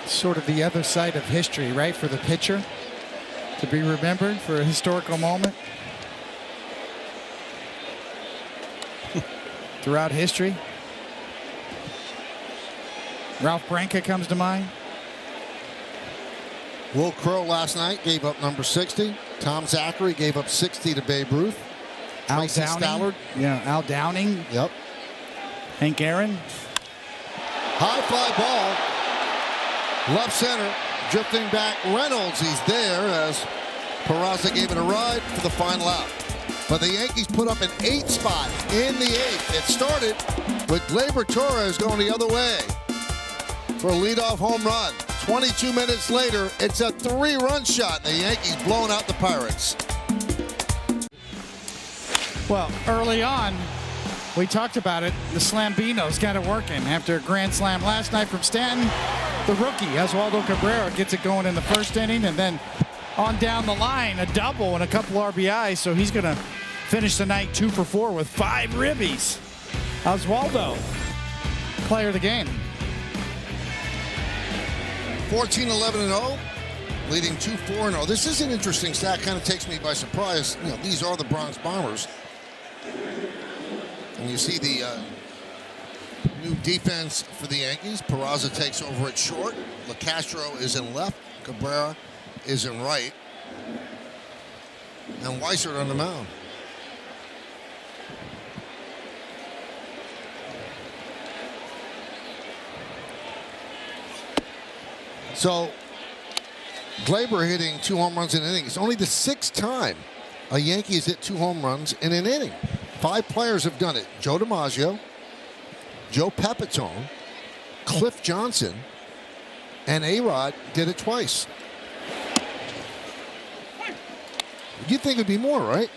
Sort of the other side of history, right, for the pitcher to be remembered for a historical moment throughout history. Ralph Branca comes to mind. Will Crowe last night gave up number 60. Tom Zachary gave up 60 to Babe Ruth. Al Mason Downing. Stallard. Yeah, Al Downing. Yep. Hank Aaron. High fly ball. Left center, drifting back Reynolds. He's there as Peraza gave it a ride for the final out. But the Yankees put up an 8 spot in the 8th. It started with Gleyber Torres going the other way for a leadoff home run. 22 minutes later, it's a 3-run shot. The Yankees blowing out the Pirates. Well, early on, we talked about it. The Slambino's got it working after a grand slam last night from Stanton. The rookie, Oswaldo Cabrera, gets it going in the first inning, and then on down the line, a double and a couple RBIs. So he's going to finish the night 2 for 4 with 5 ribbies. Oswaldo, player of the game. 14-11-0, leading 2-4-0. This is an interesting stat. Kind of takes me by surprise. You know, these are the Bronx Bombers. And you see the new defense for the Yankees. Peraza takes over at short. LeCastro is in left. Cabrera is in right. And Weissert on the mound. So Gleyber hitting 2 home runs in an inning. It's only the 6th time a Yankee has hit 2 home runs in an inning. 5 players have done it. Joe DiMaggio, Joe Pepitone, Cliff Johnson, and A-Rod did it twice. You'd think it'd be more, right?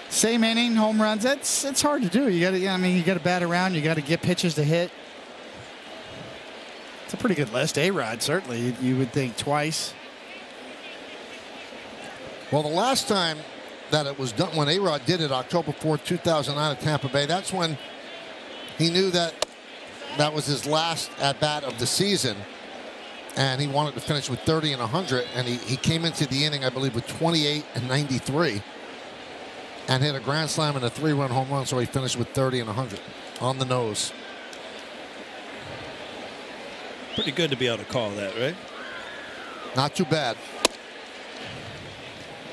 Same inning, home runs. It's hard to do. You got to, you got to bat around. You got to get pitches to hit. It's a pretty good list. A-Rod certainly you would think twice. Well, the last time that it was done, when A-Rod did it, October 4th, 2009 at Tampa Bay, that's when he knew that that was his last at-bat of the season, and he wanted to finish with 30 and 100, and he came into the inning, I believe, with 28 and 93, and hit a grand slam and a 3-run home run, so he finished with 30 and 100 on the nose. Pretty good to be able to call that, right? Not too bad.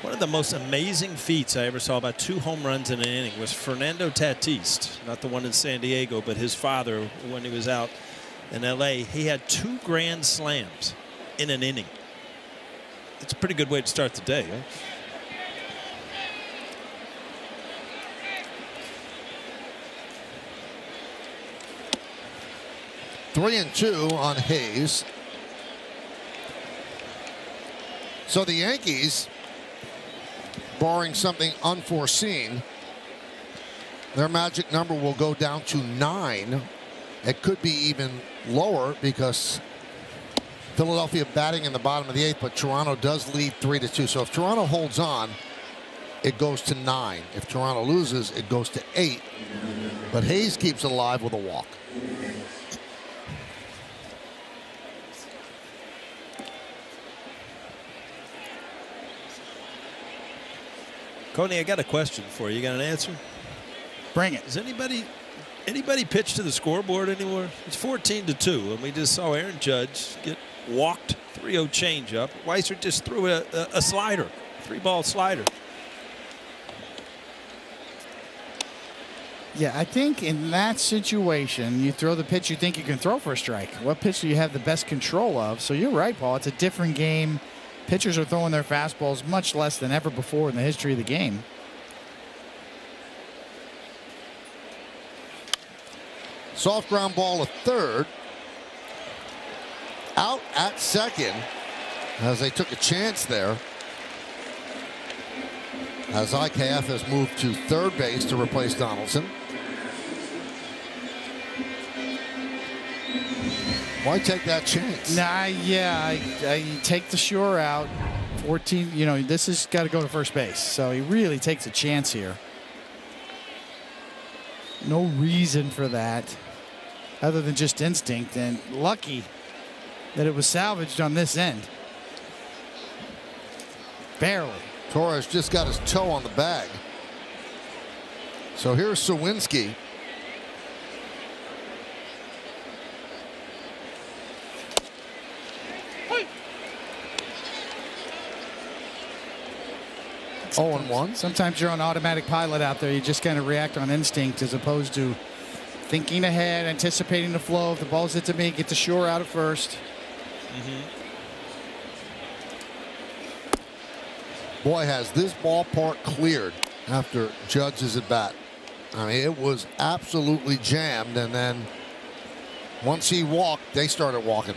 One of the most amazing feats I ever saw, about 2 home runs in an inning, was Fernando Tatis, not the one in San Diego, but his father when he was out in L.A. He had 2 grand slams in an inning. It's a pretty good way to start the day, right? Three and 2 on Hayes. So the Yankees, barring something unforeseen, their magic number will go down to 9. It could be even lower because Philadelphia batting in the bottom of the 8th, but Toronto does lead 3-2. So if Toronto holds on, it goes to 9. If Toronto loses, it goes to 8. But Hayes keeps it alive with a walk. Coney, I got a question for you. You got an answer? Bring it. Does anybody pitch to the scoreboard anymore? It's 14-2, and we just saw Aaron Judge get walked, 3-0 changeup. Weissert just threw a slider, 3-ball slider. Yeah, I think in that situation, you throw the pitch you think you can throw for a strike. What pitch do you have the best control of? So you're right, Paul. It's a different game. Pitchers are throwing their fastballs much less than ever before in the history of the game. Soft ground ball to third. Out at second as they took a chance there. As IKF has moved to third base to replace Donaldson. Why take that chance? I take the sure out. 14, this has got to go to first base. So he really takes a chance here. No reason for that other than just instinct, and lucky that it was salvaged on this end. Barely. Torres just got his toe on the bag. So here's Sawinski. Sometimes, 0-1. Sometimes you're on automatic pilot out there. You just kind of react on instinct as opposed to thinking ahead, anticipating the flow. If the ball's hit to me, get the shore out at first. Boy, has this ballpark cleared after Judge's at bat. I mean, it was absolutely jammed, and then once he walked, they started walking.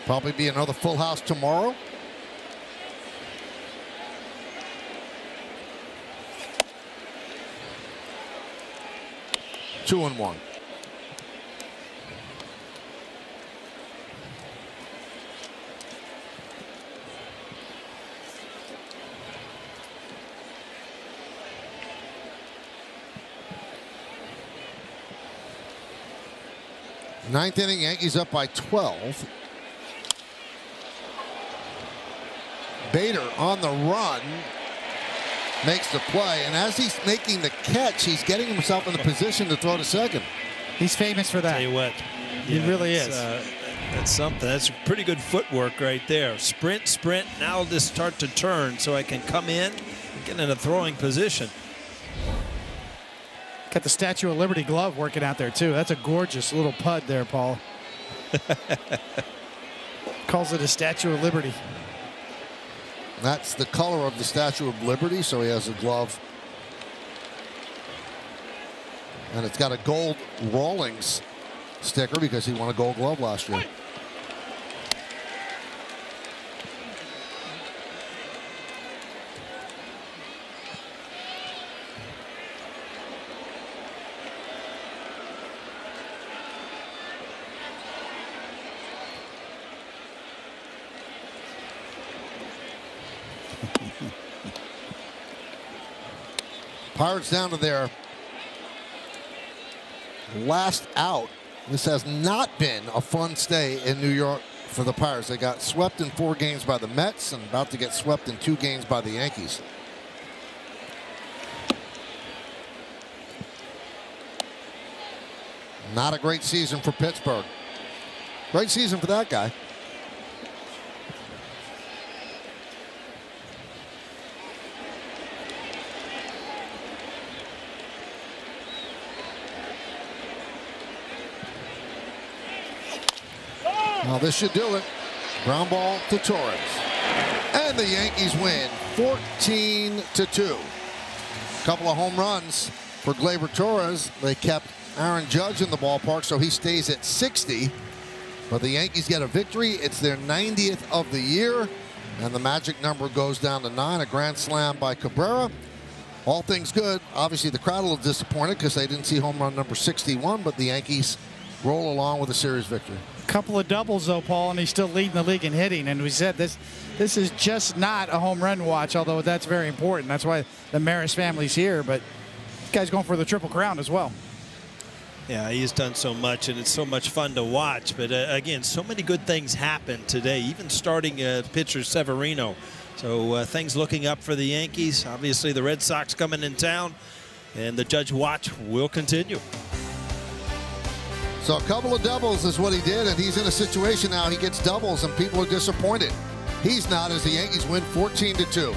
Probably be another full house tomorrow. Two and one. Ninth inning, Yankees up by 12. Bader on the run makes the play, and as he's making the catch, he's getting himself in the position to throw to second. He's famous for that. Tell you what, he really is. That's something. That's pretty good footwork right there. Sprint, sprint. Now I'll just start to turn so I can come in and get in a throwing position. Got the Statue of Liberty glove working out there, too. That's a gorgeous little pud there, Paul. Calls it a Statue of Liberty. That's the color of the Statue of Liberty, so he has a glove. And it's got a gold Rawlings sticker because he won a gold glove last year. Pirates down to their last out. This has not been a fun stay in New York for the Pirates. They got swept in 4 games by the Mets and about to get swept in 2 games by the Yankees. Not a great season for Pittsburgh. Great season for that guy. Now this should do it. Ground ball to Torres. And the Yankees win 14-2. Couple of home runs for Gleyber Torres. They kept Aaron Judge in the ballpark, so he stays at 60. But the Yankees get a victory. It's their 90th of the year. And the magic number goes down to 9. A grand slam by Cabrera. All things good. Obviously, the crowd a little disappointed because they didn't see home run number 61. But the Yankees roll along with a series victory. Couple of doubles, though, Paul, and he's still leading the league in hitting. And we said this is just not a home run watch, although that's very important. That's why the Maris family's here. But this guy's going for the Triple Crown as well. Yeah, he's done so much, and it's so much fun to watch. But, again, so many good things happened today, even starting pitcher Severino. So things looking up for the Yankees. Obviously, the Red Sox coming in town, and the Judge watch will continue. So a couple of doubles is what he did, and he's in a situation now he gets doubles, and people are disappointed. He's not, as the Yankees win 14-2.